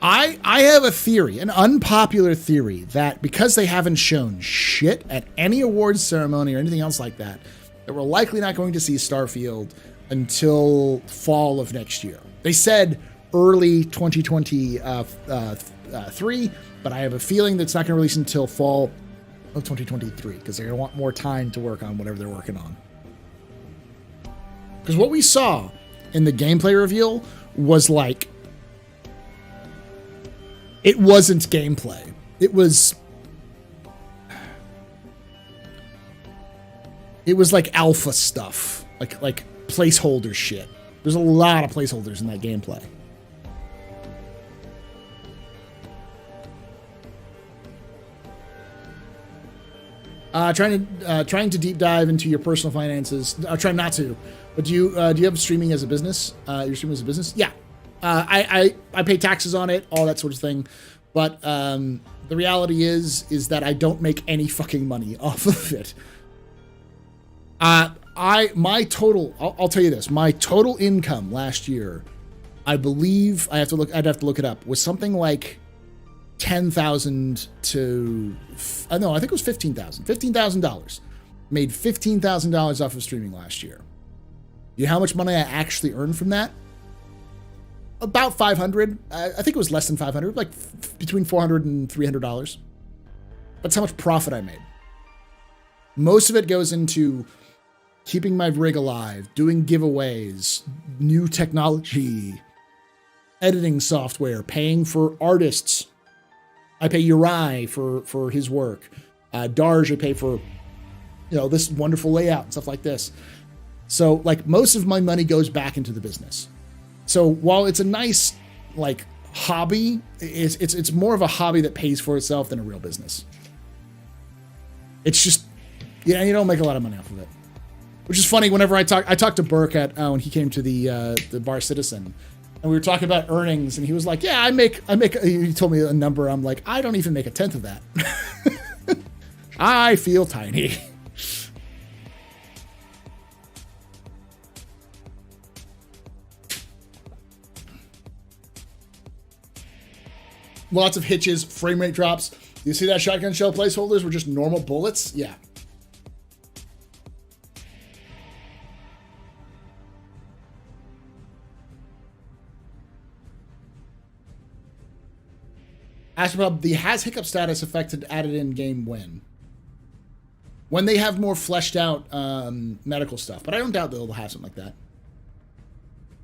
I have a theory, an unpopular theory, that because they haven't shown shit at any awards ceremony or anything else like that, that we're likely not going to see Starfield until fall of next year. They said early 2023, but I have a feeling that it's not going to release until fall of 2023 because they're going to want more time to work on whatever they're working on. Because what we saw in the gameplay reveal was like, it wasn't gameplay. It was like alpha stuff, like placeholder shit. There's a lot of placeholders in that gameplay. Trying to deep dive into your personal finances. Try not to, but do you have streaming as a business? You're streaming as a business? Yeah. I pay taxes on it, all that sort of thing. But the reality is that I don't make any fucking money off of it. My total, I'll tell you this, my total income last year, I believe I'd have to look it up, was something like $10,000 to, no, I think it was $15,000. Made $15,000 off of streaming last year. You know how much money I actually earned from that? About 500. I think it was less than 500, like between $400 and $300. That's how much profit I made. Most of it goes into keeping my rig alive, doing giveaways, new technology, editing software, paying for artists. I pay Uri for his work. Darge, I pay for, this wonderful layout and stuff like this. So like most of my money goes back into the business. So while it's a nice like hobby, it's more of a hobby that pays for itself than a real business. It's just, you don't make a lot of money off of it. Which is funny. Whenever I talked to Burke when he came to the Bar Citizen, and we were talking about earnings, and he was like, "Yeah, I make." He told me a number. I'm like, I don't even make a tenth of that. I feel tiny. Lots of hitches, frame rate drops. You see that shotgun shell placeholders were just normal bullets? Yeah. AstroPub, the has hiccup status affected added in game when they have more fleshed out medical stuff, but I don't doubt they'll have something like that.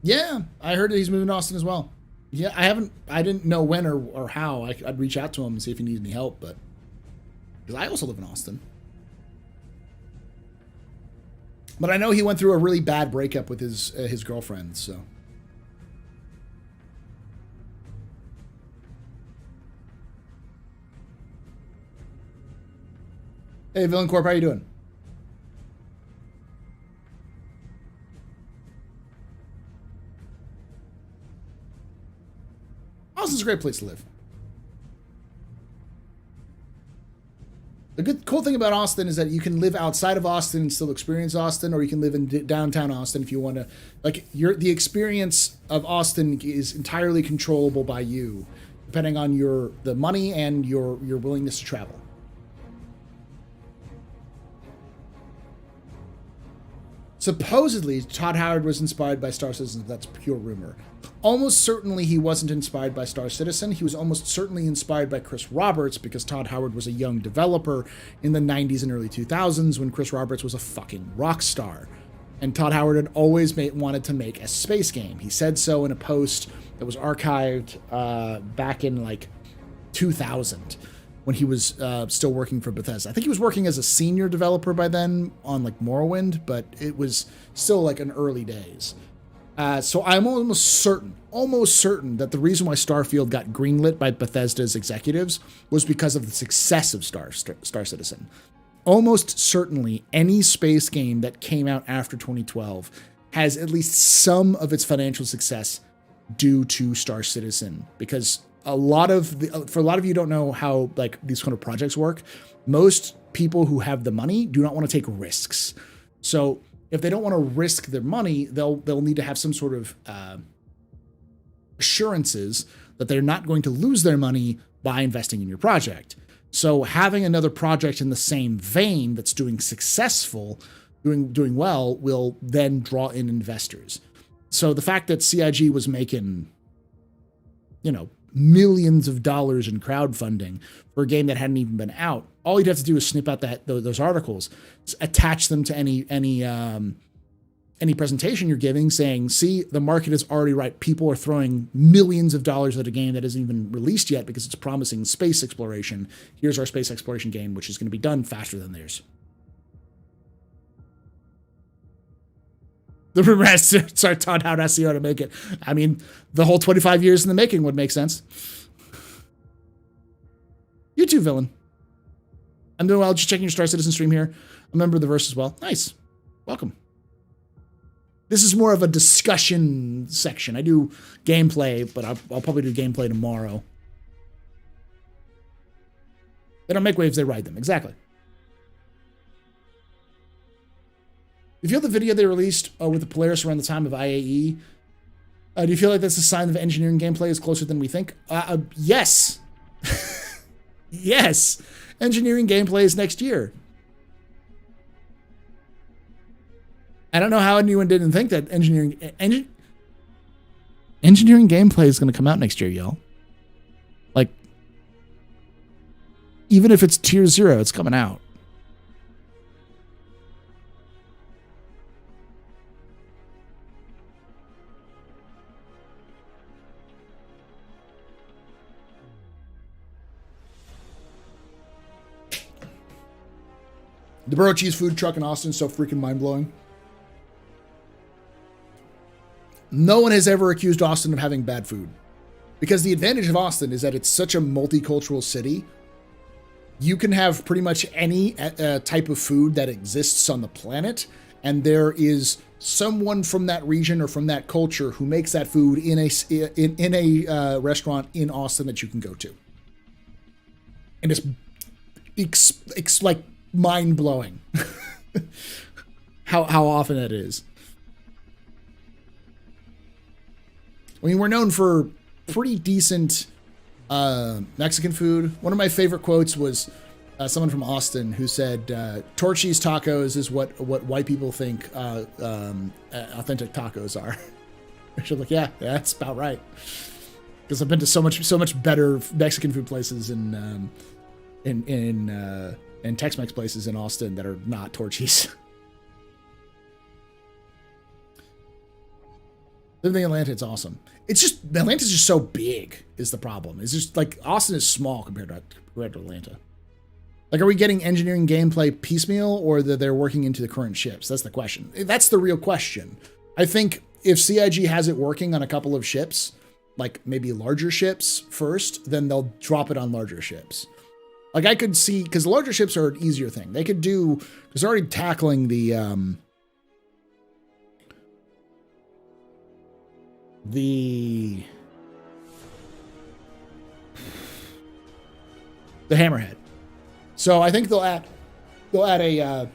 Yeah, I heard that he's moving to Austin as well. Yeah, I didn't know when or how. I'd reach out to him and see if he needs any help, but because I also live in Austin. But I know he went through a really bad breakup with his girlfriend, so. Hey, Villain Corp, how you doing? Austin's a great place to live. The cool thing about Austin is that you can live outside of Austin and still experience Austin, or you can live in downtown Austin if you want to. Like, the experience of Austin is entirely controllable by you, depending on the money and your willingness to travel. Supposedly, Todd Howard was inspired by Star Citizen. That's pure rumor. Almost certainly he wasn't inspired by Star Citizen. He was almost certainly inspired by Chris Roberts, because Todd Howard was a young developer in the 90s and early 2000s when Chris Roberts was a fucking rock star. And Todd Howard had always wanted to make a space game. He said so in a post that was archived back in like 2000. When he was still working for Bethesda. I think he was working as a senior developer by then on like Morrowind, but it was still like in early days. So I'm almost certain that the reason why Starfield got greenlit by Bethesda's executives was because of the success of Star Citizen. Almost certainly any space game that came out after 2012 has at least some of its financial success due to Star Citizen, because for a lot of you who don't know how like these kind of projects work, most people who have the money do not want to take risks. So if they don't want to risk their money, they'll need to have some sort of assurances that they're not going to lose their money by investing in your project. So having another project in the same vein that's doing well will then draw in investors. So the fact that CIG was making, millions of dollars in crowdfunding for a game that hadn't even been out, all you'd have to do is snip out those articles, attach them to any presentation you're giving, saying, see, the market is already right. People are throwing millions of dollars at a game that isn't even released yet because it's promising space exploration. Here's our space exploration game, which is going to be done faster than theirs. The rumor has to Todd Howard has to see how to make it. I mean, the whole 25 years in the making would make sense. You too, Villain. I'm doing well. Just checking your Star Citizen stream here. I'm a member of the Verse as well. Nice. Welcome. This is more of a discussion section. I do gameplay, but I'll probably do gameplay tomorrow. They don't make waves, they ride them. Exactly. You feel the video they released with the Polaris around the time of IAE? Do you feel like that's a sign that engineering gameplay is closer than we think? Yes. Yes. Engineering gameplay is next year. I don't know how anyone didn't think that engineering gameplay is going to come out next year, y'all. Like, even if it's tier 0, it's coming out. The Burro Cheese food truck in Austin is so freaking mind-blowing. No one has ever accused Austin of having bad food. Because the advantage of Austin is that it's such a multicultural city. You can have pretty much any type of food that exists on the planet, and there is someone from that region or from that culture who makes that food in a restaurant in Austin that you can go to. And it's like mind-blowing how often that is. I mean, we're known for pretty decent Mexican food. One of my favorite quotes was someone from Austin who said, Torchy's tacos is what white people think authentic tacos are. I should like, yeah, that's about right. Because I've been to so much better Mexican food places and Tex-Mex places in Austin that are not Torchy's. Living in Atlanta, it's awesome. It's just, Atlanta's just so big is the problem. It's just like, Austin is small compared to Atlanta. Like, are we getting engineering gameplay piecemeal or that they're working into the current ships? That's the question. That's the real question. I think if CIG has it working on a couple of ships, like maybe larger ships first, then they'll drop it on larger ships. Like I could see, because larger ships are an easier thing. They could do, because they're already tackling the Hammerhead. So I think they'll add a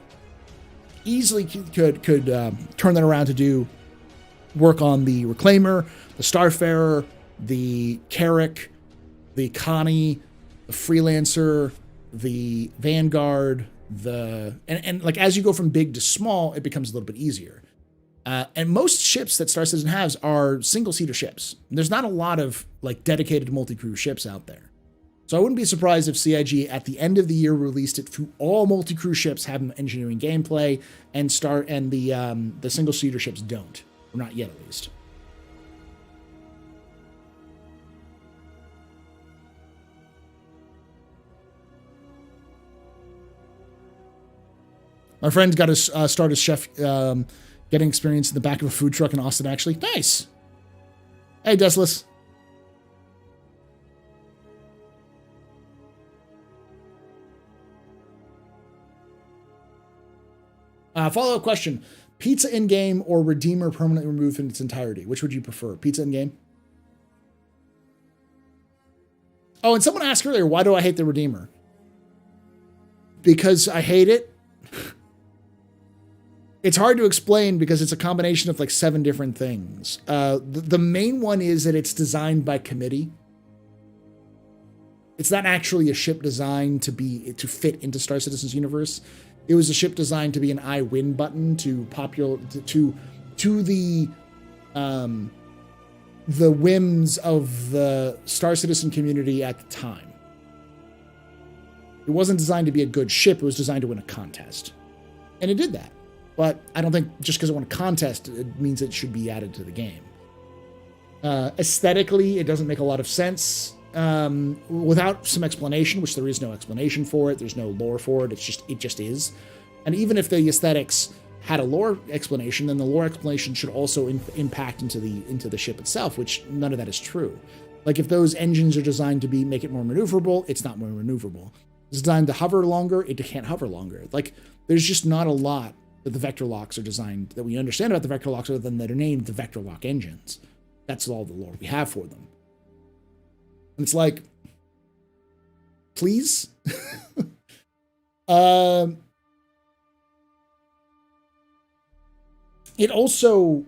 easily could turn that around to do work on the Reclaimer, the Starfarer, the Carrack, the Connie, the Freelancer, the Vanguard, and like as you go from big to small, it becomes a little bit easier. And most ships that Star Citizen has are single-seater ships. There's not a lot of like dedicated multi-crew ships out there. So I wouldn't be surprised if CIG at the end of the year released it to all multi-crew ships having engineering gameplay, and the single-seater ships don't. Or not yet, at least. My friend's got to start as chef, getting experience in the back of a food truck in Austin, actually. Nice. Hey, Desless. Follow-up question. Pizza in-game or Redeemer permanently removed in its entirety? Which would you prefer? Pizza in-game? Oh, and someone asked earlier, why do I hate the Redeemer? Because I hate it. It's hard to explain because it's a combination of like 7 different things. The main one is that it's designed by committee. It's not actually a ship designed to fit into Star Citizen's universe. It was a ship designed to be an I win button to the whims of the Star Citizen community at the time. It wasn't designed to be a good ship. It was designed to win a contest. And it did that. But I don't think just because it won a contest, it means it should be added to the game. Aesthetically, it doesn't make a lot of sense. Without some explanation, which there is no explanation for it. There's no lore for it. It just is. And even if the aesthetics had a lore explanation, then the lore explanation should also impact into the ship itself, which none of that is true. Like if those engines are designed to make it more maneuverable, it's not more maneuverable. It's designed to hover longer, it can't hover longer. Like there's just not a lot that the vector locks are designed that we understand about the vector locks other than that are named the vector lock engines. That's all the lore we have for them. And it's like, please? It also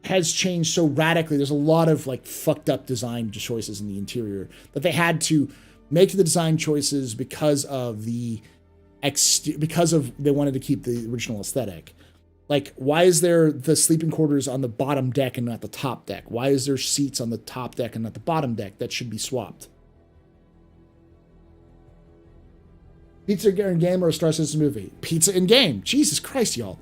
has changed so radically. There's a lot of like fucked up design choices in the interior that they had to make the design choices because they wanted to keep the original aesthetic. Like, why is there the sleeping quarters on the bottom deck and not the top deck? Why is there seats on the top deck and not the bottom deck? That should be swapped. Pizza in game or a Star Citizen movie? Pizza in game. Jesus Christ, y'all.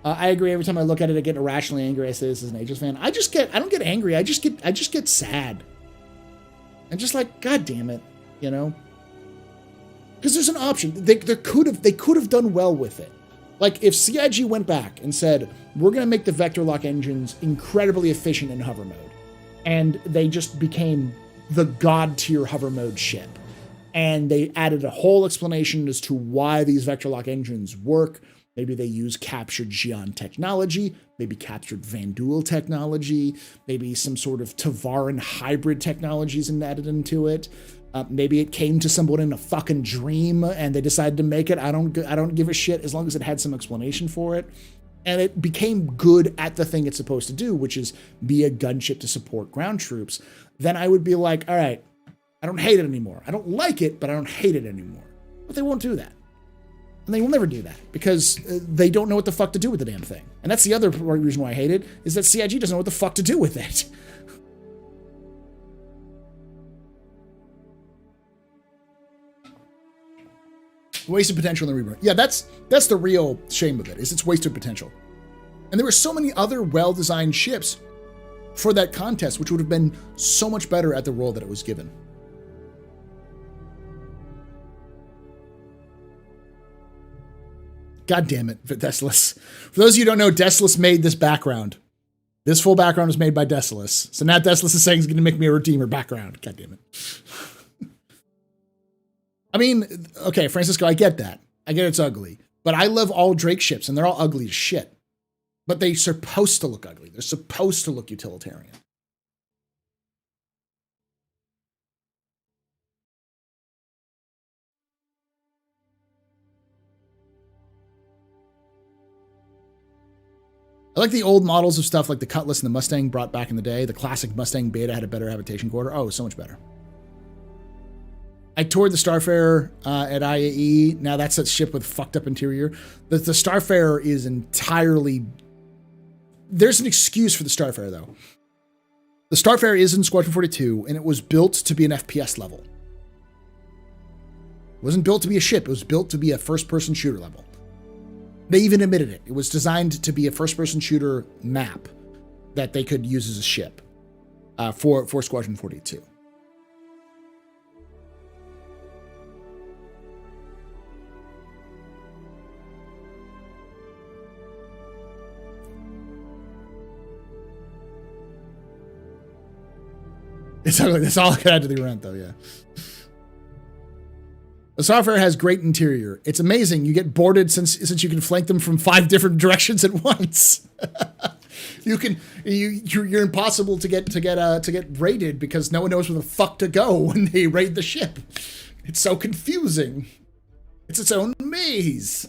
I agree. Every time I look at it, I get irrationally angry. I say this as an Aegis fan. I don't get angry. I just get sad. And just like, God damn it, you know? Because there's an option. They could have done well with it. Like if CIG went back and said, we're going to make the vector lock engines incredibly efficient in hover mode. And they just became the god tier hover mode ship. And they added a whole explanation as to why these vector lock engines work. Maybe they use captured Xi'an technology, maybe captured Vandul technology, maybe some sort of Tavaran hybrid technologies and added into it. Maybe it came to someone in a fucking dream and they decided to make it. I don't give a shit as long as it had some explanation for it. And it became good at the thing it's supposed to do, which is be a gunship to support ground troops. Then I would be like, all right, I don't hate it anymore. I don't like it, but I don't hate it anymore. But they won't do that. And they will never do that because they don't know what the fuck to do with the damn thing. And that's the other reason why I hate it, is that CIG doesn't know what the fuck to do with it. Wasted potential in the rebrand. Yeah, that's the real shame of it, is it's wasted potential. And there were so many other well-designed ships for that contest, which would have been so much better at the role that it was given. God damn it, Desolus. For those of you who don't know, Desolus made this background. This full background was made by Desolus. So now Desolus is saying he's going to make me a Redeemer background. God damn it. I mean, okay, Francisco, I get that. I get it's ugly. But I love all Drake ships, and they're all ugly as shit. But they're supposed to look ugly. They're supposed to look utilitarian. I like the old models of stuff like the Cutlass and the Mustang brought back in the day. The classic Mustang Beta had a better habitation quarter. Oh, so much better. I toured the Starfarer at IAE. Now that's a ship with fucked up interior. The Starfarer is entirely... There's an excuse for the Starfarer, though. The Starfarer is in Squadron 42, and it was built to be an FPS level. It wasn't built to be a ship. It was built to be a first-person shooter level. They even admitted it. It was designed to be a first-person shooter map that they could use as a ship for Squadron 42. It's ugly. That's all I can add to the rant, though, yeah. The Starfarer has great interior. It's amazing. You get boarded since you can flank them from 5 different directions at once. You're impossible to get raided because no one knows where the fuck to go when they raid the ship. It's so confusing. It's its own maze.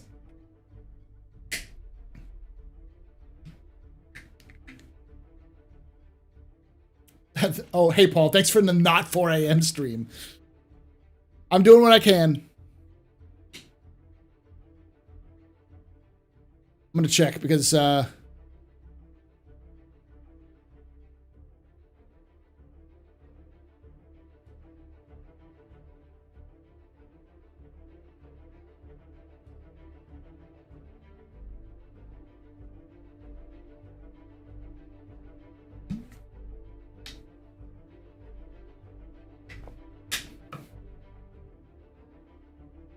Oh, hey, Paul. Thanks for the not 4 a.m. stream. I'm doing what I can. I'm going to check because...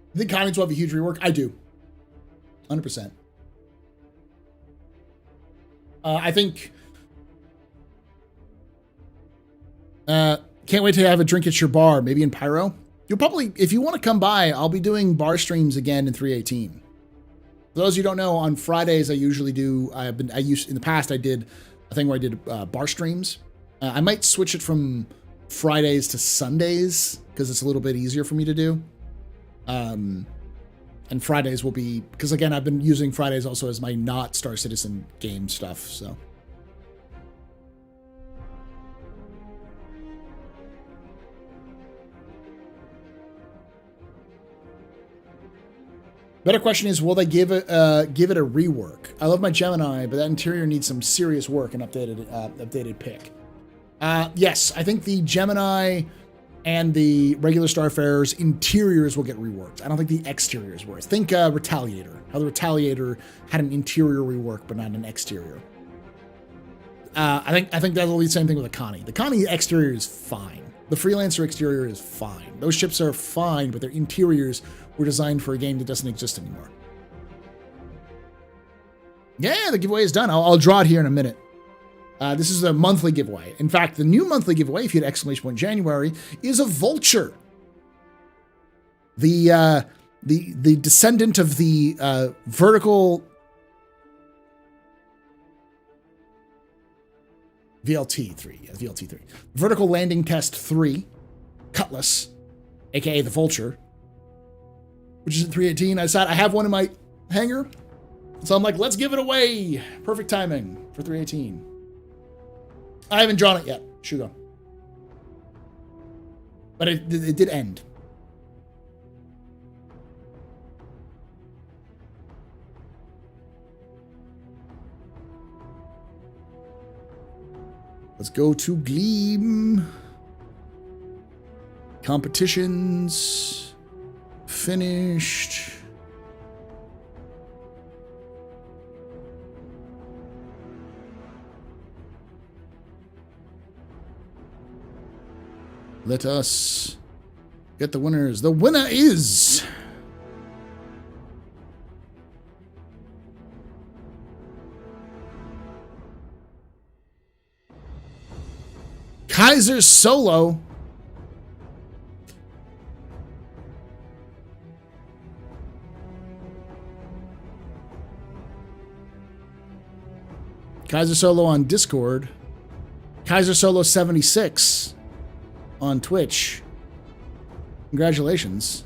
I think comments will have a huge rework. I do. 100%. I think... can't wait to have a drink at your bar, maybe in Pyro. You'll probably, if you want to come by, I'll be doing bar streams again in 318. For those of you who don't know, on Fridays in the past I did a thing where I did bar streams. I might switch it from Fridays to Sundays because it's a little bit easier for me to do. And Fridays will be, because again, I've been using Fridays also as my not Star Citizen game stuff, so. Better question is, will they give it a rework? I love my Gemini, but that interior needs some serious work and updated pick. Yes, I think the Gemini and the regular Starfarer's interiors will get reworked. I don't think the exteriors were. Think Retaliator. How the Retaliator had an interior rework, but not an exterior. I think that'll be the same thing with the Connie. The Connie exterior is fine. The Freelancer exterior is fine. Those ships are fine, but their interiors were designed for a game that doesn't exist anymore. Yeah, the giveaway is done. I'll draw it here in a minute. This is a monthly giveaway. In fact, the new monthly giveaway, if you had exclamation point January, is a vulture. The descendant of the vertical VLT3. Yeah, VLT3. Vertical Landing Test 3, Cutlass, aka the Vulture, which is at 318. I decided I have one in my hangar, so I'm like, let's give it away. Perfect timing for 318. I haven't drawn it yet. Shugo. But it did end. Let's go to Gleam. Competitions. Finished. Let us get the winners. The winner is... Kaiser Solo. Kaiser Solo on Discord. Kaiser Solo 76 on Twitch. Congratulations.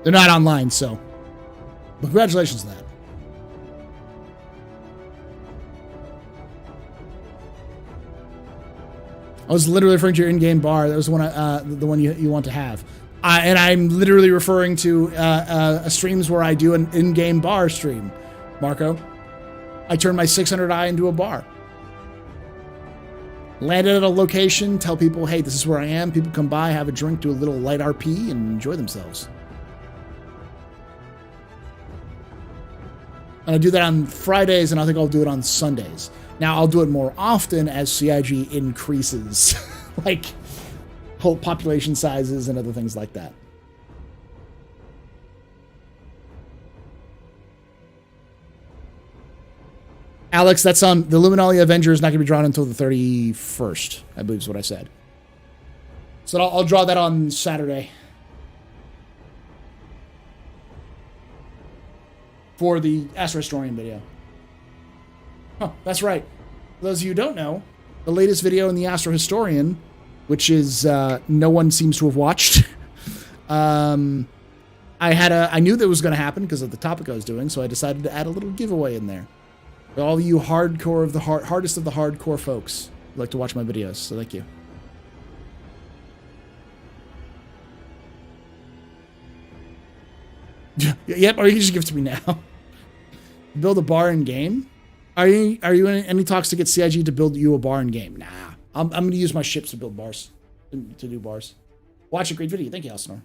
They're not online, so congratulations to that. I was literally referring to your in-game bar. That was the one you want to have. And I'm literally referring to streams where I do an in-game bar stream, Marco. I turn my 600i into a bar. Landed at a location, tell people, hey, this is where I am. People come by, have a drink, do a little light RP, and enjoy themselves. And I do that on Fridays, and I think I'll do it on Sundays. Now, I'll do it more often as CIG increases, like whole population sizes and other things like that. Alex, that's on the Luminalia Avenger is not going to be drawn until the 31st, I believe is what I said. So I'll draw that on Saturday. For the Astro Historian video. Oh, that's right. For those of you who don't know, the latest video in the Astro Historian, which is no one seems to have watched. I knew that was going to happen because of the topic I was doing, so I decided to add a little giveaway in there. For all of you hardcore of the hardest of the hardcore folks who like to watch my videos, so thank you. Yep, or you can just give it to me now. Build a bar in game? Are you in any talks to get CIG to build you a bar in game? Nah. I'm going to use my ships to build bars. To do bars. Watch a great video. Thank you, Elsinore.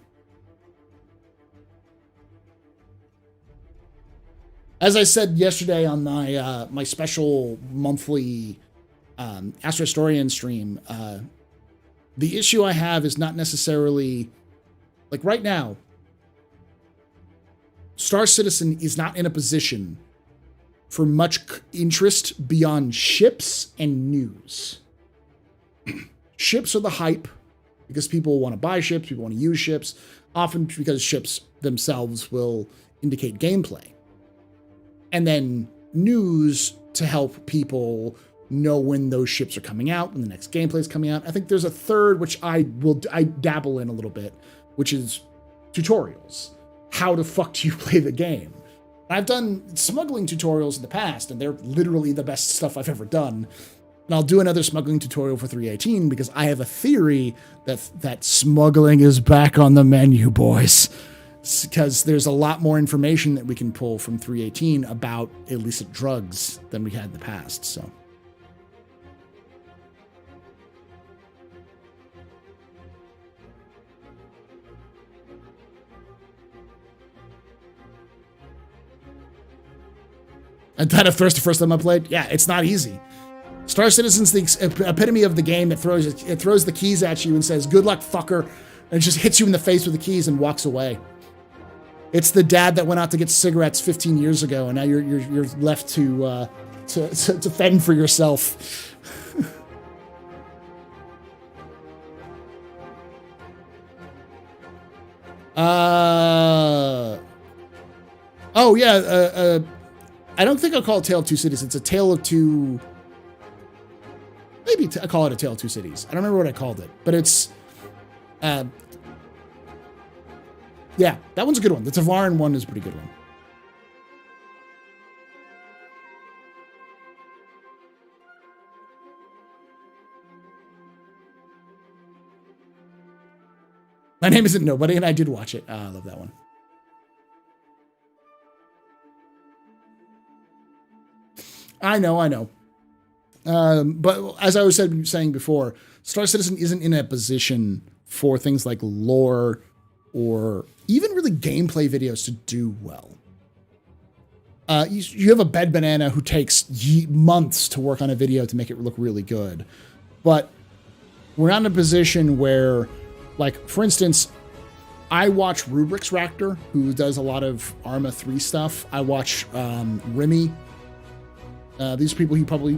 As I said yesterday on my my special monthly Astro Historian stream, the issue I have is not necessarily... Like right now, Star Citizen is not in a position for much interest beyond ships and news. ships are the hype because people want to buy ships, people want to use ships, often because ships themselves will indicate gameplay. And then news to help people know when those ships are coming out, when the next gameplay is coming out. I think there's a third, which I dabble in a little bit, which is tutorials. How the fuck do you play the game? I've done smuggling tutorials in the past, and they're literally the best stuff I've ever done. And I'll do another smuggling tutorial for 3.18 because I have a theory that smuggling is back on the menu, boys. Because there's a lot more information that we can pull from 3.18 about illicit drugs than we had in the past, so. And that if the first time I played, yeah, it's not easy. Star Citizen's the epitome of the game that throws the keys at you and says, "Good luck, fucker," and just hits you in the face with the keys and walks away. It's the dad that went out to get cigarettes 15 years ago, and now you're left to fend for yourself. Oh yeah. I don't think I'll call it Tale of Two Cities. It's a Tale of Two. Maybe I call it a Tale of Two Cities. I don't remember what I called it, but it's. Yeah, that one's a good one. The Tavaran one is a pretty good one. My Name Isn't Nobody, and I did watch it. I love that one. I know. But as I was saying before, Star Citizen isn't in a position for things like lore or even really gameplay videos to do well. You have a bed banana who takes months to work on a video to make it look really good. But we're not in a position where, like, for instance, I watch Rubrix Raptor, who does a lot of Arma 3 stuff. I watch Remy. These are people you probably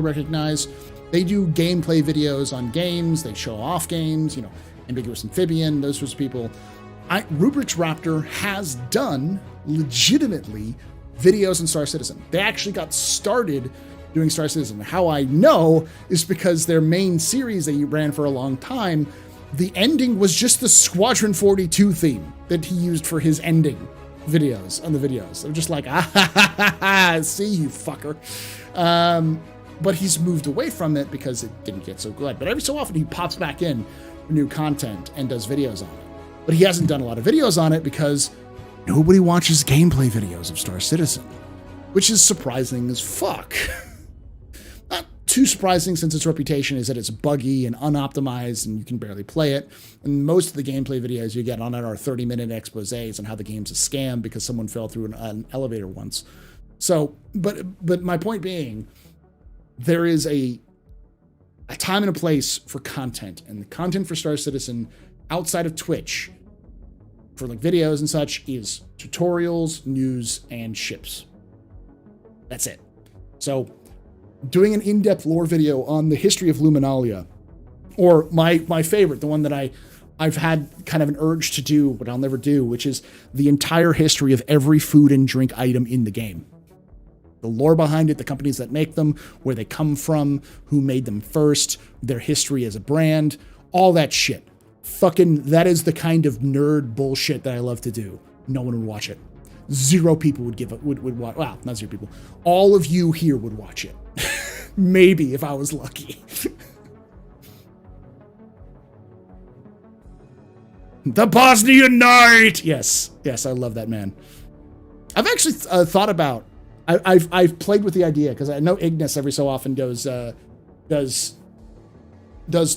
recognize. They do gameplay videos on games. They show off games, Ambiguous Amphibian, those sorts of people. Rubrix Raptor has done legitimately videos on Star Citizen. They actually got started doing Star Citizen. How I know is because their main series they ran for a long time, the ending was just the Squadron 42 theme that he used for his ending videos on the videos. They're just like, see you fucker. But he's moved away from it because it didn't get so good. But every so often he pops back in for new content and does videos on it. But he hasn't done a lot of videos on it because nobody watches gameplay videos of Star Citizen, which is surprising as fuck. Not too surprising since its reputation is that it's buggy and unoptimized and you can barely play it. And most of the gameplay videos you get on it are 30-minute exposés on how the game's a scam because someone fell through an elevator once. So, but my point being, there is a time and a place for content, and the content for Star Citizen outside of Twitch for like videos and such is tutorials, news, and ships. That's it. So doing an in-depth lore video on the history of Luminalia, or my favorite, the one that I've had kind of an urge to do, but I'll never do, which is the entire history of every food and drink item in the game. The lore behind it, the companies that make them, where they come from, who made them first, their history as a brand, all that shit. Fucking, that is the kind of nerd bullshit that I love to do. No one would watch it. 0 people would watch. Wow, not 0 people. All of you here would watch it. Maybe if I was lucky. The Bosnian Knight! Yes, I love that man. I've actually thought about. I've played with the idea because I know Ignis every so often does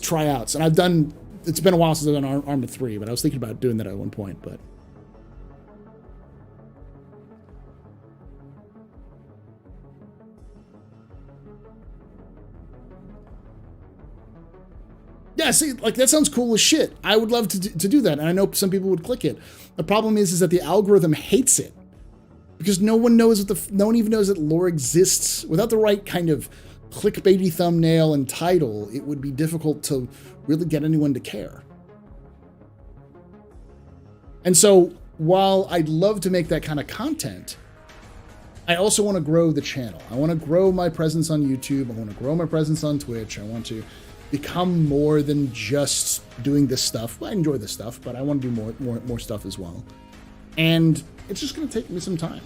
tryouts, and I've done. It's been a while since I've done Arma 3, but I was thinking about doing that at one point. But yeah, see, like that sounds cool as shit. I would love to do that, and I know some people would click it. The problem is that the algorithm hates it. Because no one knows no one even knows that lore exists. Without the right kind of clickbaity thumbnail and title, it would be difficult to really get anyone to care. And so while I'd love to make that kind of content, I also want to grow the channel. I want to grow my presence on YouTube. I want to grow my presence on Twitch. I want to become more than just doing this stuff. Well, I enjoy this stuff, but I want to do more stuff as well. And it's just going to take me some time.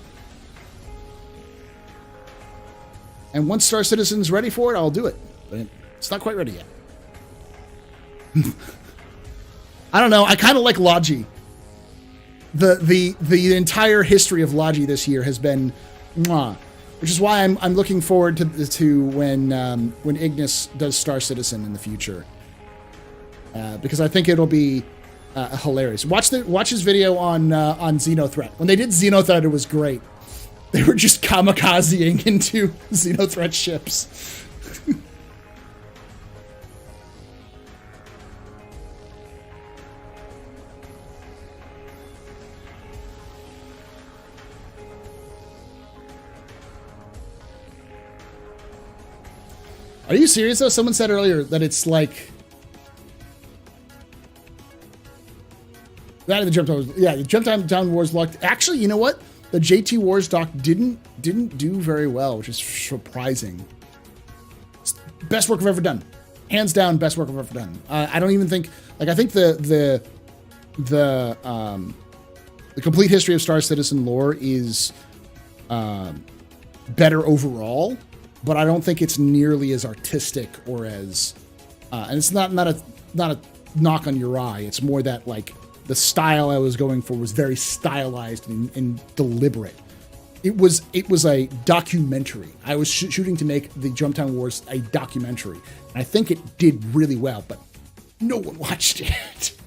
And once Star Citizen's ready for it, I'll do it. But it's not quite ready yet. I don't know. I kind of like Logi. The entire history of Logi this year has been mwah, which is why I'm looking forward to when Ignis does Star Citizen in the future, because I think it'll be hilarious. Watch his video on Xenothreat. When they did Xenothreat, it was great. They were just kamikazing into Xenothreat ships. Are you serious though? Someone said earlier that it's like that in the Jump Down. Yeah, the Jump Down Wars locked. Actually, you know what? The JT Wars doc didn't do very well, which is surprising. It's the best work I've ever done, hands down, best work I've ever done. I don't even think I think the complete history of Star Citizen lore is better overall. But I don't think it's nearly as artistic or as, and it's not a knock on Uri. It's more that like the style I was going for was very stylized and deliberate. It was a documentary. I was shooting to make the Jumptown Wars a documentary, and I think it did really well. But no one watched it.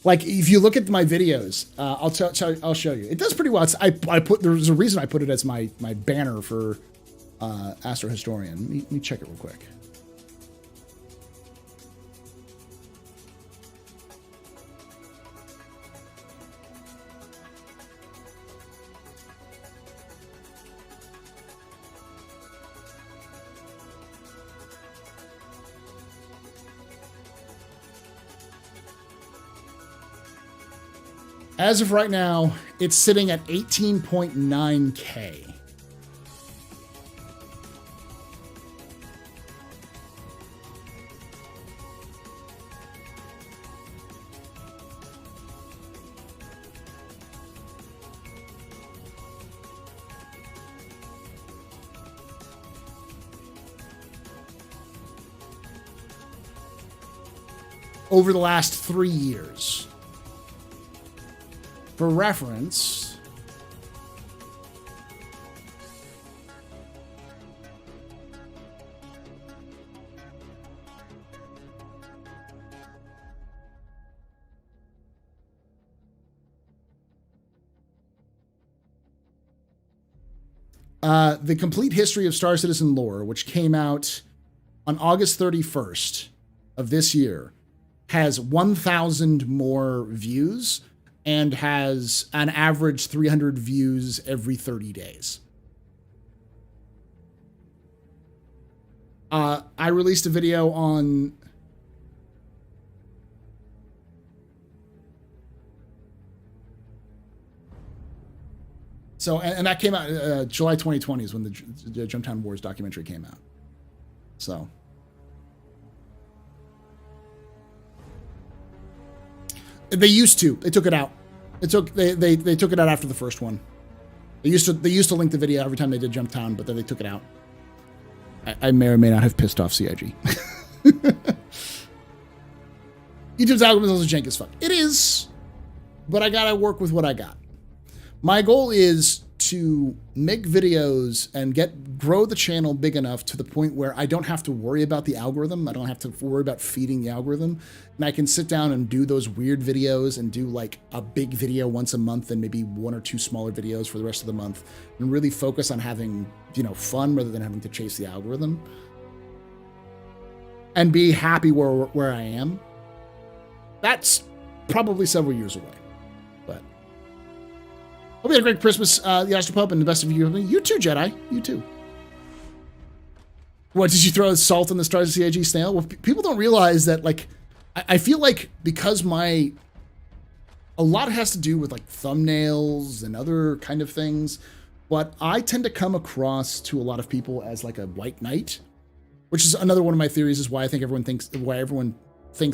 Like, if you look at my videos, I'll show you. It does pretty well. There's a reason I put it as my banner for Astro Historian. Let me check it real quick. As of right now, it's sitting at 18.9K. Over the last 3 years. For reference, the complete history of Star Citizen lore, which came out on August 31st of this year, has 1,000 more views and has an average 300 views every 30 days. I released a video on... So, and that came out July 2020 is when the Jumptown Wars documentary came out. So... They used to. They took it out. They took it out after the first one. They used to link the video every time they did Jumptown, but then they took it out. I may or may not have pissed off CIG. YouTube's algorithm is also jank as fuck. It is, but I gotta work with what I got. My goal is to make videos and grow the channel big enough to the point where I don't have to worry about the algorithm. I don't have to worry about feeding the algorithm. And I can sit down and do those weird videos and do like a big video once a month and maybe 1 or 2 smaller videos for the rest of the month and really focus on having, fun rather than having to chase the algorithm. And be happy where I am. That's probably several years away. But Hope you had a great Christmas, the AstroPub, and the best of you. You too, Jedi. You too. What, did you throw salt in the Stars of CIG snail? Well, people don't realize that, like, I feel like because a lot has to do with, like, thumbnails and other kind of things, but I tend to come across to a lot of people as, like, a white knight, which is another one of my theories is why I think everyone thinks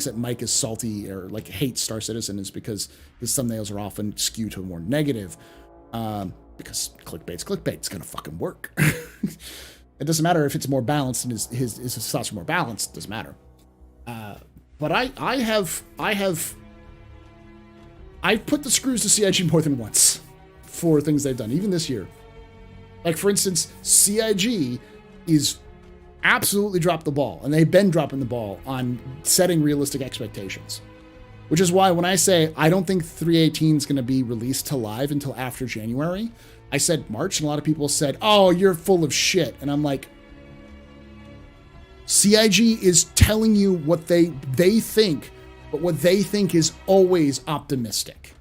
that Mike is salty or, like, hates Star Citizen is because his thumbnails are often skewed to a more negative, because clickbait's clickbait. It's gonna fucking work. It doesn't matter if it's more balanced and his thoughts are more balanced. It doesn't matter. But I've put the screws to CIG more than once for things they've done, even this year. Like, for instance, CIG is absolutely dropped the ball, and they've been dropping the ball on setting realistic expectations. Which is why when I say I don't think 318 is going to be released to live until after January, I said March, and a lot of people said, oh, you're full of shit. And I'm like, CIG is telling you what they think, but what they think is always optimistic.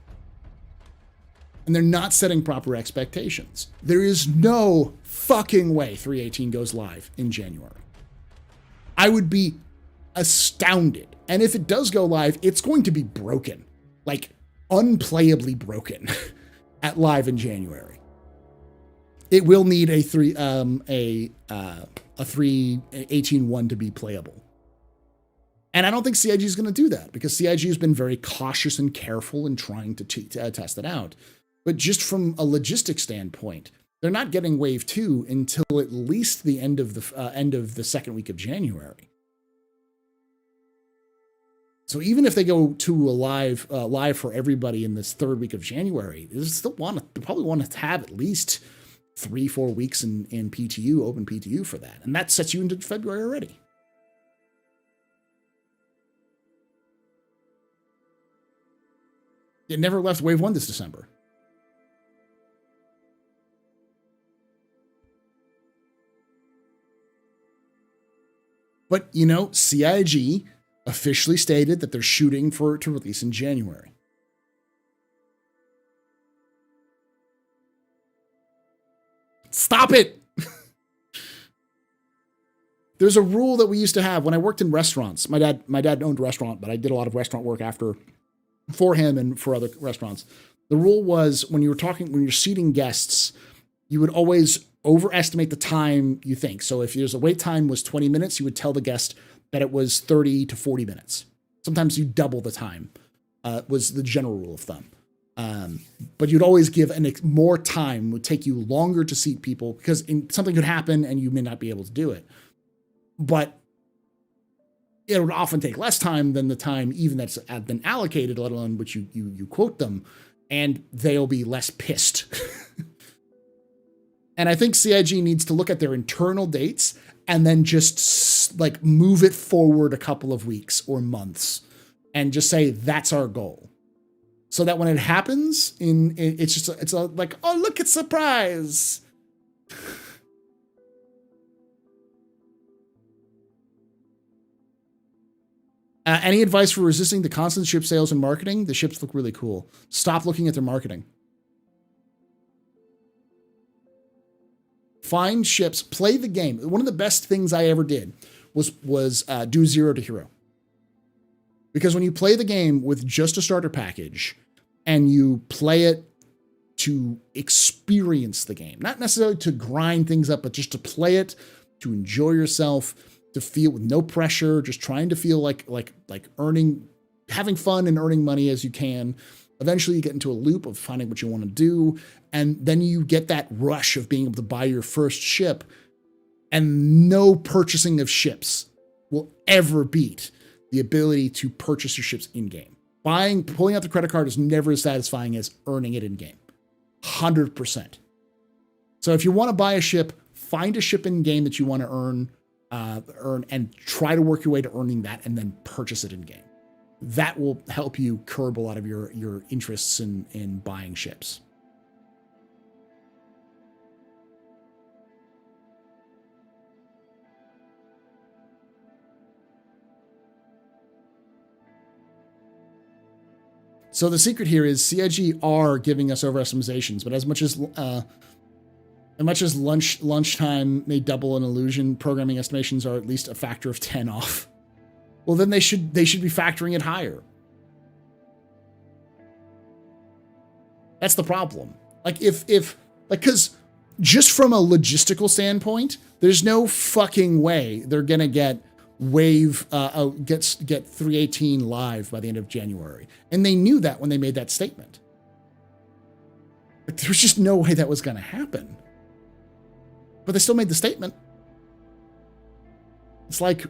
And they're not setting proper expectations. There is no fucking way 318 goes live in January. I would be astounded. And if it does go live, it's going to be broken. Like, unplayably broken at live in January. It will need a 3.18.1 to be playable. And I don't think CIG is going to do that because CIG has been very cautious and careful in trying to test it out. But just from a logistics standpoint, they're not getting Wave 2 until at least the end of the second week of January. So even if they go to a live for everybody in this third week of January, they probably want to have at least 3-4 weeks in PTU, open PTU for that. And that sets you into February already. It never left Wave 1 this December. But, you know, CIG officially stated that they're shooting for it to release in January. Stop it! There's a rule that we used to have when I worked in restaurants. My dad owned a restaurant, but I did a lot of restaurant work for him and for other restaurants. The rule was when you're seating guests, you would always overestimate the time you think. So if there's a wait time was 20 minutes, you would tell the guest that it was 30 to 40 minutes. Sometimes you double the time, was the general rule of thumb. But you'd always give more time, would take you longer to seat people because something could happen and you may not be able to do it. But it would often take less time than the time even that's been allocated, let alone which you quote them, and they'll be less pissed. And I think CIG needs to look at their internal dates and then just like move it forward a couple of weeks or months and just say, that's our goal. So that when it happens it's like, oh, look, it's a surprise. Any advice for resisting the constant ship sales and marketing? The ships look really cool. Stop looking at their marketing. Find ships, play the game. One of the best things I ever did was do 0 to hero. Because when you play the game with just a starter package and you play it to experience the game, not necessarily to grind things up, but just to play it, to enjoy yourself, to feel with no pressure, just trying to feel like having fun and earning money as you can. Eventually you get into a loop of finding what you want to do. And then you get that rush of being able to buy your first ship, and no purchasing of ships will ever beat the ability to purchase your ships in game. Pulling out the credit card is never as satisfying as earning it in game. 100%. So if you want to buy a ship, find a ship in game that you want to earn and try to work your way to earning that and then purchase it in game. That will help you curb a lot of your interests in buying ships. So the secret here is CIG are giving us overestimations, but as much as lunchtime may double an illusion, programming estimations are at least a factor of 10 off. Well, then they should be factoring it higher. That's the problem. Like because just from a logistical standpoint, there's no fucking way they're gonna get get 318 live by the end of January, and they knew that when they made that statement. Like, there's just no way that was gonna happen. But they still made the statement. It's like,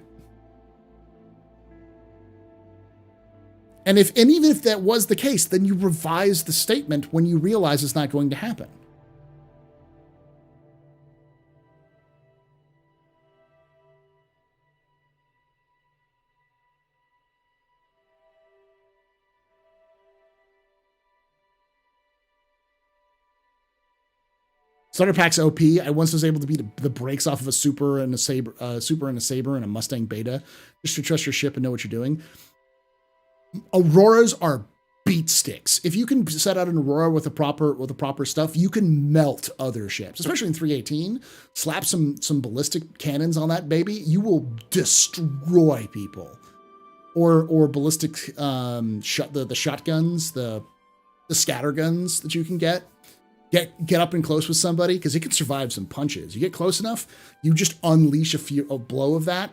and even if that was the case, then you revise the statement when you realize it's not going to happen. Starter Pack's OP. I once was able to beat the brakes off of a Super and a Saber and a Mustang Beta, just to trust your ship and know what you're doing. Auroras are beat sticks. If you can set out an Aurora with the proper stuff, you can melt other ships, especially in 318. Slap some ballistic cannons on that baby, you will destroy people. Or ballistic the shotguns, the scatter guns that you can get. Get up and close with somebody, because it can survive some punches. You get close enough, you just unleash a blow of that.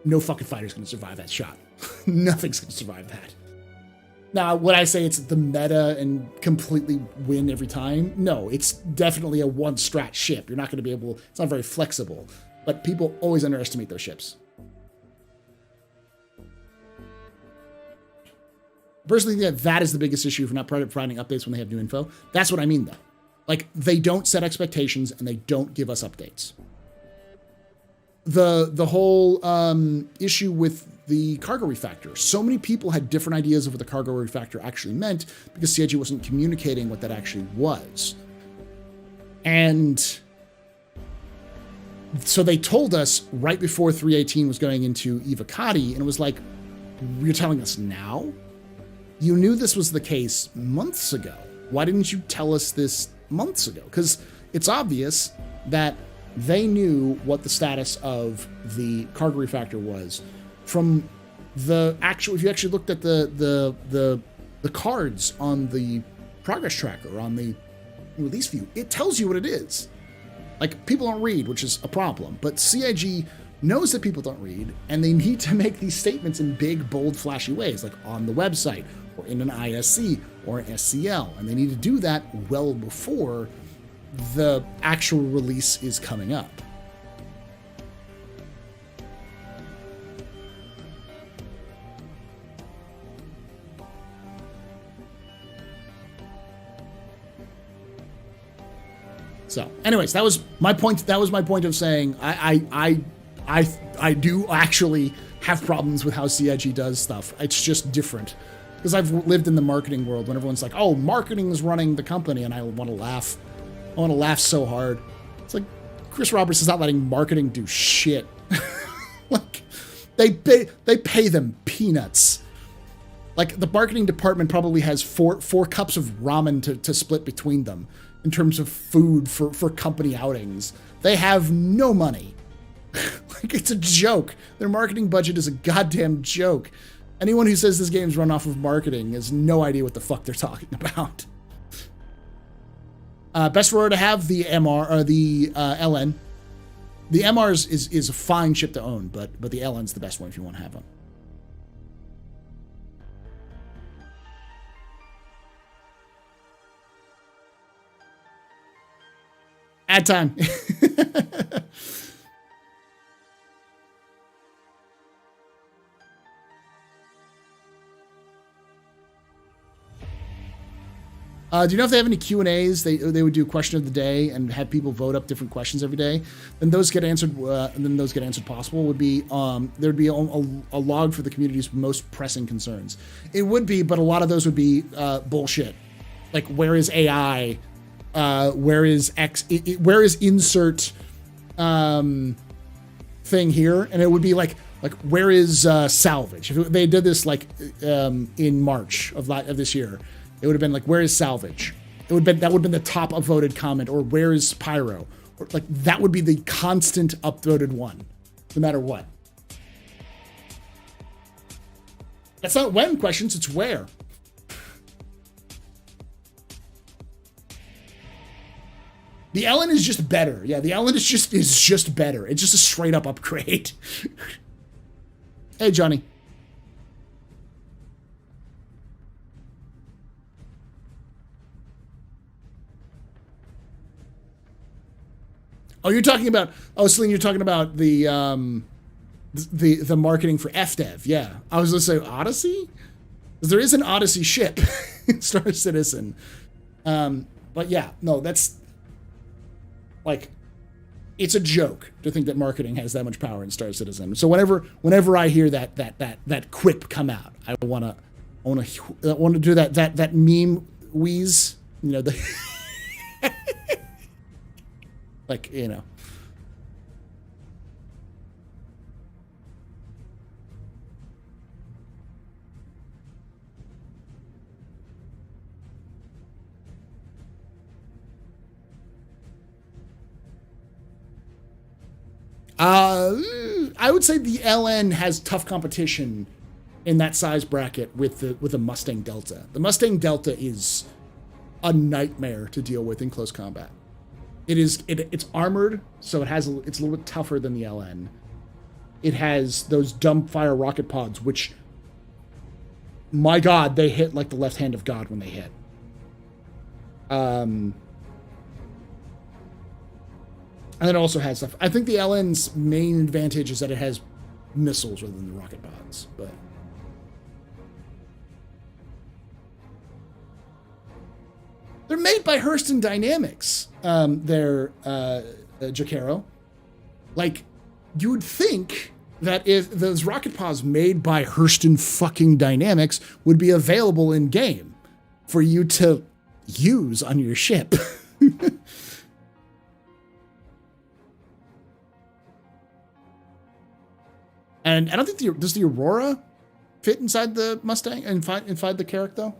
No fucking fighter's going to survive that shot. Nothing's going to survive that. Now, would I say it's the meta and completely win every time? No, it's definitely a one-strat ship. You're not going to be able... It's not very flexible. But people always underestimate those ships. Personally, that is the biggest issue for not providing updates when they have new info. That's what I mean, though. Like, they don't set expectations and they don't give us updates. The whole issue with the cargo refactor. So many people had different ideas of what the cargo refactor actually meant because CIG wasn't communicating what that actually was. And so they told us right before 318 was going into Evocati, and it was like, you're telling us now? You knew this was the case months ago. Why didn't you tell us this months ago? Because it's obvious that they knew what the status of the cargo refactor was from the actual. If you actually looked at the cards on the progress tracker on the release view, it tells you what it is. Like, people don't read, which is a problem, but CIG knows that people don't read, and they need to make these statements in big, bold, flashy ways, like on the website or in an ISC or an SCL, and they need to do that well before the actual release is coming up. So, anyways, that was my point. That was my point of saying I do actually have problems with how CIG does stuff. It's just different. Because I've lived in the marketing world when everyone's like, oh, marketing is running the company, and I want to laugh. I want to laugh so hard. It's like, Chris Roberts is not letting marketing do shit. Like, they pay them peanuts. Like, the marketing department probably has four cups of ramen to split between them in terms of food for company outings. They have no money. Like, it's a joke. Their marketing budget is a goddamn joke. Anyone who says this game's run off of marketing has no idea what the fuck they're talking about. Best Aurora to have, the MR or the LN. The MR is a fine ship to own, but the LN's the best one if you want to have one. Ad time. Do you know if they have any Q&As? They would do question of the day and have people vote up different questions every day. Then those get answered. And then those get answered. Possible would be there'd be a log for the community's most pressing concerns. It would be, but a lot of those would be bullshit. Like, where is AI? Where is X? Where is insert thing here? And it would be like, Like, where is salvage? If they did this like in March of this year, it would have been like, where is salvage? That would have been the top upvoted comment, or where is pyro? Or like that would be the constant upvoted one, no matter what. That's not when questions, it's where. The Ellen is just better. Yeah, the Ellen is just better. It's just a straight up upgrade. Hey, Johnny. Oh, you're talking about, Celine, you're talking about the marketing for FDev. Yeah. I was going to say Odyssey? Because there is an Odyssey ship in Star Citizen. But yeah, no, that's like, it's a joke to think that marketing has that much power in Star Citizen. So whenever I hear that quip come out, I want to do that meme wheeze, you know, the like, you know. I would say the LN has tough competition in that size bracket with the Mustang Delta. The Mustang Delta is a nightmare to deal with in close combat. It's armored, so it's a little bit tougher than the LN. It has those dumbfire rocket pods, which, my God, they hit like the left hand of God when they hit. And it also has stuff. I think the LN's main advantage is that it has missiles rather than the rocket pods, but they're made by Hurston Dynamics. They're Jacaro. Like, you would think that if those rocket pods made by Hurston fucking Dynamics would be available in game for you to use on your ship. And I don't think does the Aurora fit inside the Mustang and inside the Carrack though?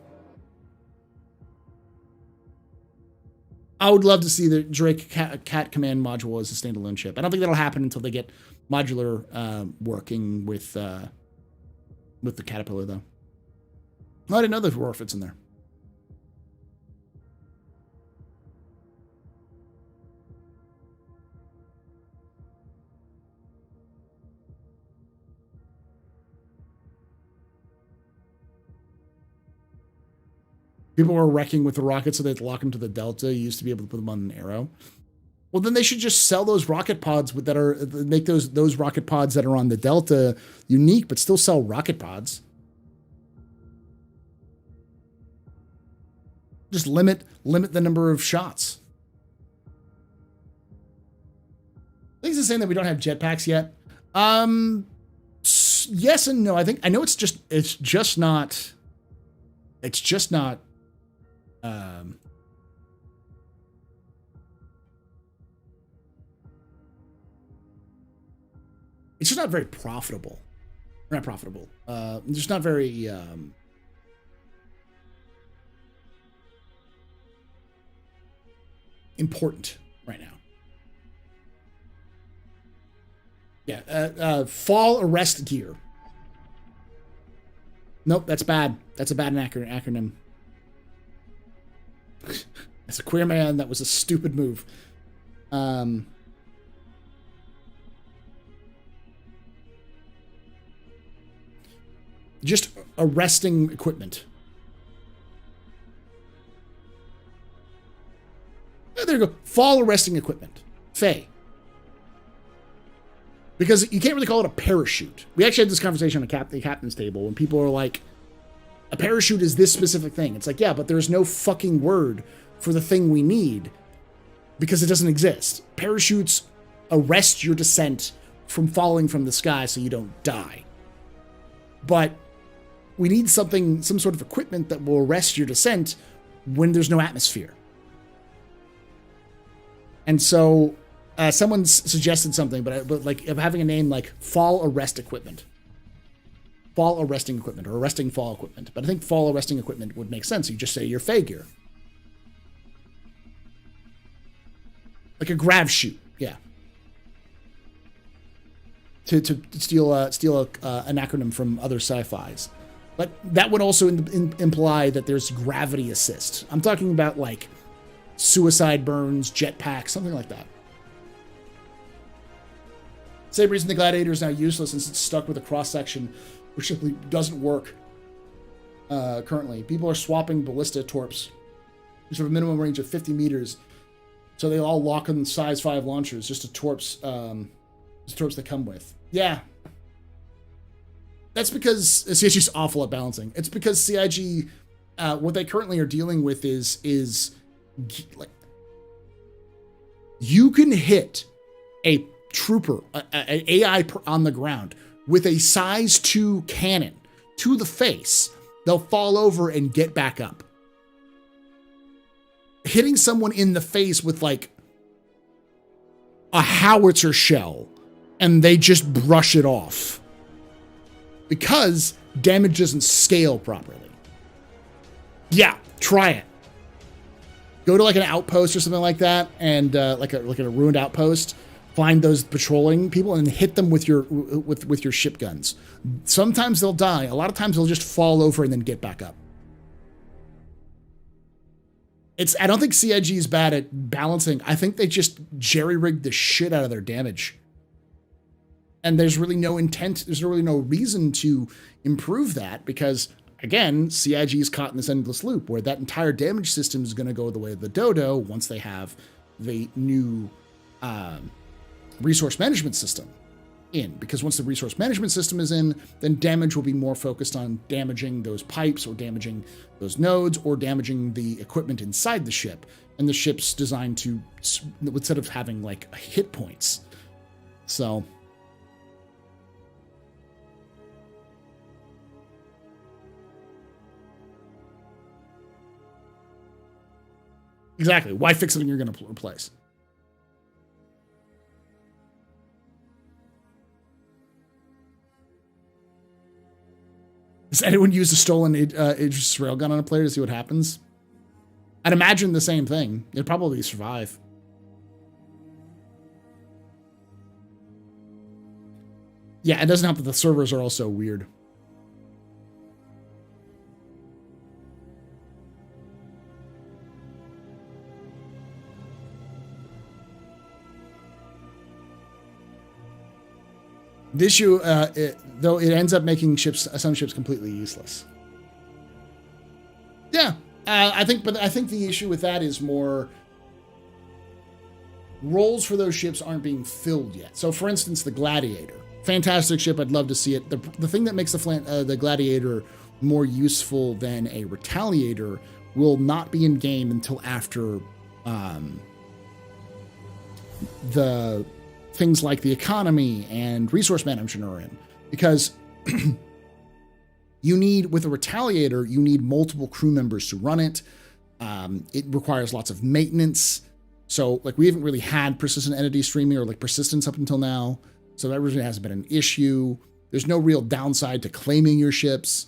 I would love to see the Drake Cat Command module as a standalone chip. I don't think that'll happen until they get modular working with the Caterpillar though. I didn't know the Aurora fits in there. People were wrecking with the rockets so they'd lock them to the Delta. You used to be able to put them on an Arrow. Well, then they should just sell those rocket pods make those rocket pods that are on the Delta unique, but still sell rocket pods. Just limit the number of shots. I think it's saying that we don't have jetpacks yet. Yes and no. I know it's just not. It's just not very profitable. Not profitable. Just not very important right now. Yeah. Fall arrest gear. Nope, that's bad. That's a bad acronym. As a queer man, that was a stupid move. Just arresting equipment. Oh, there you go. Fall arresting equipment. Faye. Because you can't really call it a parachute. We actually had this conversation on the captain's table when people are like, a parachute is this specific thing. It's like, yeah, but there's no fucking word for the thing we need because it doesn't exist. Parachutes arrest your descent from falling from the sky so you don't die. But we need some sort of equipment that will arrest your descent when there's no atmosphere. And so someone suggested something, but like of having a name like Fall Arrest Equipment. Fall Arresting Equipment, or Arresting Fall Equipment. But I think Fall Arresting Equipment would make sense. You just say your Fey gear. Like a grav chute, yeah. To steal an acronym from other sci-fis. But that would also imply that there's gravity assist. I'm talking about like suicide burns, jetpacks, something like that. Same reason the Gladiator is now useless, since it's stuck with a cross-section which simply doesn't work currently. People are swapping ballista torps, which have a minimum range of 50 meters, so they all lock on size 5 launchers, just the torps they come with. Yeah. That's because CIG's awful at balancing. It's because CIG, what they currently are dealing with is like, you can hit a trooper, an AI on the ground with a size 2 cannon to the face. They'll fall over and get back up. Hitting someone in the face with like a howitzer shell and they just brush it off because damage doesn't scale properly. Yeah, try it. Go to like an outpost or something like that, and like a ruined outpost. Find those patrolling people and hit them with your ship guns. Sometimes they'll die. A lot of times they'll just fall over and then get back up. I don't think CIG is bad at balancing. I think they just jerry-rigged the shit out of their damage. And there's really no intent, there's really no reason to improve that, because again, CIG is caught in this endless loop where that entire damage system is going to go the way of the dodo once they have the new resource management system in. Because once the resource management system is in, then damage will be more focused on damaging those pipes or damaging those nodes or damaging the equipment inside the ship. And the ship's designed to, instead of having like hit points. So exactly. Why fix something you're going to replace? Does anyone use a stolen Idris railgun on a player to see what happens? I'd imagine the same thing. It'd probably survive. Yeah, it doesn't help that the servers are also weird. The issue, though, it ends up making some ships completely useless. Yeah, I think the issue with that is more roles for those ships aren't being filled yet. So, for instance, the Gladiator, fantastic ship. I'd love to see it. The thing that makes the Gladiator more useful than a Retaliator will not be in game until after the things like the economy and resource management are in, because with a Retaliator, you need multiple crew members to run it. It requires lots of maintenance. So like we haven't really had persistent entity streaming or like persistence up until now. So that really hasn't been an issue. There's no real downside to claiming your ships,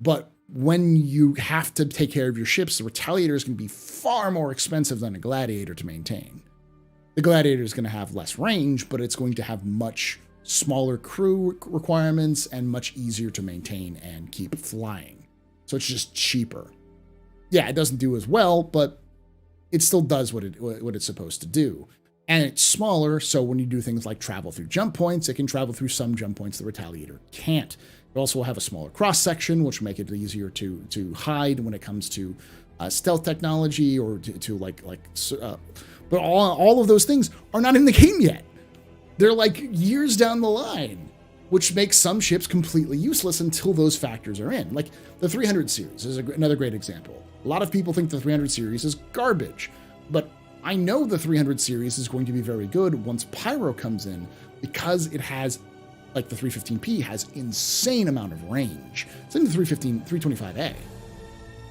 but when you have to take care of your ships, the Retaliator is going to be far more expensive than a Gladiator to maintain. The Gladiator is going to have less range, but it's going to have much smaller crew requirements and much easier to maintain and keep flying. So it's just cheaper. Yeah, it doesn't do as well, but it still does what it's supposed to do. And it's smaller, so when you do things like travel through jump points, it can travel through some jump points the Retaliator can't. It also will have a smaller cross-section, which will make it easier to hide when it comes to stealth technology or but all of those things are not in the game yet. They're like years down the line, which makes some ships completely useless until those factors are in. Like the 300 series is another great example. A lot of people think the 300 series is garbage, but I know the 300 series is going to be very good once Pyro comes in, because it has, like the 315P has insane amount of range. Same with the 325A.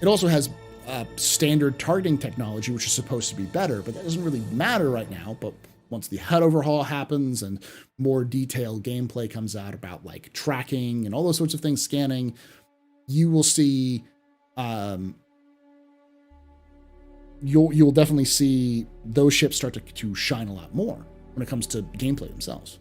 It also has standard targeting technology, which is supposed to be better, but that doesn't really matter right now. But once the HUD overhaul happens and more detailed gameplay comes out about like tracking and all those sorts of things, scanning, you will see, you'll definitely see those ships start to shine a lot more when it comes to gameplay themselves.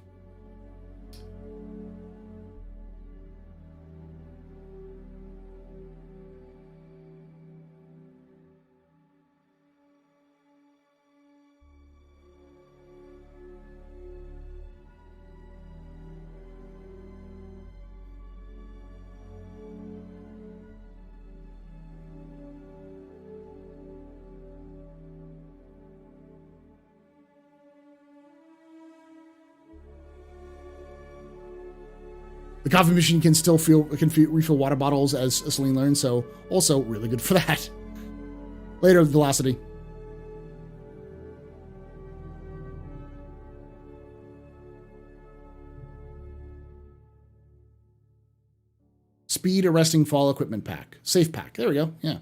The coffee machine can still refill water bottles, as Celine learned, so also really good for that. Later, velocity. Speed arresting fall equipment pack. Safe pack. There we go. Yeah.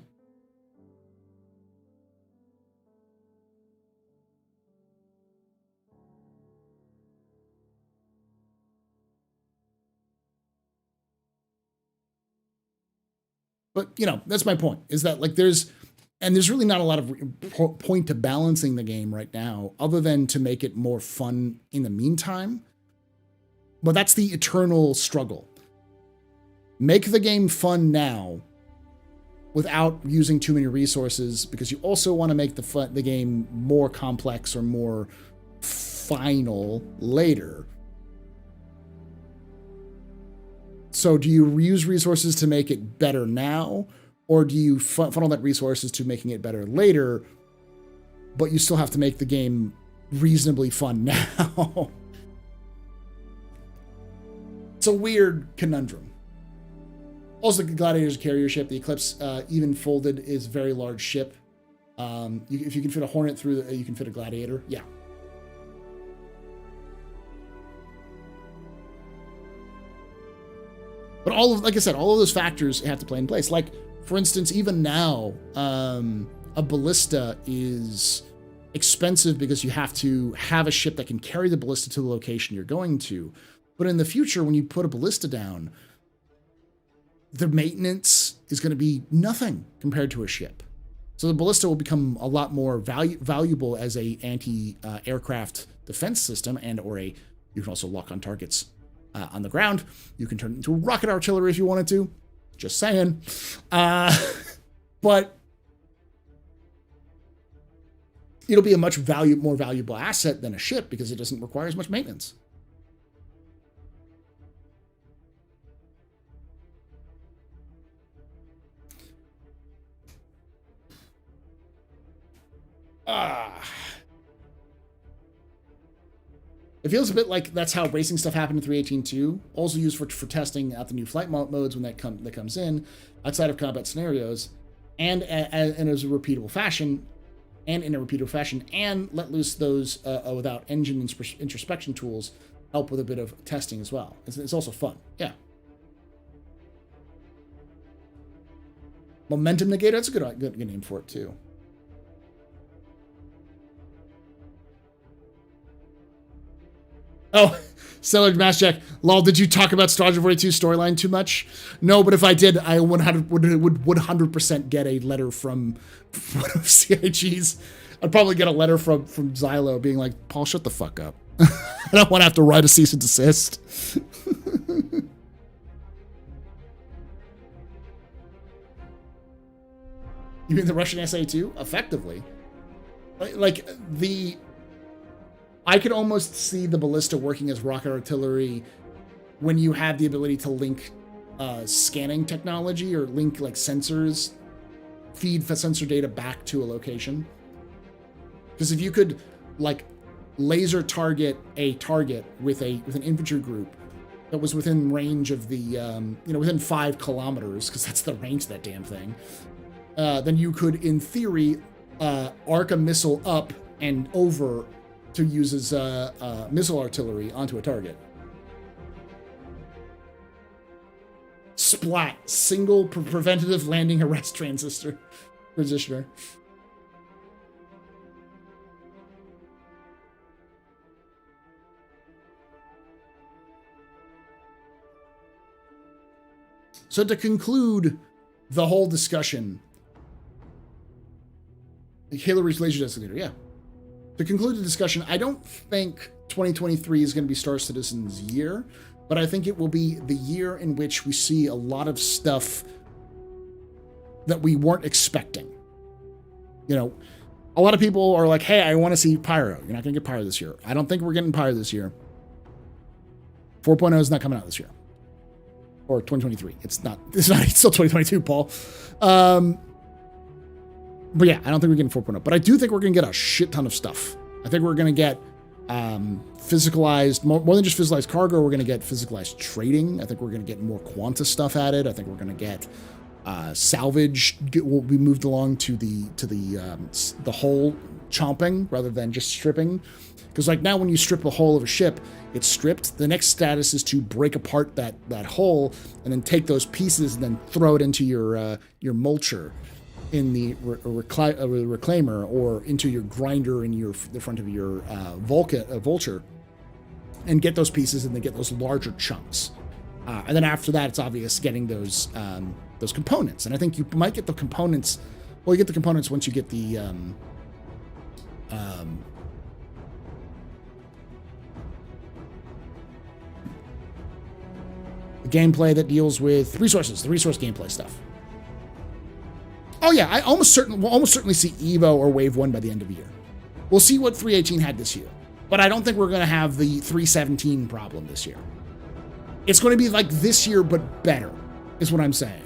But, you know, that's my point, is that like there's really not a lot of point to balancing the game right now other than to make it more fun in the meantime. But that's the eternal struggle. Make the game fun now without using too many resources, because you also want to make the game more complex or more final later. So do you use resources to make it better now, or do you funnel that resources to making it better later, but you still have to make the game reasonably fun now? It's a weird conundrum. Also, the Gladiator's carrier ship, the Eclipse, even folded, is a very large ship. If you can fit a Hornet through, you can fit a Gladiator. Yeah. But like I said, all of those factors have to play in place. Like, for instance, even now, a ballista is expensive because you have to have a ship that can carry the ballista to the location you're going to. But in the future, when you put a ballista down, the maintenance is going to be nothing compared to a ship. So the ballista will become a lot more valuable as a anti-aircraft defense system, you can also lock on targets on the ground. You can turn it into rocket artillery if you wanted to. Just saying. But it'll be a much more valuable asset than a ship because it doesn't require as much maintenance. It feels a bit like that's how racing stuff happened in 3.18.2, also used for testing out the new flight modes when that comes in, outside of combat scenarios, and as a repeatable fashion, and let loose those without engine introspection tools help with a bit of testing as well. It's also fun, yeah. Momentum negator, that's a good name for it too. Oh, Stellar Mass Jack. Lol, did you talk about Star Trek 42 storyline too much? No, but if I did, I would 100% get a letter from one of CIG's. I'd probably get a letter from Xylo being like, Paul, shut the fuck up. I don't want to have to write a cease and desist. You mean the Russian SA-2? Effectively. I could almost see the ballista working as rocket artillery when you have the ability to link scanning technology or link like sensors, feed the sensor data back to a location. Because if you could like laser target a target with an infantry group that was within range of the within 5 kilometers, because that's the range of that damn thing, then you could in theory arc a missile up and over to use as missile artillery onto a target. Splat. Single preventative landing arrest transistor positioner. So to conclude the whole discussion, Hillary's laser designator, yeah. To conclude the discussion, I don't think 2023 is going to be Star Citizen's year, but I think it will be the year in which we see a lot of stuff that we weren't expecting. You know, a lot of people are like, hey, I want to see Pyro. You're not going to get Pyro this year. I don't think we're getting Pyro this year. 4.0 is not coming out this year. Or 2023. It's still 2022, Paul. But yeah, I don't think we're getting 4.0. But I do think we're going to get a shit ton of stuff. I think we're going to get physicalized, more than just physicalized cargo, we're going to get physicalized trading. I think we're going to get more Quanta stuff added. I think we're going to get salvage will be moved along to the hull chomping rather than just stripping. Because like now when you strip the hull of a ship, it's stripped. The next status is to break apart that hull and then take those pieces and then throw it into your mulcher in the reclaimer or into your grinder in the front of your vulture, and get those pieces and then get those larger chunks. And then after that, it's obvious getting those components. And I think you might get the components. Well, you get the components once you get the gameplay that deals with resources, the resource gameplay stuff. Oh yeah, we'll almost certainly see Evo or Wave 1 by the end of the year. We'll see what 318 had this year. But I don't think we're going to have the 317 problem this year. It's going to be like this year, but better, is what I'm saying.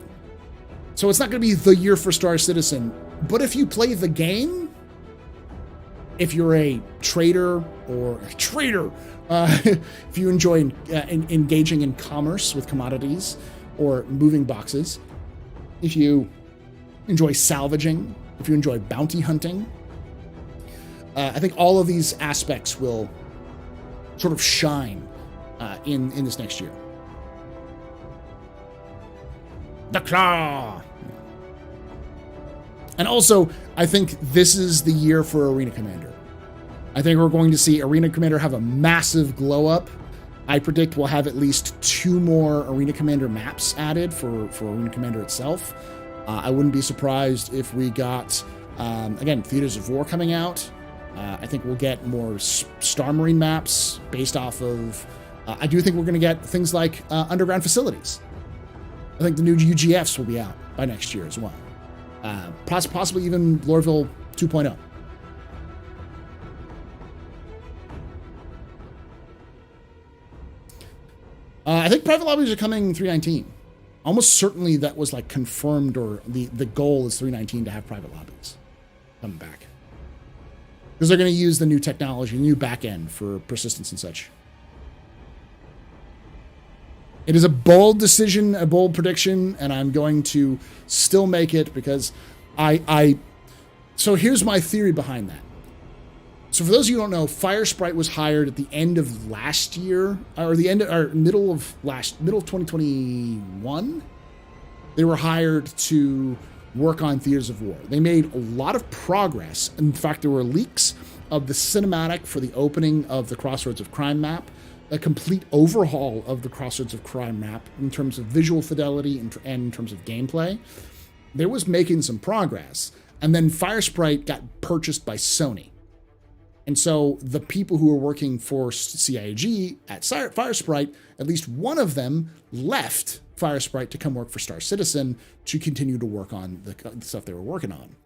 So it's not going to be the year for Star Citizen. But if you play the game, if you're a trader or a trader, if you enjoy engaging in commerce with commodities or moving boxes, if you enjoy salvaging, if you enjoy bounty hunting, I think all of these aspects will sort of shine in this next year. The claw! And also, I think this is the year for Arena Commander. I think we're going to see Arena Commander have a massive glow up. I predict we'll have at least 2 more Arena Commander maps added for Arena Commander itself. I wouldn't be surprised if we got, again, Theaters of War coming out. I think we'll get more Star Marine maps based off of... I do think we're going to get things like underground facilities. I think the new UGFs will be out by next year as well. Possibly even Lorville 2.0. I think private lobbies are coming 319. Almost certainly that was like confirmed, or the goal is 319 to have private lobbies coming back. Because they're going to use the new technology, new back end for persistence and such. It is a bold decision, a bold prediction, and I'm going to still make it because so here's my theory behind that. So for those of you who don't know, Firesprite was hired at the end of last year, or middle of 2021. They were hired to work on Theaters of War. They made a lot of progress. In fact, there were leaks of the cinematic for the opening of the Crossroads of Crime map, a complete overhaul of the Crossroads of Crime map in terms of visual fidelity and in terms of gameplay. There was making some progress. And then Firesprite got purchased by Sony. And so the people who were working for CIG at Firesprite, at least one of them left Firesprite to come work for Star Citizen to continue to work on the stuff they were working on.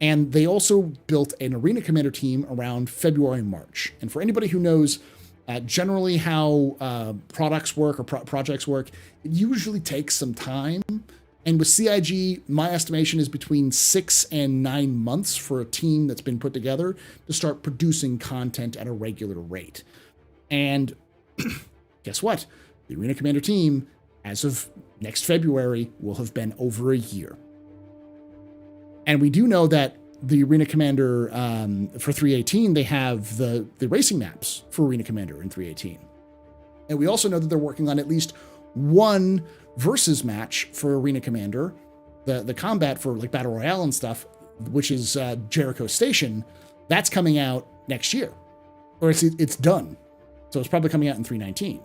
And they also built an Arena Commander team around February and March. And for anybody who knows generally how products work or projects work, it usually takes some time. And with CIG, my estimation is between 6 and 9 months for a team that's been put together to start producing content at a regular rate. And guess what? The Arena Commander team, as of next February, will have been over a year. And we do know that the Arena Commander for 318, they have the racing maps for Arena Commander in 318. And we also know that they're working on at least one versus match for Arena Commander, the combat for like Battle Royale and stuff, which is Jericho Station. That's coming out next year, or it's done. So it's probably coming out in 319.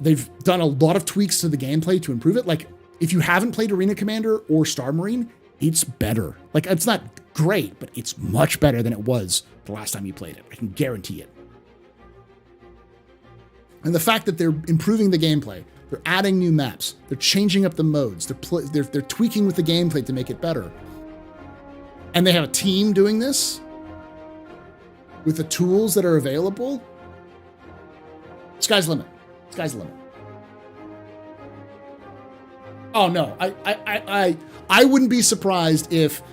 they've done a lot of tweaks to the gameplay to improve it. Like, if you haven't played Arena Commander or Star Marine, it's better. Like, it's not great, but it's much better than it was the last time you played it. I can guarantee it. And the fact that they're improving the gameplay, they're adding new maps, they're changing up the modes, they're tweaking with the gameplay to make it better. And they have a team doing this with the tools that are available. Sky's the limit. Sky's the limit. Oh no, I wouldn't be surprised if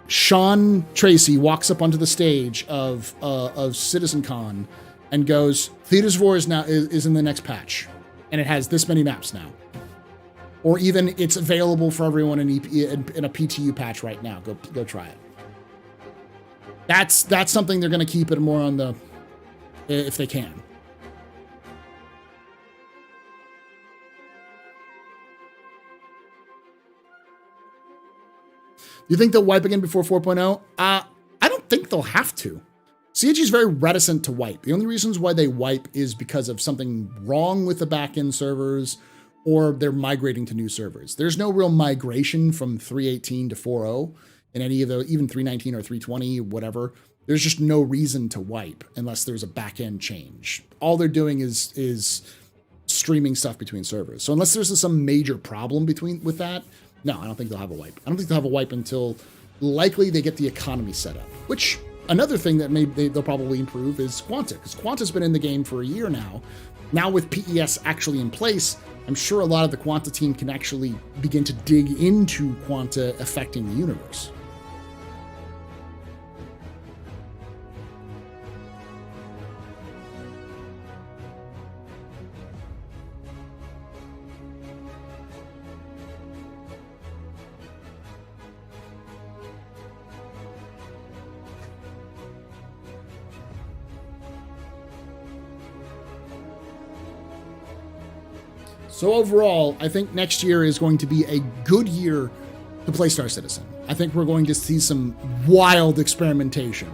Sean Tracy walks up onto the stage of CitizenCon and goes, Theaters of War is in the next patch, and it has this many maps now, or even it's available for everyone in a PTU patch right now. Go try it. That's something they're going to keep it more on the, if they can. You think they'll wipe again before 4.0? I don't think they'll have to. CIG is very reticent to wipe. The only reasons why they wipe is because of something wrong with the backend servers, or they're migrating to new servers. There's no real migration from 3.18 to 4.0 in any of the, even 3.19 or 3.20, whatever. There's just no reason to wipe unless there's a backend change. All they're doing is streaming stuff between servers. So unless there's some major problem with that, no, I don't think they'll have a wipe. I don't think they'll have a wipe until likely they get the economy set up, which another thing that they'll probably improve is Quanta, because Quanta's been in the game for a year now. Now with PES actually in place, I'm sure a lot of the Quanta team can actually begin to dig into Quanta affecting the universe. So overall, I think next year is going to be a good year to play Star Citizen. I think we're going to see some wild experimentation.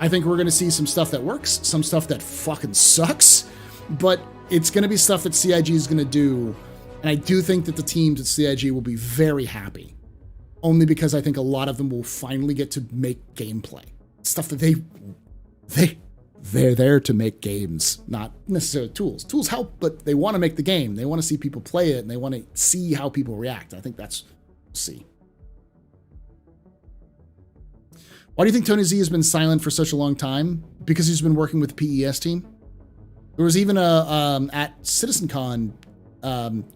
I think we're going to see some stuff that works, some stuff that fucking sucks, but it's going to be stuff that CIG is going to do. And I do think that the teams at CIG will be very happy, only because I think a lot of them will finally get to make gameplay. Stuff that they're there to make games, not necessarily tools. Tools help, but they want to make the game. They want to see people play it, and they want to see how people react. I think that's, we'll see. Why do you think Tony Z has been silent for such a long time? Because he's been working with the PES team. There was even at CitizenCon,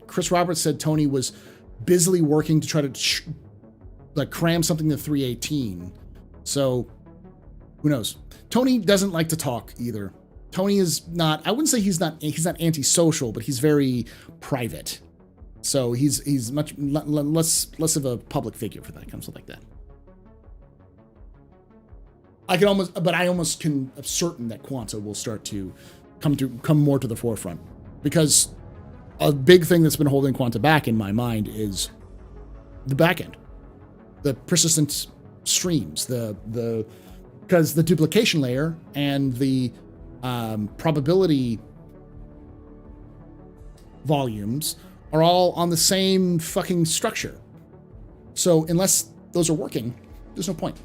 Chris Roberts said Tony was busily working to try to cram something to 3.18. So who knows? Tony doesn't like to talk either. Tony is not, I wouldn't say he's not antisocial, but he's very private. So he's much less of a public figure for that, something like that. I almost can be certain that Quanta will start to come more to the forefront, because a big thing that's been holding Quanta back in my mind is the backend, the persistent streams, because the duplication layer and the probability volumes are all on the same fucking structure. So unless those are working, there's no point.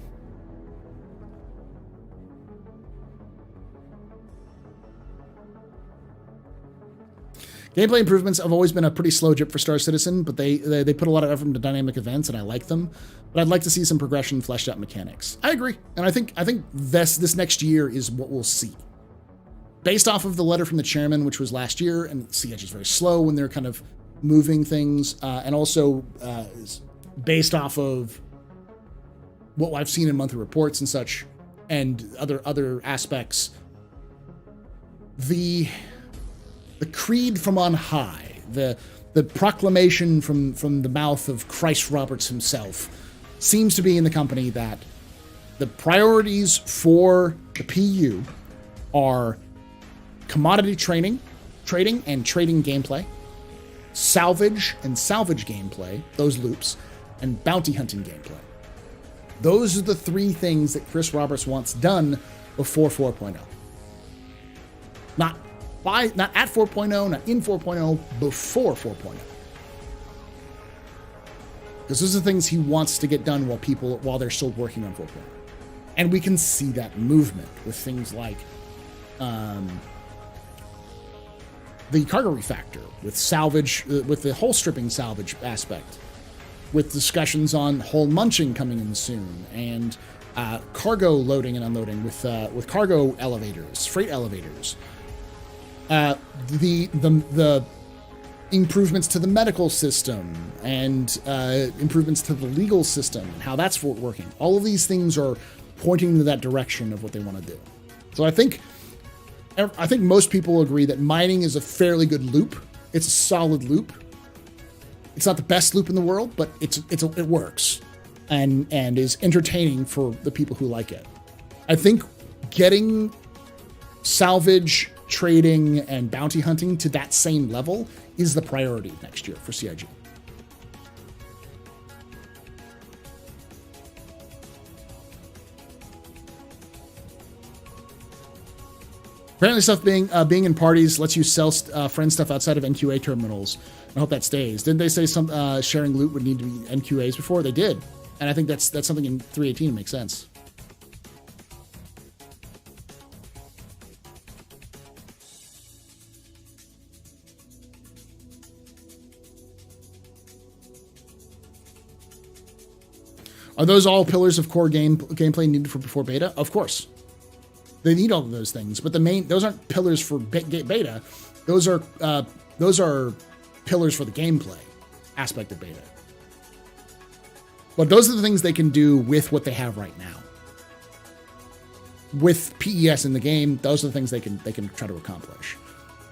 Gameplay improvements have always been a pretty slow drip for Star Citizen, but they put a lot of effort into dynamic events, and I like them. But I'd like to see some progression, fleshed out mechanics. I agree, and I think this next year is what we'll see. Based off of the letter from the chairman, which was last year, and CIG is very slow when they're kind of moving things, and also based off of what I've seen in monthly reports and such, and other aspects, the creed from on high, the proclamation from the mouth of Christ Roberts himself, seems to be in the company that the priorities for the PU are commodity trading and trading gameplay, salvage gameplay, those loops, and bounty hunting gameplay. Those are the three things that Chris Roberts wants done before 4.0. Not not at 4.0, not in 4.0, before 4.0. Because those are the things he wants to get done while they're still working on 4.0. And we can see that movement with things like the cargo refactor, with salvage, with the hull stripping salvage aspect, with discussions on hull munching coming in soon, and cargo loading and unloading with cargo elevators, freight elevators. The improvements to the medical system and improvements to the legal system and how that's working. All of these things are pointing in that direction of what they want to do. So I think most people agree that mining is a fairly good loop. It's a solid loop. It's not the best loop in the world, but it works and is entertaining for the people who like it. I think getting salvage, trading, and bounty hunting to that same level is the priority next year for CIG. Apparently stuff being in parties lets you sell friend stuff outside of NQA terminals. I hope that stays. Didn't they say some sharing loot would need to be NQAs before? They did. And I think that's something in 3.18 that makes sense. Are those all pillars of core gameplay needed for before beta? Of course. They need all of those things, but those aren't pillars for beta. Those are pillars for the gameplay aspect of beta. But those are the things they can do with what they have right now. With PES in the game, those are the things they can try to accomplish.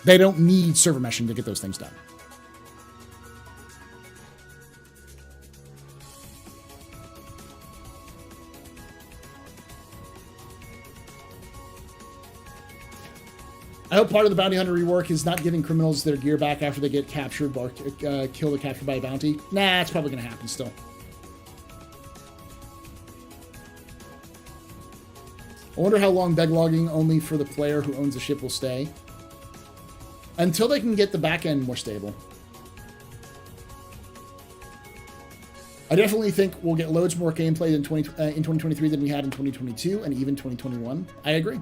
They don't need server meshing to get those things done. I hope part of the bounty hunter rework is not giving criminals their gear back after they get captured or killed or captured by a bounty. Nah, it's probably going to happen still. I wonder how long beglogging only for the player who owns the ship will stay. Until they can get the back end more stable. I definitely think we'll get loads more gameplay in 2023 than we had in 2022 and even 2021. I agree.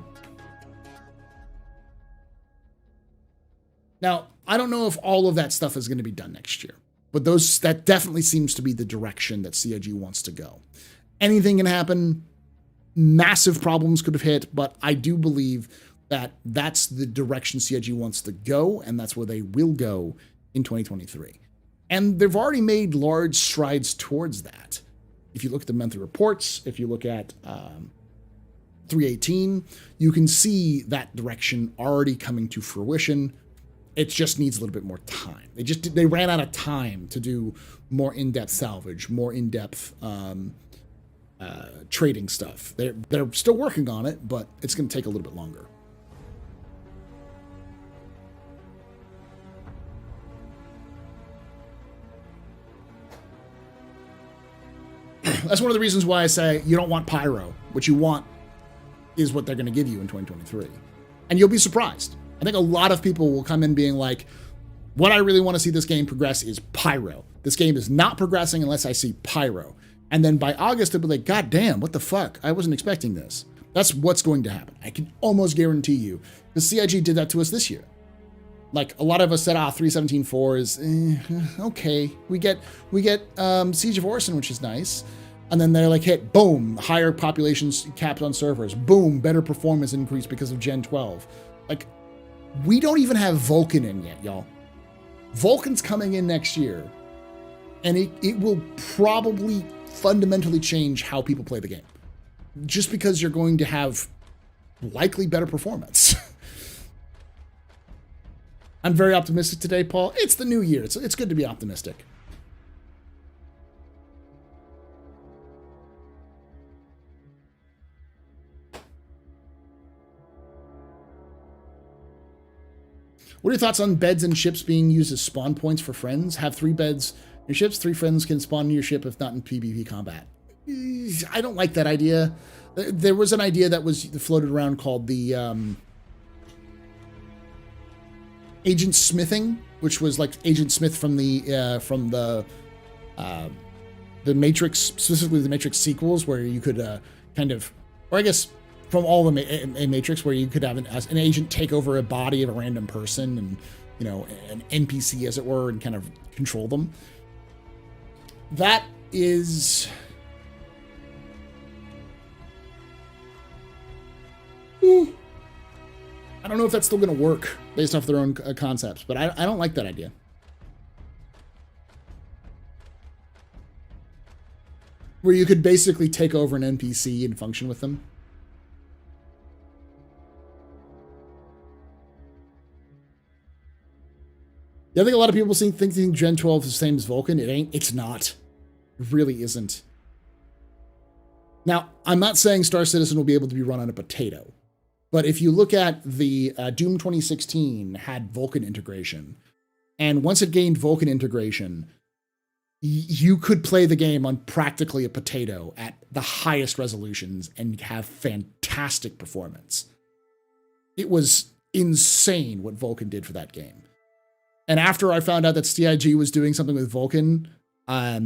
Now, I don't know if all of that stuff is going to be done next year, but that definitely seems to be the direction that CIG wants to go. Anything can happen. Massive problems could have hit, but I do believe that that's the direction CIG wants to go, and that's where they will go in 2023. And they've already made large strides towards that. If you look at the monthly reports, if you look at 3.18, you can see that direction already coming to fruition. It just needs a little bit more time. They ran out of time to do more in-depth salvage, more in-depth trading stuff. They're still working on it, but it's going to take a little bit longer. That's one of the reasons why I say you don't want pyro. What you want is what they're going to give you in 2023. And you'll be surprised. I think a lot of people will come in being like, what I really want to see this game progress is pyro. This game is not progressing unless I see pyro. And then by August, they'll be like, God damn, what the fuck? I wasn't expecting this. That's what's going to happen. I can almost guarantee you. The CIG did that to us this year. Like, a lot of us said, 3.17.4 is okay. We get Siege of Orison, which is nice. And then they're like, hit, boom, higher populations capped on servers. Boom, better performance increase because of Gen 12. Like, we don't even have Vulcan in yet, y'all. Vulcan's coming in next year, and it will probably fundamentally change how people play the game. Just because you're going to have likely better performance. I'm very optimistic today, Paul. It's the new year. It's good to be optimistic. What are your thoughts on beds and ships being used as spawn points for friends? Have 3 beds in your ships, 3 friends can spawn in your ship if not in PvP combat. I don't like that idea. There was an idea that was floated around called the agent smithing, which was like Agent Smith from the Matrix, specifically the Matrix sequels, where you could kind of, or I guess from all the Matrix, where you could have an agent take over a body of a random person and, you know, an NPC as it were, and kind of control them. That is... I don't know if that's still going to work based off their own concepts, but I don't like that idea. Where you could basically take over an NPC and function with them. Yeah, I think a lot of people think Gen 12 is the same as Vulkan. It ain't. It's not. It really isn't. Now, I'm not saying Star Citizen will be able to be run on a potato. But if you look at the Doom 2016 had Vulkan integration, and once it gained Vulkan integration, you could play the game on practically a potato at the highest resolutions and have fantastic performance. It was insane what Vulkan did for that game. And after I found out that CIG was doing something with Vulkan, I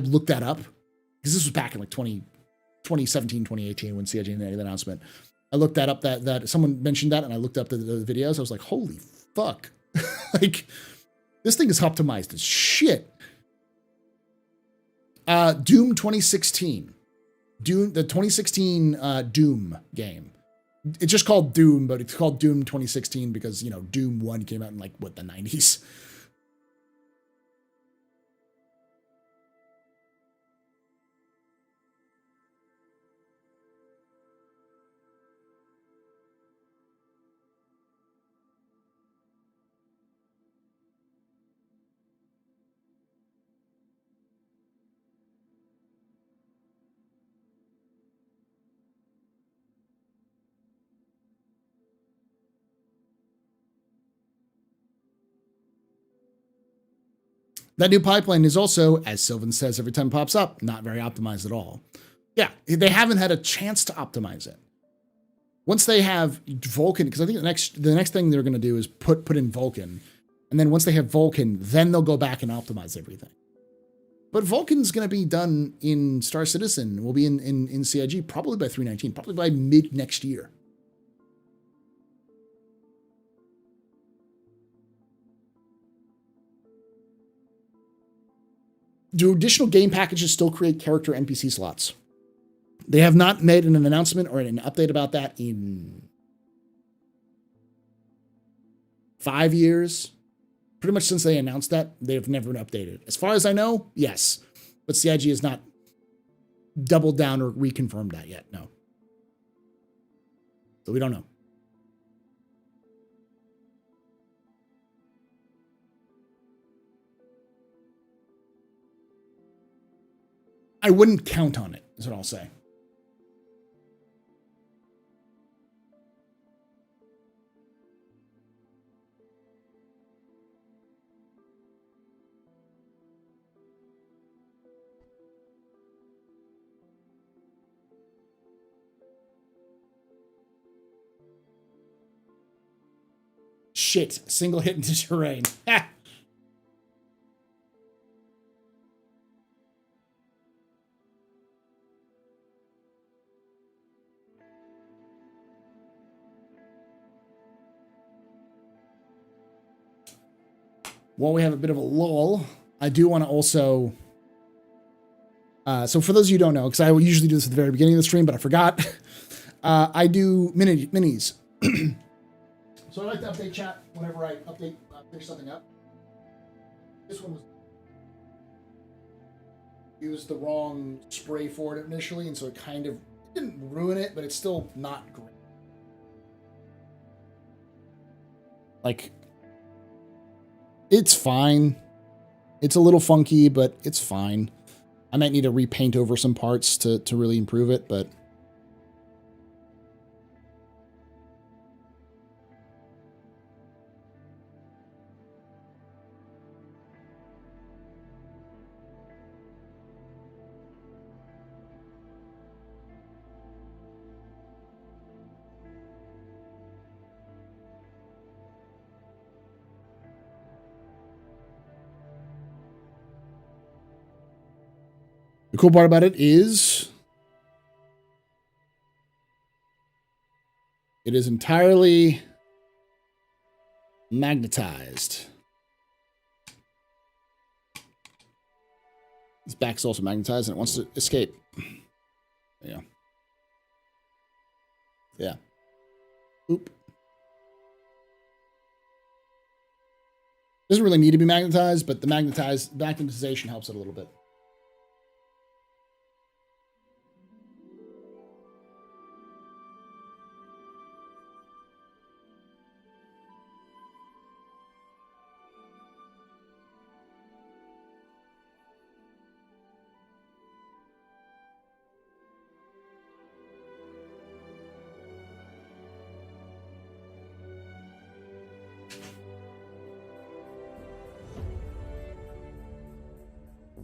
looked that up, because this was back in like 2017, 2018 when CIG made the announcement. I looked that up, that someone mentioned that, and I looked up the videos. I was like, holy fuck. Like, this thing is optimized as shit. Doom 2016. The 2016 Doom game. It's just called Doom, but it's called Doom 2016 because, you know, Doom 1 came out in like, what, the 90s? That new pipeline is also, as Sylvan says every time it pops up, not very optimized at all. Yeah, they haven't had a chance to optimize it. Once they have Vulkan, because I think the next thing they're going to do is put in Vulkan, and then once they have Vulkan, then they'll go back and optimize everything. But Vulkan's going to be done in Star Citizen. Will be in CIG probably by 3.19, probably by mid next year. Do additional game packages still create character NPC slots? They have not made an announcement or an update about that in 5 years. Pretty much since they announced that, they've never been updated. As far as I know, yes. But CIG has not doubled down or reconfirmed that yet, no. So we don't know. I wouldn't count on it, is what I'll say. Shit, single hit into terrain. Ha! While we have a bit of a lull, I do want to also... so for those of you who don't know, because I usually do this at the very beginning of the stream, but I forgot. I do minis. So I like to update chat whenever I finish something up. This one was... used the wrong spray for it initially, and so it kind of didn't ruin it, but it's still not great. Like... it's fine. It's a little funky, but it's fine. I might need to repaint over some parts to really improve it, but... The cool part about it is it is entirely magnetized. This back's also magnetized and it wants to escape. There you go. Yeah. Oop. Doesn't really need to be magnetized, but the magnetization helps it a little bit.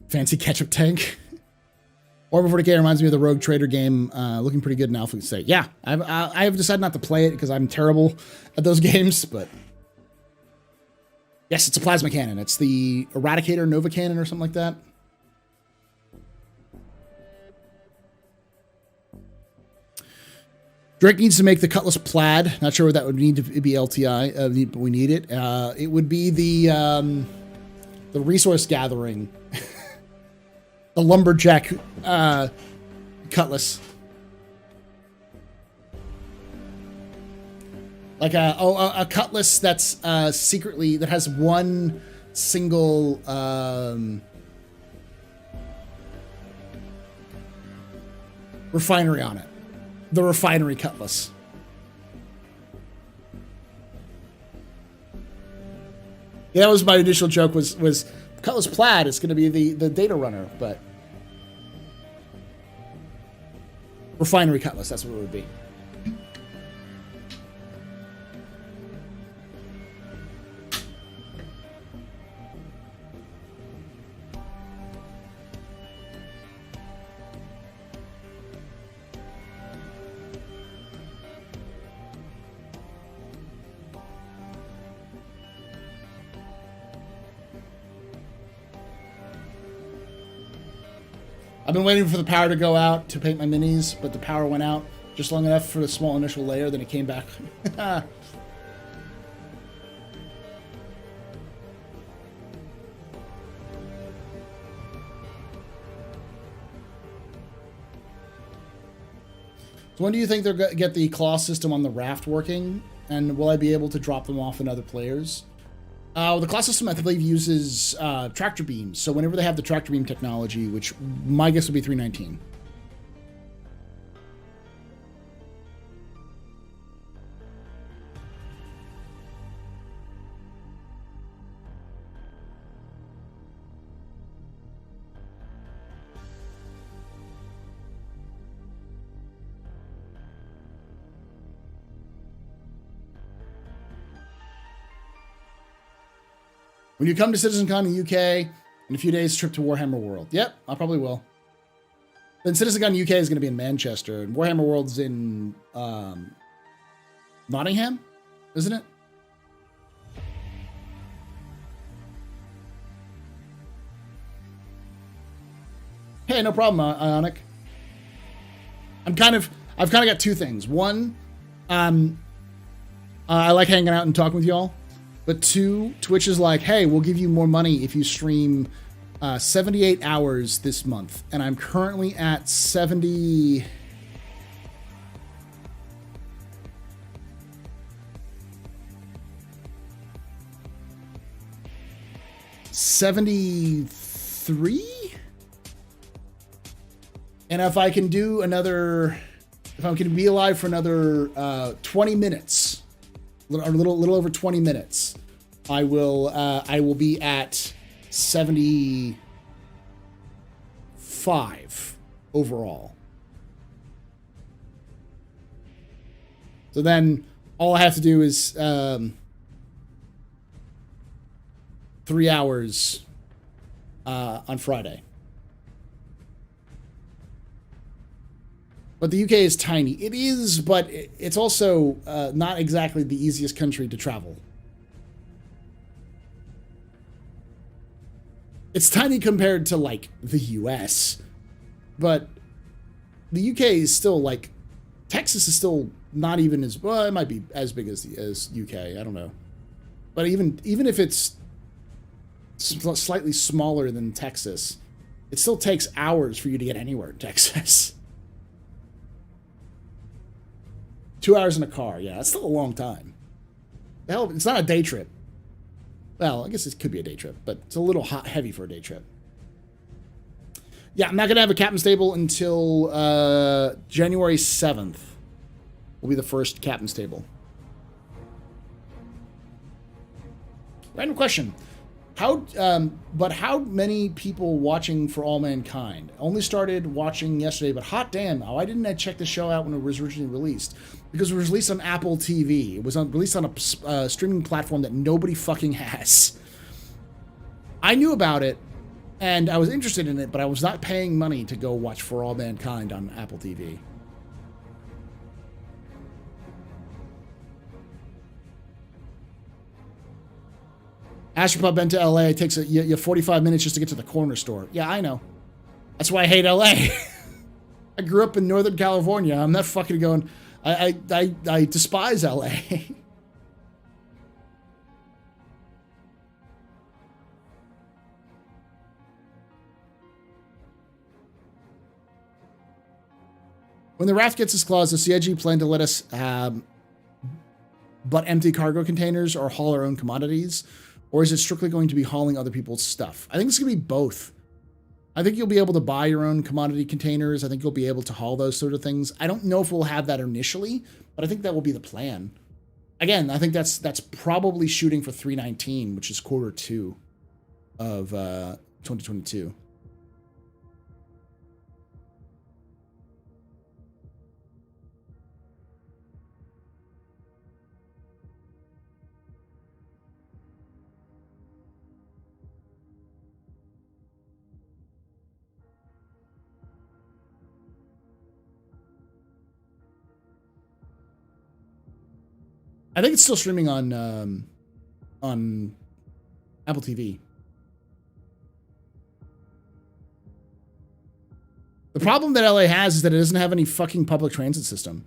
Fancy ketchup tank. Or before decay reminds me of the Rogue Trader game, looking pretty good in Alpha State. Yeah, I have decided not to play it because I'm terrible at those games, but yes, it's a plasma cannon. It's the Eradicator Nova Cannon or something like that. Drake needs to make the Cutlass Plaid. Not sure what that would need to be LTI, but we need it. It would be the resource gathering. The lumberjack cutlass. Like a cutlass that's secretly, that has one single refinery on it. The refinery cutlass. Yeah, that was my initial joke was Cutlass Plaid is going to be the data runner, but refinery cutlass, that's what it would be. I've been waiting for the power to go out to paint my minis, but the power went out just long enough for the small initial layer, then it came back. So when do you think they'll get the claw system on the raft working? And will I be able to drop them off in other players? The class system, I believe, uses tractor beams. So whenever they have the tractor beam technology, which my guess would be 319. When you come to CitizenCon in the UK, in a few days, trip to Warhammer World. Yep, I probably will. Then CitizenCon UK is going to be in Manchester, and Warhammer World's in Nottingham, isn't it? Hey, no problem, Ionic. I've kind of got two things. One, I like hanging out and talking with y'all. But two, Twitch is like, hey, we'll give you more money if you stream 78 hours this month. And I'm currently at 73? And if I can do another, if I can be alive for another 20 minutes, a little over 20 minutes, I will be at 75 overall. So then all I have to do is 3 hours on Friday. But the UK is tiny. It is, but it's also not exactly the easiest country to travel. It's tiny compared to, like, the US. But the UK is still like, Texas is still not even as, well, it might be as big as UK. I don't know. But even if it's slightly smaller than Texas, it still takes hours for you to get anywhere in Texas. 2 hours in a car. Yeah, that's still a long time. Hell, it's not a day trip. Well, I guess it could be a day trip, but it's a little heavy for a day trip. Yeah, I'm not going to have a captain stable until January 7th. Will be the first captain stable. Random question. But how many people watching For All Mankind? Only started watching yesterday, but hot damn, why didn't I check the show out when it was originally released? Because it was released on Apple TV. It was released on a streaming platform that nobody fucking has. I knew about it, and I was interested in it, but I was not paying money to go watch For All Mankind on Apple TV. AstroPub been to LA. It takes you 45 minutes just to get to the corner store. Yeah, I know. That's why I hate LA. I grew up in Northern California. I'm not fucking going. I despise LA. When the raft gets its claws, does CIG plan to let us but empty cargo containers or haul our own commodities? Or is it strictly going to be hauling other people's stuff? I think it's going to be both. I think you'll be able to buy your own commodity containers. I think you'll be able to haul those sort of things. I don't know if we'll have that initially, but I think that will be the plan. Again, I think that's probably shooting for 319, which is Q2 of 2022. I think it's still streaming on Apple TV. The problem that LA has is that it doesn't have any fucking public transit system.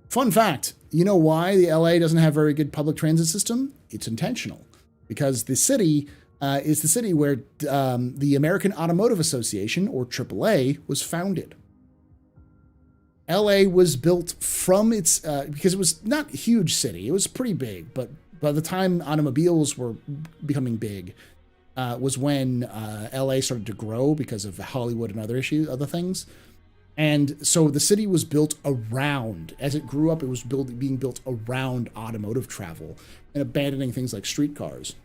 Fun fact, you know why the LA doesn't have very good public transit system? It's intentional. Because the city is the city where the American Automotive Association, or AAA, was founded. LA was built from its, because it was not a huge city. It was pretty big, but by the time automobiles were becoming big, was when LA started to grow because of Hollywood and other things. And so the city was built around, as it grew up, it was being built around automotive travel and abandoning things like streetcars.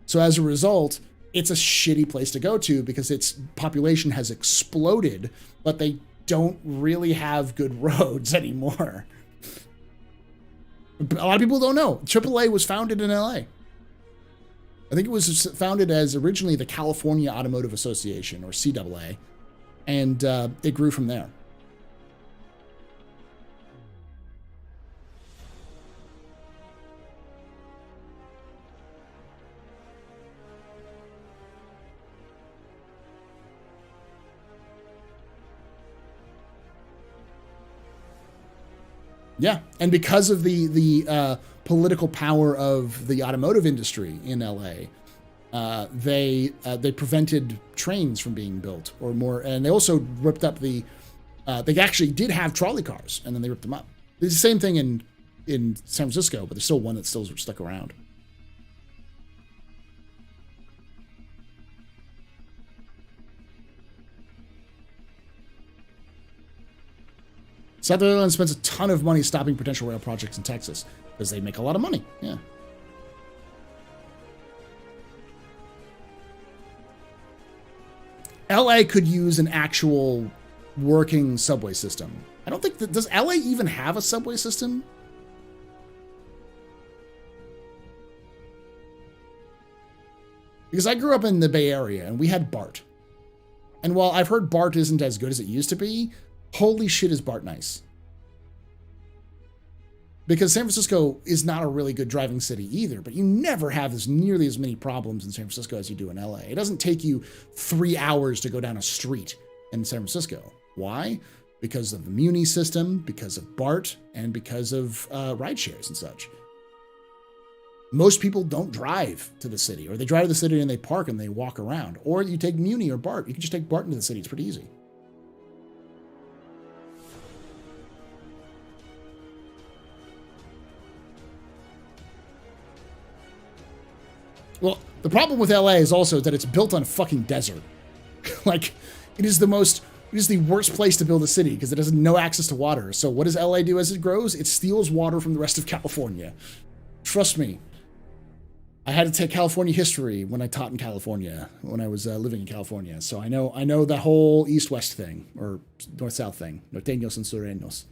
So as a result, it's a shitty place to go to because its population has exploded, but they don't really have good roads anymore. A lot of people don't know. AAA was founded in LA. I think it was founded as originally the California Automotive Association, or CAA, and it grew from there. Yeah, and because of the political power of the automotive industry in LA, they prevented trains from being built or more, and they also ripped up the. They actually did have trolley cars, and then they ripped them up. It's the same thing in San Francisco, but there's still one that's still stuck around. South Carolina spends a ton of money stopping potential rail projects in Texas because they make a lot of money. Yeah. LA could use an actual working subway system. I don't think that, does LA even have a subway system? Because I grew up in the Bay Area and we had BART. And while I've heard BART isn't as good as it used to be, holy shit is BART nice. Because San Francisco is not a really good driving city either, but you never have nearly as many problems in San Francisco as you do in LA. It doesn't take you 3 hours to go down a street in San Francisco. Why? Because of the Muni system, because of BART, and because of ride shares and such. Most people don't drive to the city, or they drive to the city and they park and they walk around. Or you take Muni or BART. You can just take BART into the city. It's pretty easy. Well, the problem with LA is also that it's built on a fucking desert. Like, it is the worst place to build a city because it has no access to water. So what does LA do as it grows? It steals water from the rest of California. Trust me. I had to take California history when I taught in California, when I was living in California. So I know that whole east-west thing, or north-south thing. Norteños and sureños.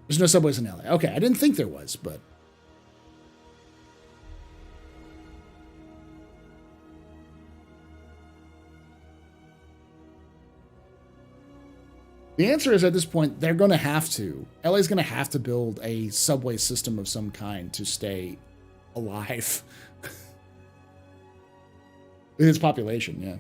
There's no subways in LA. Okay, I didn't think there was, but... The answer is, at this point, they're going to have to. LA's going to have to build a subway system of some kind to stay alive. With its population, yeah.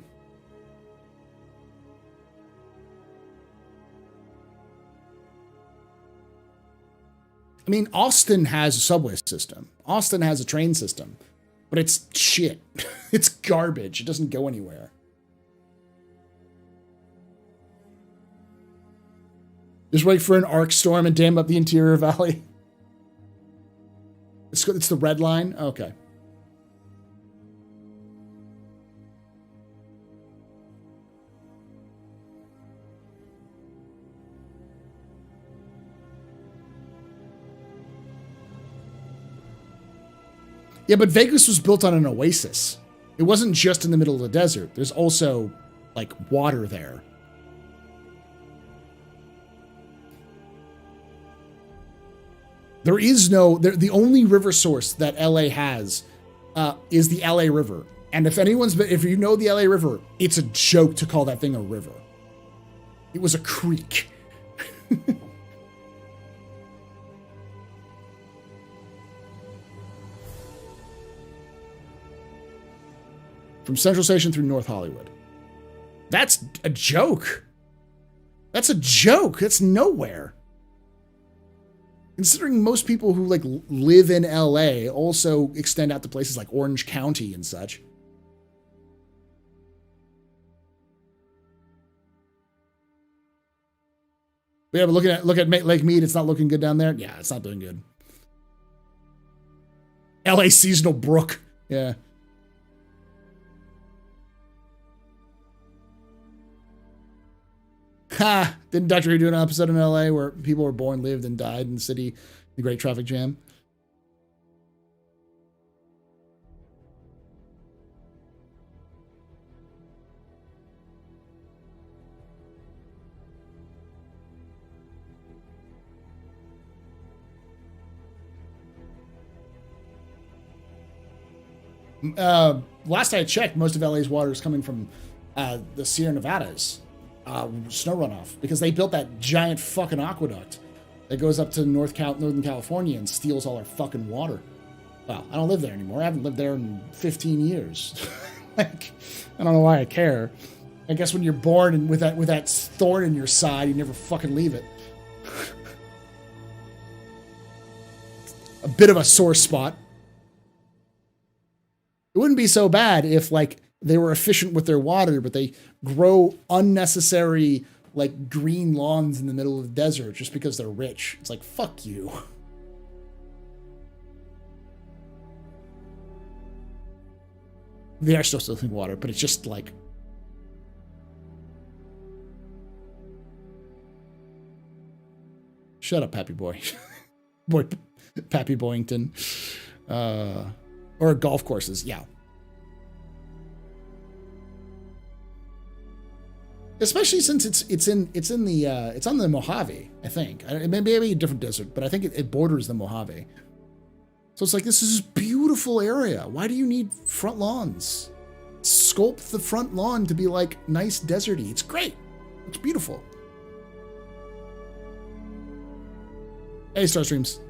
I mean, Austin has a subway system. Austin has a train system. But it's shit. It's garbage. It doesn't go anywhere. Just wait for an arc storm and dam up the interior valley. It's the red line? Okay. Yeah, but Vegas was built on an oasis. It wasn't just in the middle of the desert. There's also, like, water there. There is no... the only river source that LA has is the LA River. And if you know the LA River, it's a joke to call that thing a river. It was a creek. From Central Station through North Hollywood. That's a joke. That's a joke. That's nowhere. Considering most people who like live in LA also extend out to places like Orange County and such. But yeah, but look at Lake Mead, it's not looking good down there. Yeah, it's not doing good. LA seasonal brook. Yeah. Ha! Didn't Dr. Who do an episode in LA where people were born, lived, and died in the city, the Great Traffic Jam? Last I checked, most of LA's water is coming from the Sierra Nevadas. Snow runoff, because they built that giant fucking aqueduct that goes up to Northern California and steals all our fucking water. Well, I don't live there anymore. I haven't lived there in 15 years. Like, I don't know why I care. I guess when you're born and with that thorn in your side, you never fucking leave it. A bit of a sore spot. It wouldn't be so bad if, like, they were efficient with their water, but they grow unnecessary, like, green lawns in the middle of the desert just because they're rich. It's like, fuck you. They are still stealing water, but it's just like... Shut up, Pappy Boy. Pappy Boyington. Or golf courses, yeah. Especially since it's on the Mojave, I think. It may be a different desert, but I think it borders the Mojave. So it's like, this is a beautiful area. Why do you need front lawns? Sculpt the front lawn to be like nice deserty. It's great. It's beautiful. Hey, Starstreams.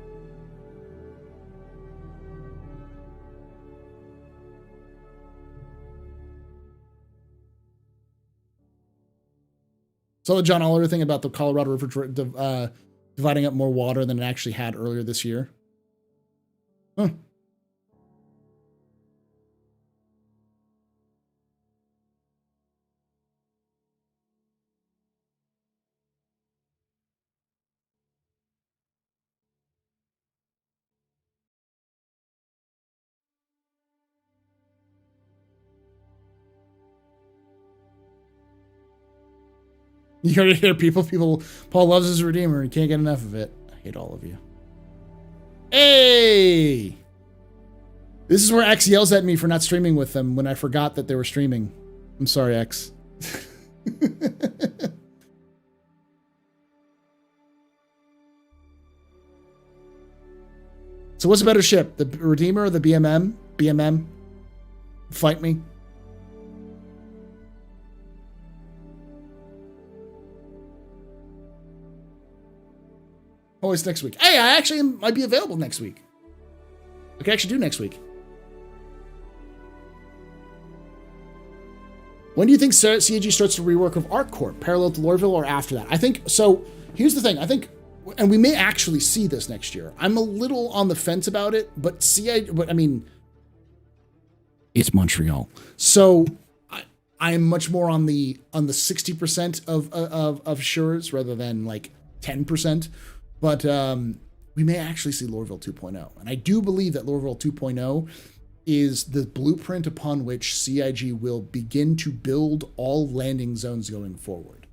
So the John Oliver thing about the Colorado River dividing up more water than it actually had earlier this year. Huh. You heard it here, people. Paul loves his Redeemer. He can't get enough of it. I hate all of you. Hey! This is where X yells at me for not streaming with them when I forgot that they were streaming. I'm sorry, X. So what's a better ship? The Redeemer or the BMM? BMM? Fight me. Oh, it's next week. Hey, I actually might be available next week. I can actually do next week. When do you think CAG starts the rework of ArcCorp, parallel to Lorville, or after that? I think, so here's the thing. I think, and we may actually see this next year. I'm a little on the fence about it, but I mean, it's Montreal. So I'm much more on the 60% of Shures rather than like 10%. But we may actually see Lorville 2.0. And I do believe that Lorville 2.0 is the blueprint upon which CIG will begin to build all landing zones going forward.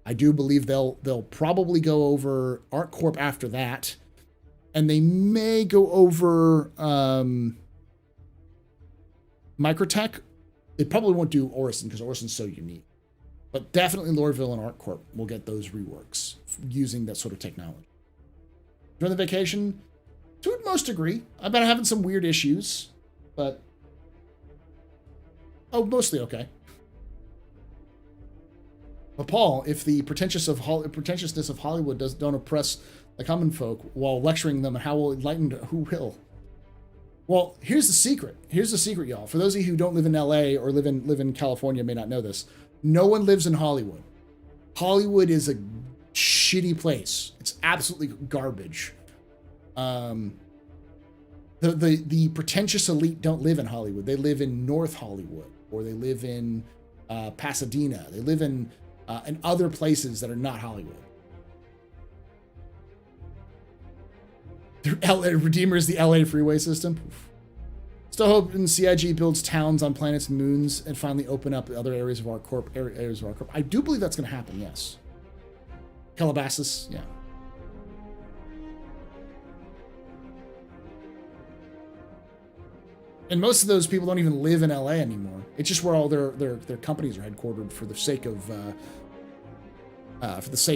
I do believe they'll probably go over ArcCorp after that. And they may go over Microtech. They probably won't do Orison because Orison's so unique. But definitely Lorville and ArcCorp will get those reworks using that sort of technology. During the vacation, to a most degree. I've been having some weird issues, but mostly okay. But Paul, if the pretentiousness of Hollywood don't oppress the common folk while lecturing them on how will enlighten, who will? Well, here's the secret. Here's the secret, y'all. For those of you who don't live in LA or live in California, may not know this. No one lives in Hollywood. Hollywood is a shitty place. It's absolutely garbage. The pretentious elite don't live in Hollywood. They live in North Hollywood, or they live in Pasadena. They live in other places that are not Hollywood. LA Redeemer is the LA freeway system. Still hoping CIG builds towns on planets and moons and finally open up other areas of ArcCorp. I do believe that's going to happen, yes. Calabasas, yeah. And most of those people don't even live in LA anymore. It's just where all their companies are headquartered for the sake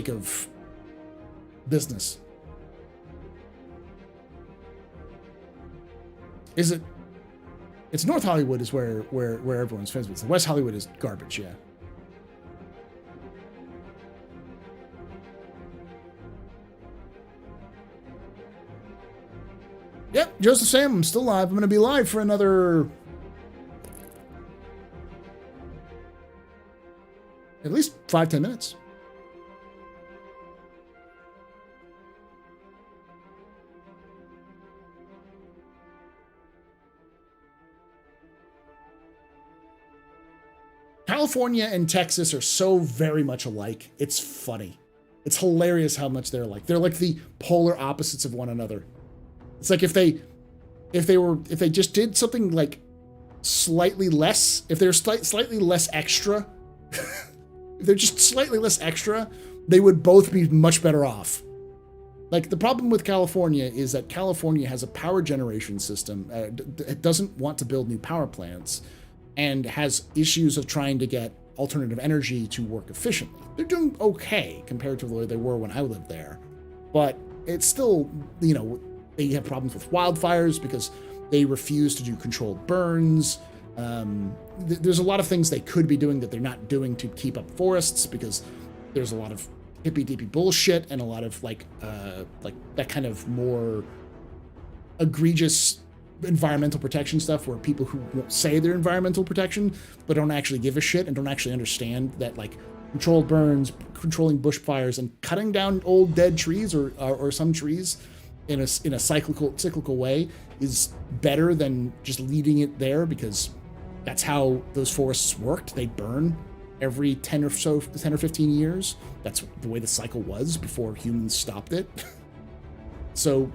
of business. It's North Hollywood is where everyone's friends with. West Hollywood is garbage, yeah. Yep, Joseph Sam, I'm still live. I'm going to be live for another at least 5-10 minutes. California and Texas are so very much alike. It's funny. It's hilarious how much they're alike. They're like the polar opposites of one another. It's like if they just did something like slightly less, if they're slightly less extra, if they're just slightly less extra, they would both be much better off. Like, the problem with California is that California has a power generation system. It doesn't want to build new power plants and has issues of trying to get alternative energy to work efficiently. They're doing okay compared to the way they were when I lived there. But it's still, they have problems with wildfires because they refuse to do controlled burns. There's a lot of things they could be doing that they're not doing to keep up forests because there's a lot of hippy-dippy bullshit and a lot of like that kind of more egregious environmental protection stuff where people who say they're environmental protection but don't actually give a shit and don't actually understand that like controlled burns, controlling bushfires, and cutting down old dead trees or some trees in a cyclical way is better than just leaving it there, because that's how those forests worked. They burn every 10 or 15 years. That's the way the cycle was before humans stopped it. So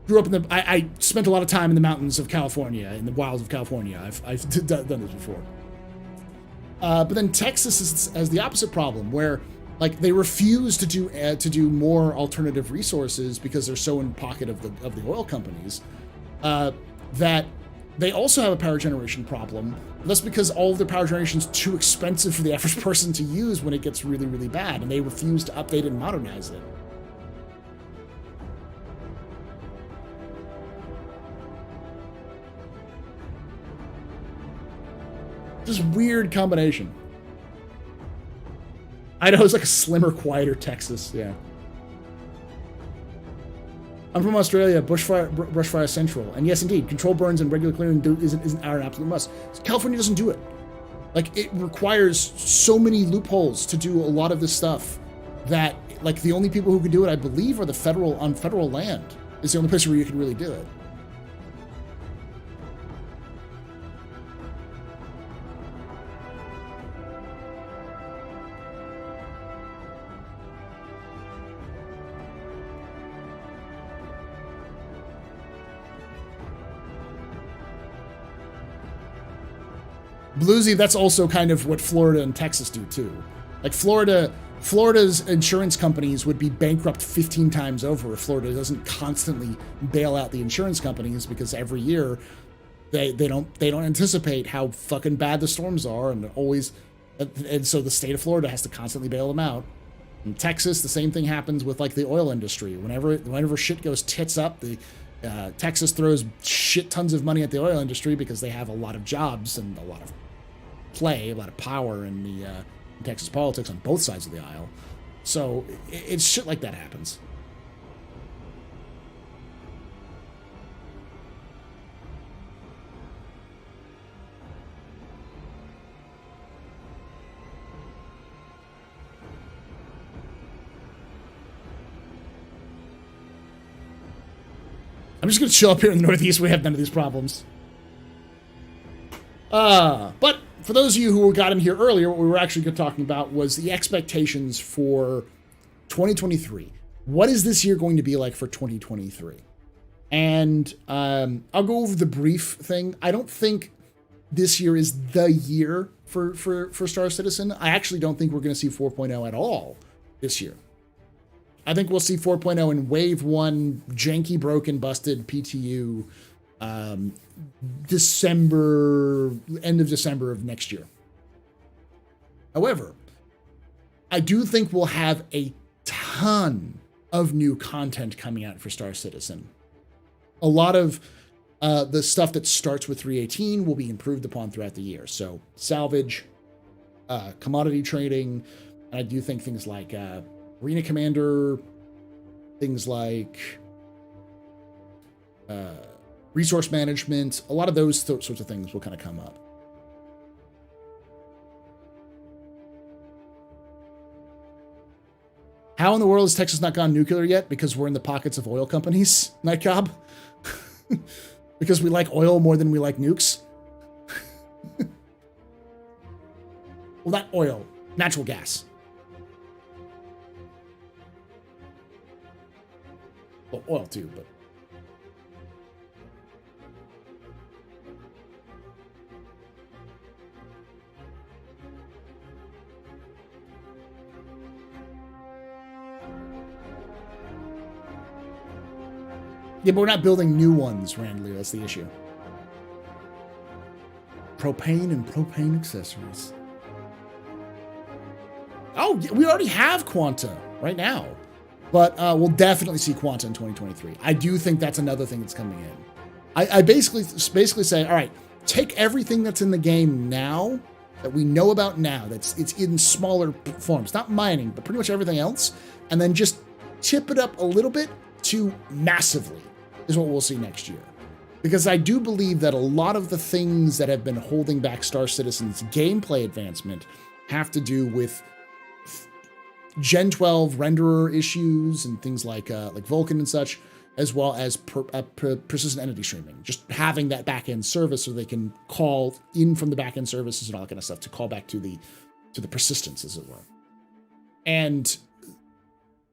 grew up in I spent a lot of time in the mountains of California, in the wilds of California. I've done this before. But then Texas has the opposite problem, where like they refuse to do more alternative resources because they're so in pocket of the oil companies, that they also have a power generation problem. That's because all of their power generation is too expensive for the average person to use when it gets really, really bad, and they refuse to update it and modernize it. Just weird combination. Idaho's like a slimmer, quieter Texas, yeah. I'm from Australia, bushfire central, and yes, indeed, controlled burns and regular clearing isn't our absolute must. California doesn't do it. Like, it requires so many loopholes to do a lot of this stuff that, like, the only people who can do it, I believe, are on federal land. Is the only place where you can really do it. Bluesy, that's also kind of what Florida and Texas do too. Like Florida's insurance companies would be bankrupt 15 times over if Florida doesn't constantly bail out the insurance companies, because every year they don't anticipate how fucking bad the storms are, and so the state of Florida has to constantly bail them out. In Texas, the same thing happens with like the oil industry. Whenever shit goes tits up, Texas throws shit tons of money at the oil industry because they have a lot of jobs and a lot of play, a lot of power in the in Texas politics on both sides of the aisle. So it's shit like that happens. I'm just going to chill up here in the Northeast. We have none of these problems. But for those of you who got in here earlier, what we were actually talking about was the expectations for 2023. What is this year going to be like for 2023? And I'll go over the brief thing. I don't think this year is the year for Star Citizen. I actually don't think we're going to see 4.0 at all this year. I think we'll see 4.0 in Wave 1, janky, broken, busted PTU, end of December of next year. However, I do think we'll have a ton of new content coming out for Star Citizen. A lot of the stuff that starts with 3.18 will be improved upon throughout the year. So salvage, commodity trading, and I do think things like Arena Commander, things like resource management, a lot of those sorts of things will kind of come up. How in the world has Texas not gone nuclear yet? Because we're in the pockets of oil companies, Nightcob? Because we like oil more than we like nukes? Well, not oil, natural gas. Well, oil too, but... Yeah, but we're not building new ones, Randley. That's the issue. Propane and propane accessories. Oh, we already have Quanta right now. But we'll definitely see Quanta in 2023. I do think that's another thing that's coming in. I basically say, all right, take everything that's in the game now, that we know about now, it's in smaller forms, not mining, but pretty much everything else, and then just tip it up a little bit to massively is what we'll see next year. Because I do believe that a lot of the things that have been holding back Star Citizen's gameplay advancement have to do with Gen 12 renderer issues and things like Vulkan and such, as well as persistent entity streaming. Just having that backend service so they can call in from the backend services and all that kind of stuff to call back to the persistence, as it were. And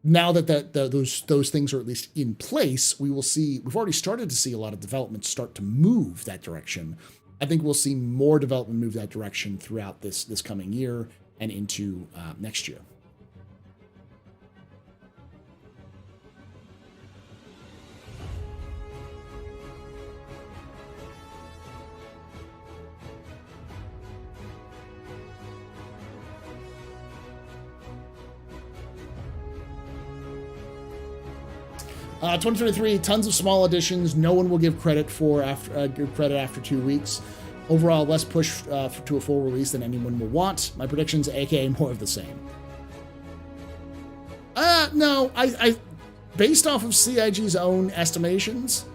now that those things are at least in place, we've already started to see a lot of development start to move that direction. I think we'll see more development move that direction throughout this coming year and into next year. Uh, 2023, tons of small additions. No one will give credit after 2 weeks. Overall, less push to a full release than anyone will want. My predictions, aka more of the same. No, I based off of CIG's own estimations,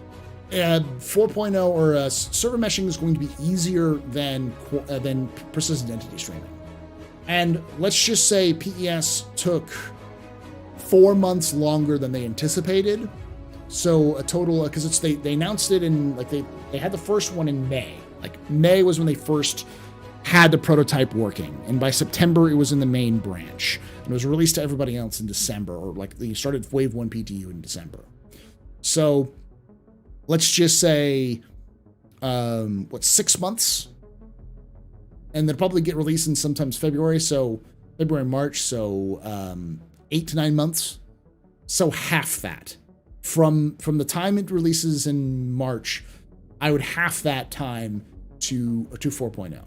4.0 or server meshing is going to be easier than persistent entity streaming. And let's just say PES took 4 months longer than they anticipated. So a total, because they announced it in, like, they had the first one in May. Like, May was when they first had the prototype working, and by September it was in the main branch, and it was released to everybody else in December, or like they started Wave 1 PTU in December. So let's just say 6 months, and they'll probably get released in sometimes February, March, so 8 to 9 months. So half that. From the time it releases in March, I would half that time to 4.0.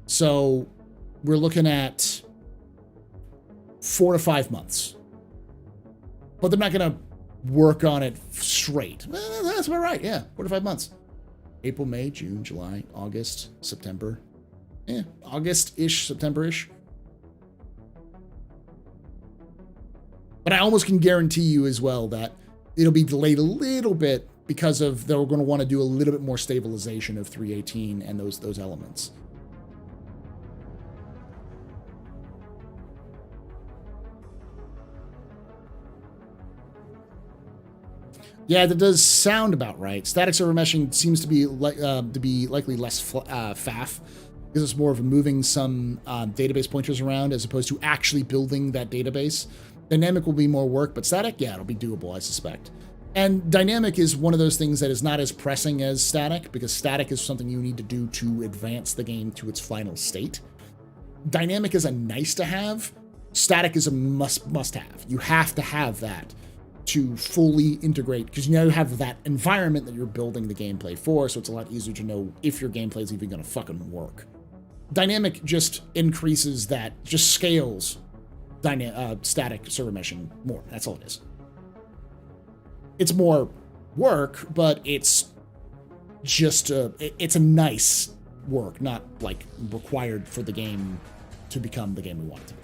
So we're looking at 4 to 5 months. But they're not going to work on it straight. Well, that's about right, yeah. 4 to 5 months. April, May, June, July, August, September. Yeah, August-ish, September-ish. But I almost can guarantee you as well that it'll be delayed a little bit because of they're going to want to do a little bit more stabilization of 3.18 and those elements. Yeah, that does sound about right. Static server meshing seems to be likely less faff, because it's more of moving some database pointers around as opposed to actually building that database. Dynamic will be more work, but static, yeah, it'll be doable, I suspect. And dynamic is one of those things that is not as pressing as static, because static is something you need to do to advance the game to its final state. Dynamic is a nice to have. Static is a must have. You have to have that to fully integrate, because you now have that environment that you're building the gameplay for, so it's a lot easier to know if your gameplay is even going to fucking work. Dynamic just increases that, just scales static server meshing more. That's all it is. It's more work, but it's just it's a nice work, not like required for the game to become the game we want it to be.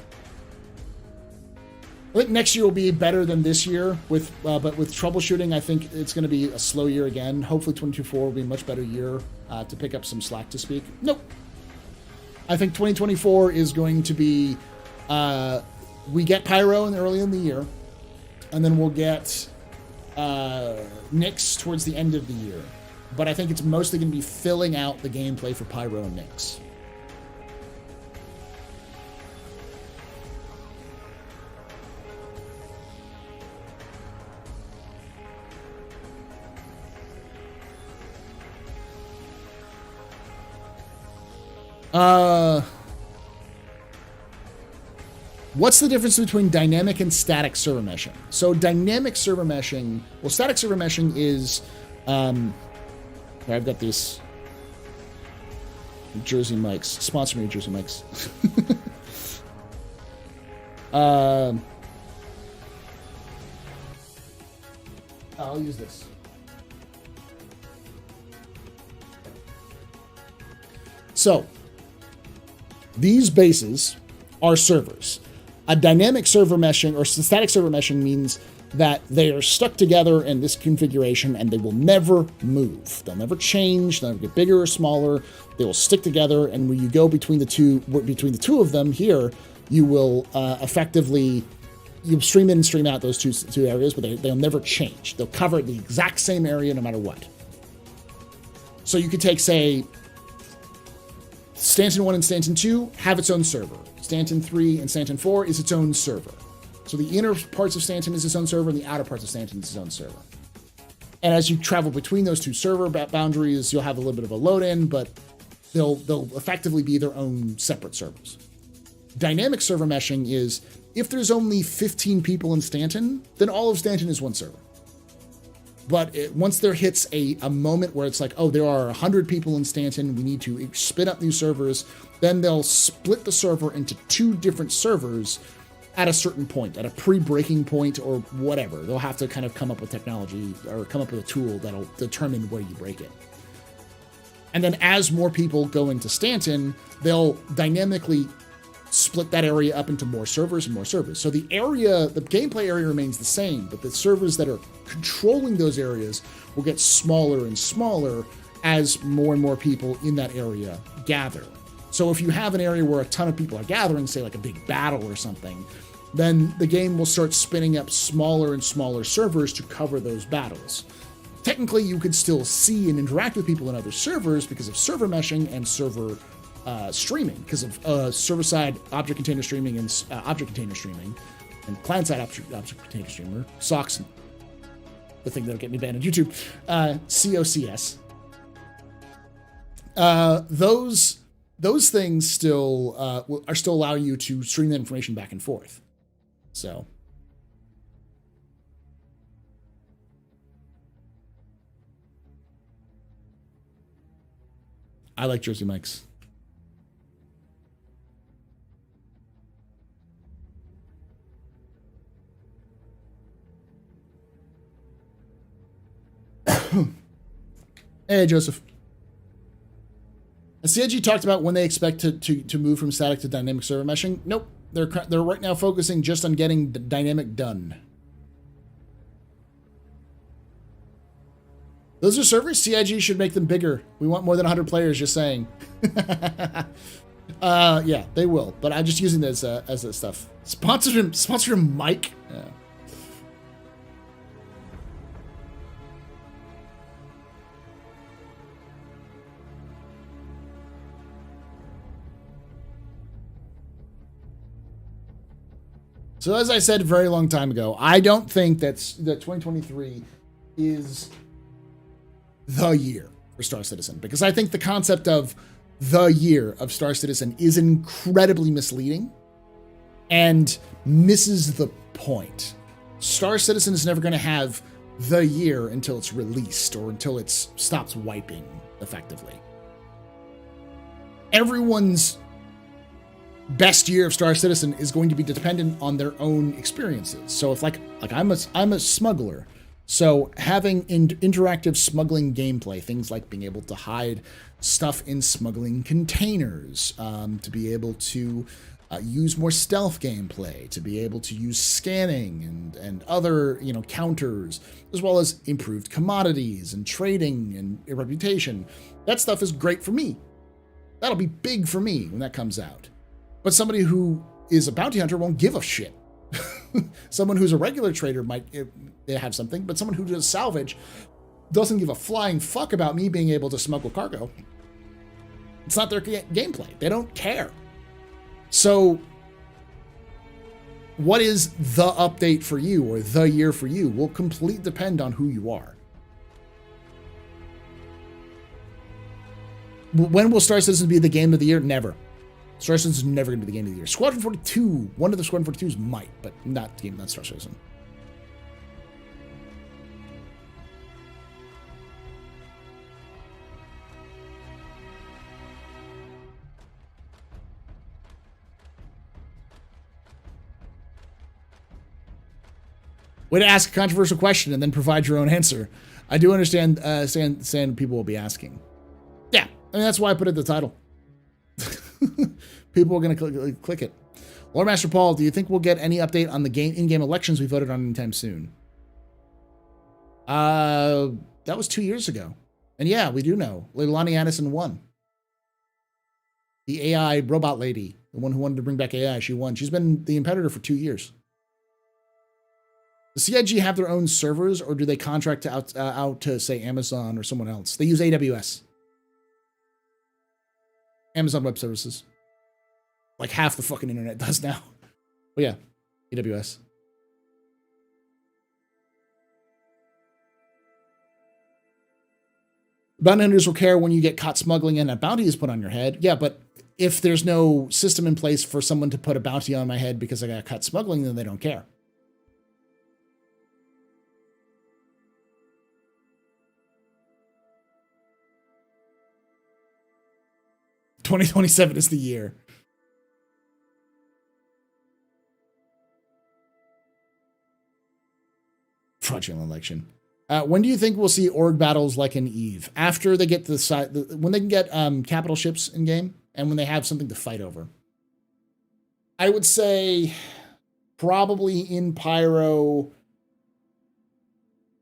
I think next year will be better than this year, but with troubleshooting, I think it's going to be a slow year again. Hopefully 2024 will be a much better year to pick up some slack to speak. Nope. I think 2024 is going to be we get Pyro early in the year, and then we'll get Nyx towards the end of the year. But I think it's mostly going to be filling out the gameplay for Pyro and Nyx. What's the difference between dynamic and static server meshing? So dynamic server meshing, well, static server meshing is, I've got this Jersey mics. Sponsor me, Jersey mics. I'll use this. So, these bases are servers. A dynamic server meshing or static server meshing means that they are stuck together in this configuration and they will never move. They'll never change. They'll never get bigger or smaller. They will stick together. And when you go between the two of them here, you will effectively you stream in and stream out those two areas, but they'll never change. They'll cover the exact same area no matter what. So you could take, say, Stanton 1 and Stanton 2 have its own server. Stanton 3 and Stanton 4 is its own server. So the inner parts of Stanton is its own server, and the outer parts of Stanton is its own server. And as you travel between those two server boundaries, you'll have a little bit of a load-in, but they'll effectively be their own separate servers. Dynamic server meshing is, if there's only 15 people in Stanton, then all of Stanton is one server. But once there hits a moment where it's like, oh, there are 100 people in Stanton, we need to spin up new servers, then they'll split the server into two different servers at a certain point, at a pre-breaking point or whatever. They'll have to kind of come up with technology or come up with a tool that'll determine where you break it. And then as more people go into Stanton, they'll dynamically split that area up into more servers and more servers. So the gameplay area remains the same, but the servers that are controlling those areas will get smaller and smaller as more and more people in that area gather. So if you have an area where a ton of people are gathering, say like a big battle or something, then the game will start spinning up smaller and smaller servers to cover those battles. Technically, you could still see and interact with people in other servers because of server meshing and server streaming, because of server-side object container streaming and object container streaming, and client-side object container streamer, SOCS, the thing that'll get me banned on YouTube, COCS. Those things still are still allow you to stream that information back and forth. So. I like Jersey Mike's. Hey, Joseph. Has CIG talked about when they expect to move from static to dynamic server meshing? Nope. They're right now focusing just on getting dynamic done. Those are servers. CIG should make them bigger. We want more than 100 players, just saying. Yeah, they will. But I'm just using this as a stuff. Sponsor him, Mike. Yeah. So as I said a very long time ago, I don't think that 2023 is the year for Star Citizen, because I think the concept of the year of Star Citizen is incredibly misleading and misses the point. Star Citizen is never going to have the year until it's released or until it stops wiping effectively. Everyone's best year of Star Citizen is going to be dependent on their own experiences. So if like I'm a smuggler, so having interactive smuggling gameplay, things like being able to hide stuff in smuggling containers, to be able to use more stealth gameplay, to be able to use scanning and other counters, as well as improved commodities and trading and reputation. That stuff is great for me. That'll be big for me when that comes out. But somebody who is a bounty hunter won't give a shit. Someone who's a regular trader might have something, but someone who does salvage doesn't give a flying fuck about me being able to smuggle cargo. It's not their gameplay. They don't care. So what is the update for you or the year for you will completely depend on who you are. When will Star Citizen be the game of the year? Never. Star Citizen is never going to be the game of the year. Squadron 42, one of the Squadron 42s might, but not the game, not Star Citizen. Way to ask a controversial question and then provide your own answer. I do understand people will be asking. Yeah, I mean, that's why I put it in the title. People are going to click it. Lord Master Paul, do you think we'll get any update on the in-game elections we voted on anytime soon? That was 2 years ago. And yeah, we do know. Leilani Addison won. The AI robot lady, the one who wanted to bring back AI, she won. She's been the Imperator for 2 years. Does CIG have their own servers, or do they contract out to, say, Amazon or someone else? They use AWS. Amazon Web Services. Like half the fucking internet does now. But yeah, AWS. Bounty hunters will care when you get caught smuggling and a bounty is put on your head. Yeah, but if there's no system in place for someone to put a bounty on my head because I got caught smuggling, then they don't care. "2027 is the year." Fraudulent election. When do you think we'll see org battles like in Eve? After they get when they can get capital ships in game and when they have something to fight over. I would say probably in Pyro,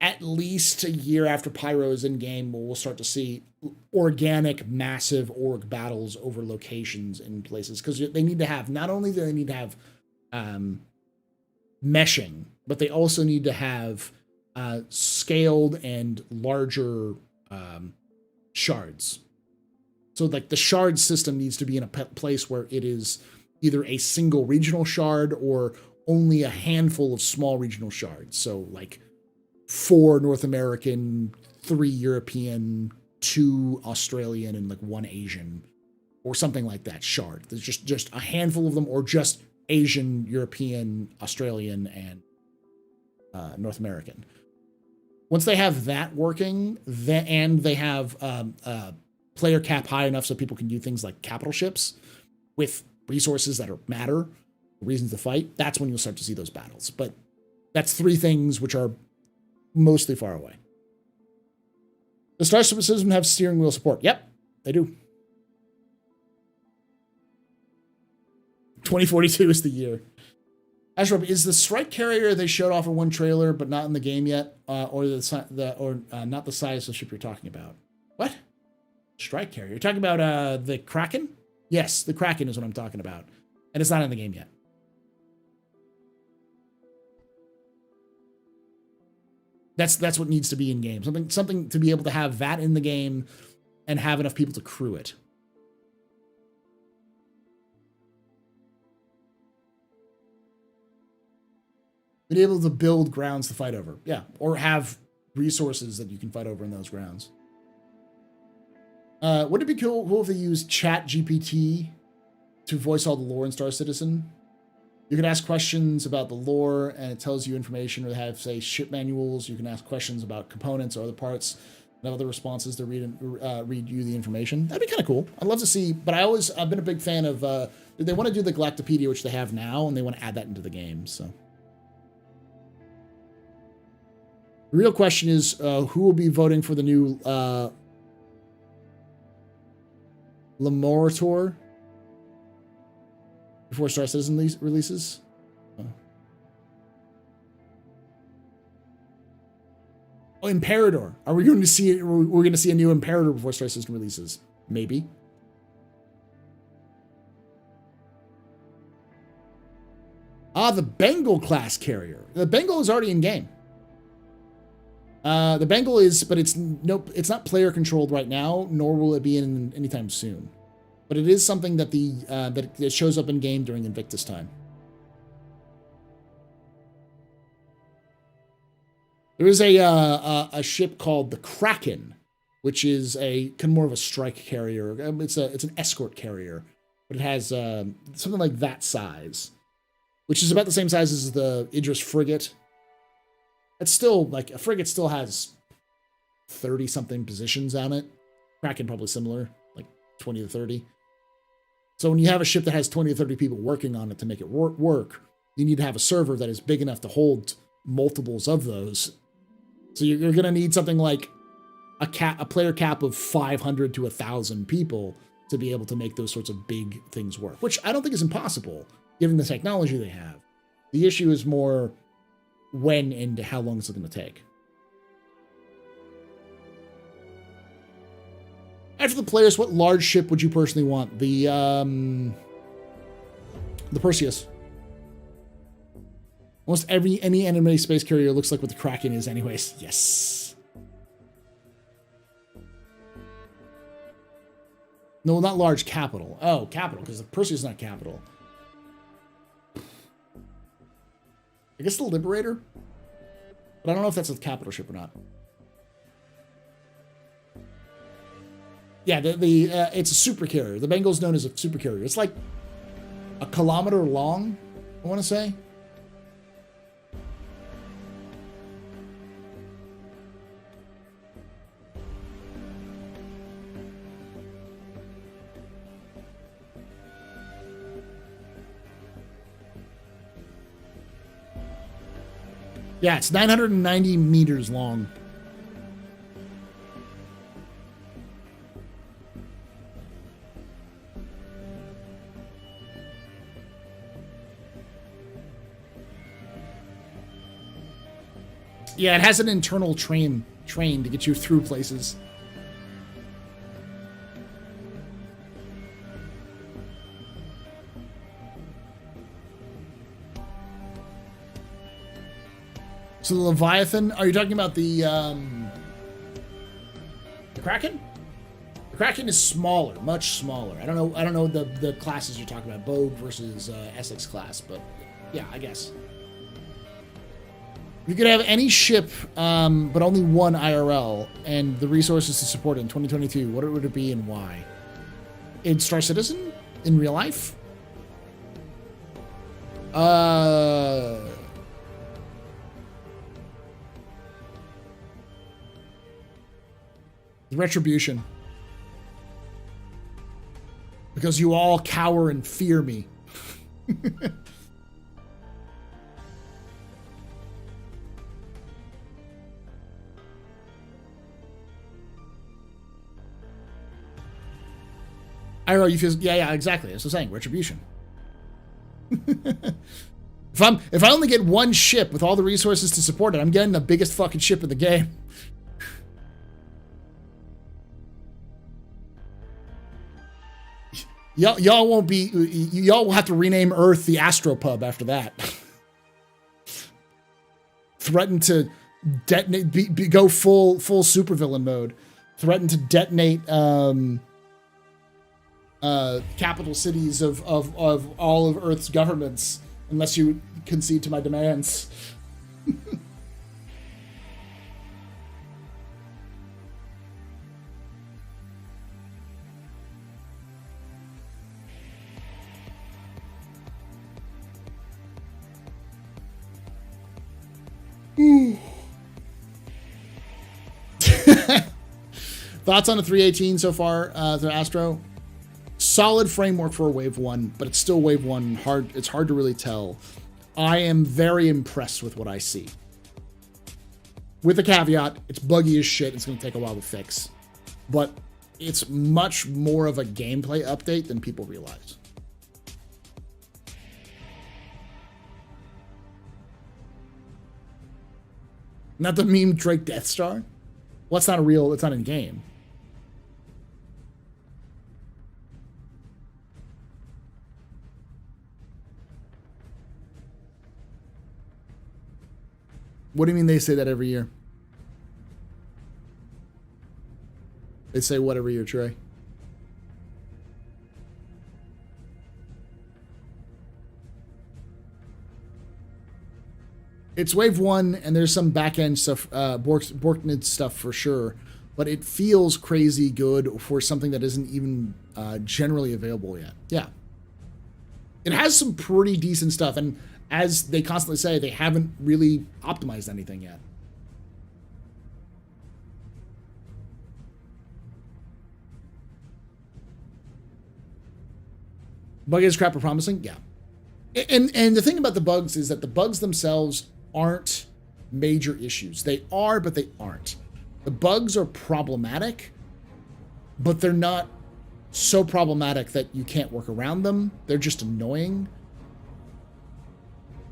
at least a year after Pyro is in game, we'll start to see organic, massive org battles over locations in places, because they need to have, not only do they need to have meshing, but they also need to have scaled and larger shards. So like the shard system needs to be in a place where it is either a single regional shard or only a handful of small regional shards. So like 4 North American, 3 European, 2 Australian, and like 1 Asian, or something like that shard. There's just a handful of them, or just Asian, European, Australian, and North American. Once they have that working, and they have player cap high enough so people can do things like capital ships with resources that matter, reasons to fight, that's when you'll start to see those battles. But that's 3 things which are mostly far away. Does starcitizen have steering wheel support? Yep, they do. 2042 is the year. AstroPub, is the strike carrier they showed off in one trailer but not in the game yet, or not the size of the ship you're talking about? What? Strike carrier? You're talking about the Kraken? Yes, the Kraken is what I'm talking about, and it's not in the game yet. That's what needs to be in game. Something to be able to have that in the game and have enough people to crew it. Be able to build grounds to fight over. Yeah, or have resources that you can fight over in those grounds. Would it be cool if they used Chat GPT to voice all the lore in Star Citizen? You can ask questions about the lore and it tells you information, or they have, say, ship manuals. You can ask questions about components or other parts and have other responses to read you the information. That'd be kind of cool. I'd love to see, but I've been a big fan of, they want to do the Galactopedia, which they have now, and they want to add that into the game, so. The real question is, who will be voting for the new Lamorator before Star Citizen releases? Oh, Imperator. Are we going to see? We're going to see a new Imperator before Star Citizen releases? Maybe. The Bengal class carrier. The Bengal is already in game. The Bengal is, but it's not player controlled right now, nor will it be in anytime soon. But it is something that that it shows up in game during Invictus time. There is a ship called the Kraken, which is more of a strike carrier. It's an escort carrier, but it has something like that size, which is about the same size as the Idris frigate. It's still, like, a frigate still has 30-something positions on it. Kraken probably similar, like 20 to 30. So when you have a ship that has 20 to 30 people working on it to make it work, you need to have a server that is big enough to hold multiples of those. So you're going to need something like a player cap of 500 to 1,000 people to be able to make those sorts of big things work, which I don't think is impossible, given the technology they have. The issue is more when and how long is it going to take. for the players, what large ship would you personally want? The Perseus. Almost any enemy space carrier looks like what the Kraken is anyways. Yes. No, not large, capital. Oh, capital, because the Perseus is not capital. I guess the Liberator? But I don't know if that's a capital ship or not. Yeah, it's a super carrier. The Bengal's known as a super carrier. It's like a kilometer long, I want to say. Yeah, it's 990 meters long. Yeah, it has an internal train to get you through places. So the Leviathan, are you talking about the Kraken? The Kraken is smaller, much smaller. I don't know the classes you're talking about, Bogue versus Essex class, but yeah, I guess. You could have any ship, but only one IRL, and the resources to support it in 2022. What would it be and why? In Star Citizen? In real life? Retribution. Because you all cower and fear me. IRL, you feel, yeah, exactly. That's what I'm saying. Retribution. If I only get one ship with all the resources to support it, I'm getting the biggest fucking ship in the game. Y'all won't be. Y'all will have to rename Earth the AstroPub after that. Threaten to detonate. Go full supervillain mode. Threaten to detonate capital cities of all of Earth's governments unless you concede to my demands. Thoughts on the 318 so far, the Astro? Solid framework for a Wave 1, but it's still Wave 1. It's hard to really tell. I am very impressed with what I see. With a caveat, it's buggy as shit. It's going to take a while to fix. But it's much more of a gameplay update than people realize. Not the meme Drake Death Star? Well, it's not it's not in game. What do you mean they say that every year? They say what every year, Trey? It's Wave 1, and there's some back-end stuff, Borknid stuff for sure, but it feels crazy good for something that isn't even generally available yet. Yeah. It has some pretty decent stuff, and as they constantly say, they haven't really optimized anything yet. Buggy as crap are promising? Yeah. And the thing about the bugs is that the bugs themselves aren't major issues. They are, but they aren't. The bugs are problematic, but they're not so problematic that you can't work around them. They're just annoying.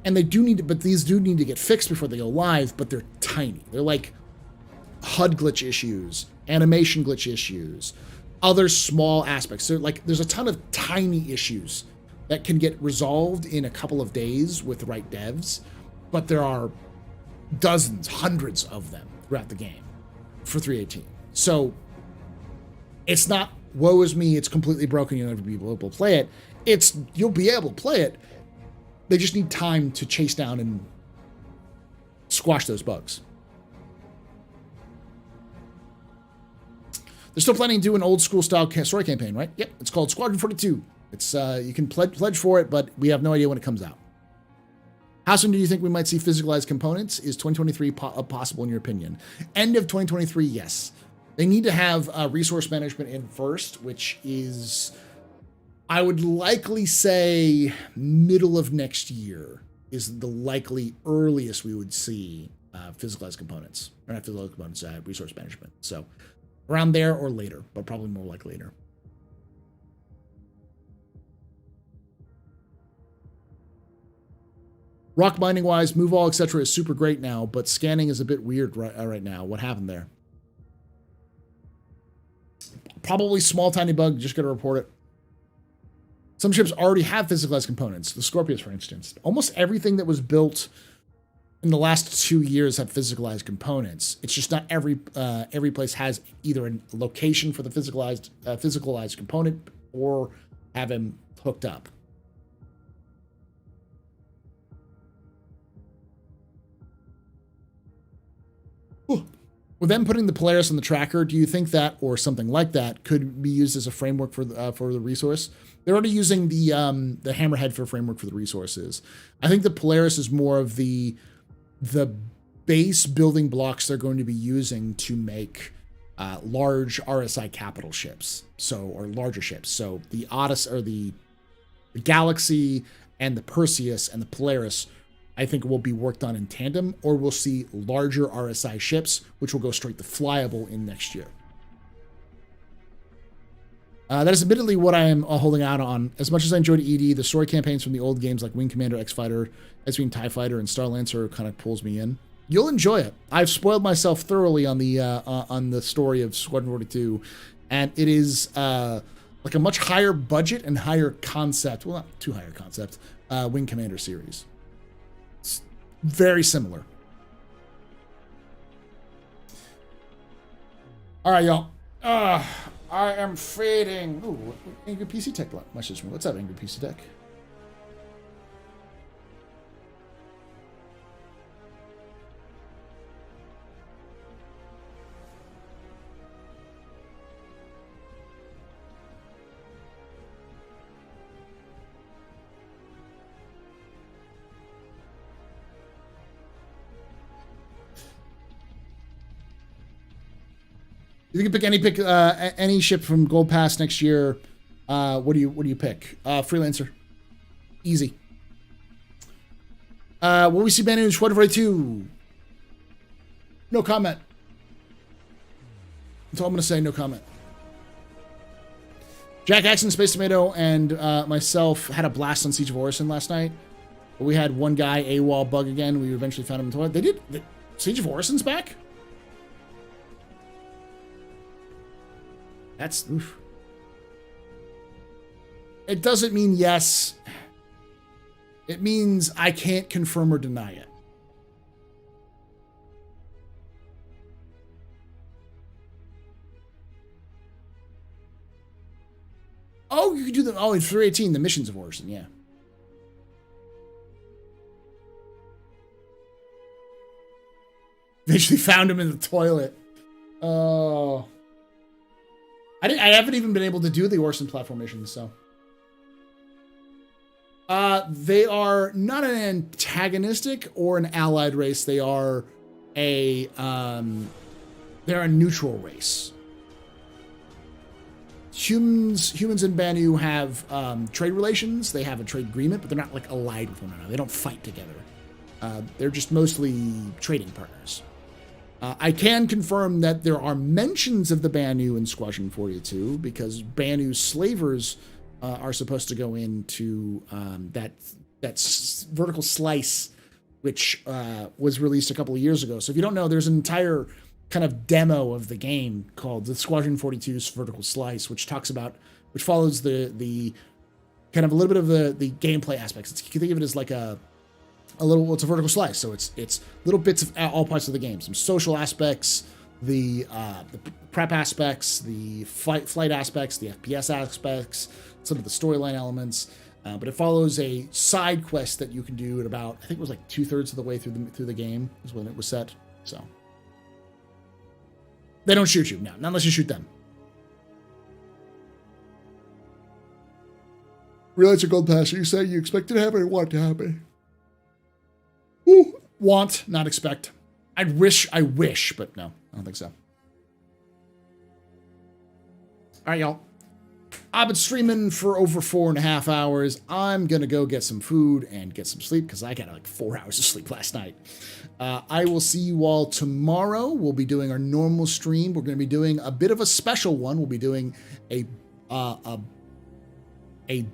And they do need to, but these do need to get fixed before they go live, but they're tiny. They're like HUD glitch issues, animation glitch issues, other small aspects. So like there's a ton of tiny issues that can get resolved in a couple of days with the right devs, but there are dozens, hundreds of them throughout the game for 318. So it's not woe is me, it's completely broken, you'll never be able to play it. It's you'll be able to play it. They just need time to chase down and squash those bugs. They're still planning to do an old school style story campaign, right? Yep, it's called Squadron 42. It's you can pledge for it, but we have no idea when it comes out. How soon do you think we might see physicalized components? Is 2023 possible in your opinion? End of 2023, yes. They need to have resource management in first, which is, I would likely say, middle of next year is the likely earliest we would see physicalized components. Or not physicalized components, resource management. So around there or later, but probably more like later. Rock mining wise, move all, etc. is super great now, but scanning is a bit weird right now. What happened there? Probably small, tiny bug. Just gotta report it. Some ships already have physicalized components. The Scorpius, for instance. Almost everything that was built in the last 2 years have physicalized components. It's just not every place has either a location for the physicalized component or have them hooked up. With them putting the Polaris on the tracker, do you think that or something like that could be used as a framework for the resource? They're already using the Hammerhead for framework for the resources. I think the Polaris is more of the base building blocks they're going to be using to make large RSI capital ships, or larger ships. So the Odyssey or the Galaxy and the Perseus and the Polaris, I think will be worked on in tandem, or we'll see larger RSI ships, which will go straight to flyable in next year. That is admittedly what I am holding out on. As much as I enjoyed ED, the story campaigns from the old games like Wing Commander, X-Fighter, X-Wing TIE Fighter, and Star Lancer kind of pulls me in. You'll enjoy it. I've spoiled myself thoroughly on the story of Squadron 42, and it is like a much higher budget and higher concept, well, not too higher concept, Wing Commander series. It's very similar. All right, y'all. I am fading. Ooh, Angry PC Tech message me. What's up, Angry PC Tech? If you can pick any ship from Gold Pass next year, what do you pick? Freelancer, easy. Will we see Banu in Squadron 42? No comment. That's all I'm gonna say. No comment. Jack Axon, Space Tomato, and myself had a blast on Siege of Orison last night. But we had one guy AWOL bug again. We eventually found him in the toilet. Siege of Orison's back? That's oof. It doesn't mean yes. It means I can't confirm or deny it. Oh, you could do the in 318, the missions of Orison, yeah. Eventually found him in the toilet. Oh. I haven't even been able to do the Orison platform missions, so. They are not an antagonistic or an allied race. They are they're a neutral race. Humans and Banu have trade relations. They have a trade agreement, but they're not like allied with one another. They don't fight together. They're just mostly trading partners. I can confirm that there are mentions of the Banu in Squadron 42 because Banu slavers are supposed to go into that vertical slice, which was released a couple of years ago. So if you don't know, there's an entire kind of demo of the game called the Squadron 42's Vertical Slice, which follows the kind of a little bit of the gameplay aspects. You can think of it as like it's a vertical slice. So it's little bits of all parts of the game. Some social aspects, the prep aspects, the flight aspects, the FPS aspects, some of the storyline elements. But it follows a side quest that you can do at about, I think it was like 2/3 of the way through the game is when it was set. So they don't shoot you, no, not unless you shoot them. Realize a gold pass. You say you expect it to happen or want it to happen? Ooh, want, not expect. I wish, but no, I don't think so. All right, y'all. I've been streaming for over 4.5 hours. I'm going to go get some food and get some sleep because I got like 4 hours of sleep last night. I will see you all tomorrow. We'll be doing our normal stream. We're going to be doing a bit of a special one. We'll be doing a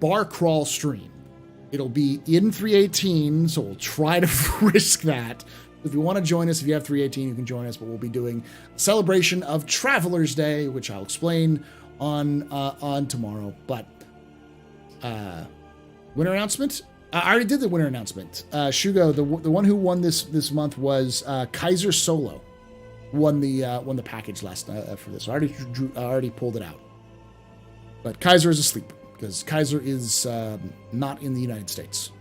bar crawl stream. It'll be in 318, so we'll try to risk that. If you want to join us, if you have 318, you can join us, but we'll be doing a celebration of Traveler's Day, which I'll explain on tomorrow. But winner announcement? I already did the winner announcement. Shugo, the one who won this month was Kaiser Solo. Won the package last night for this. So I already pulled it out. But Kaiser is asleep because Kaiser is not in the United States.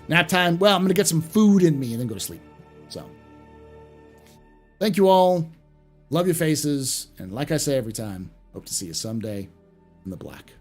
Nap time. Well, I'm going to get some food in me and then go to sleep. So, thank you all. Love your faces. And like I say every time, hope to see you someday in the black.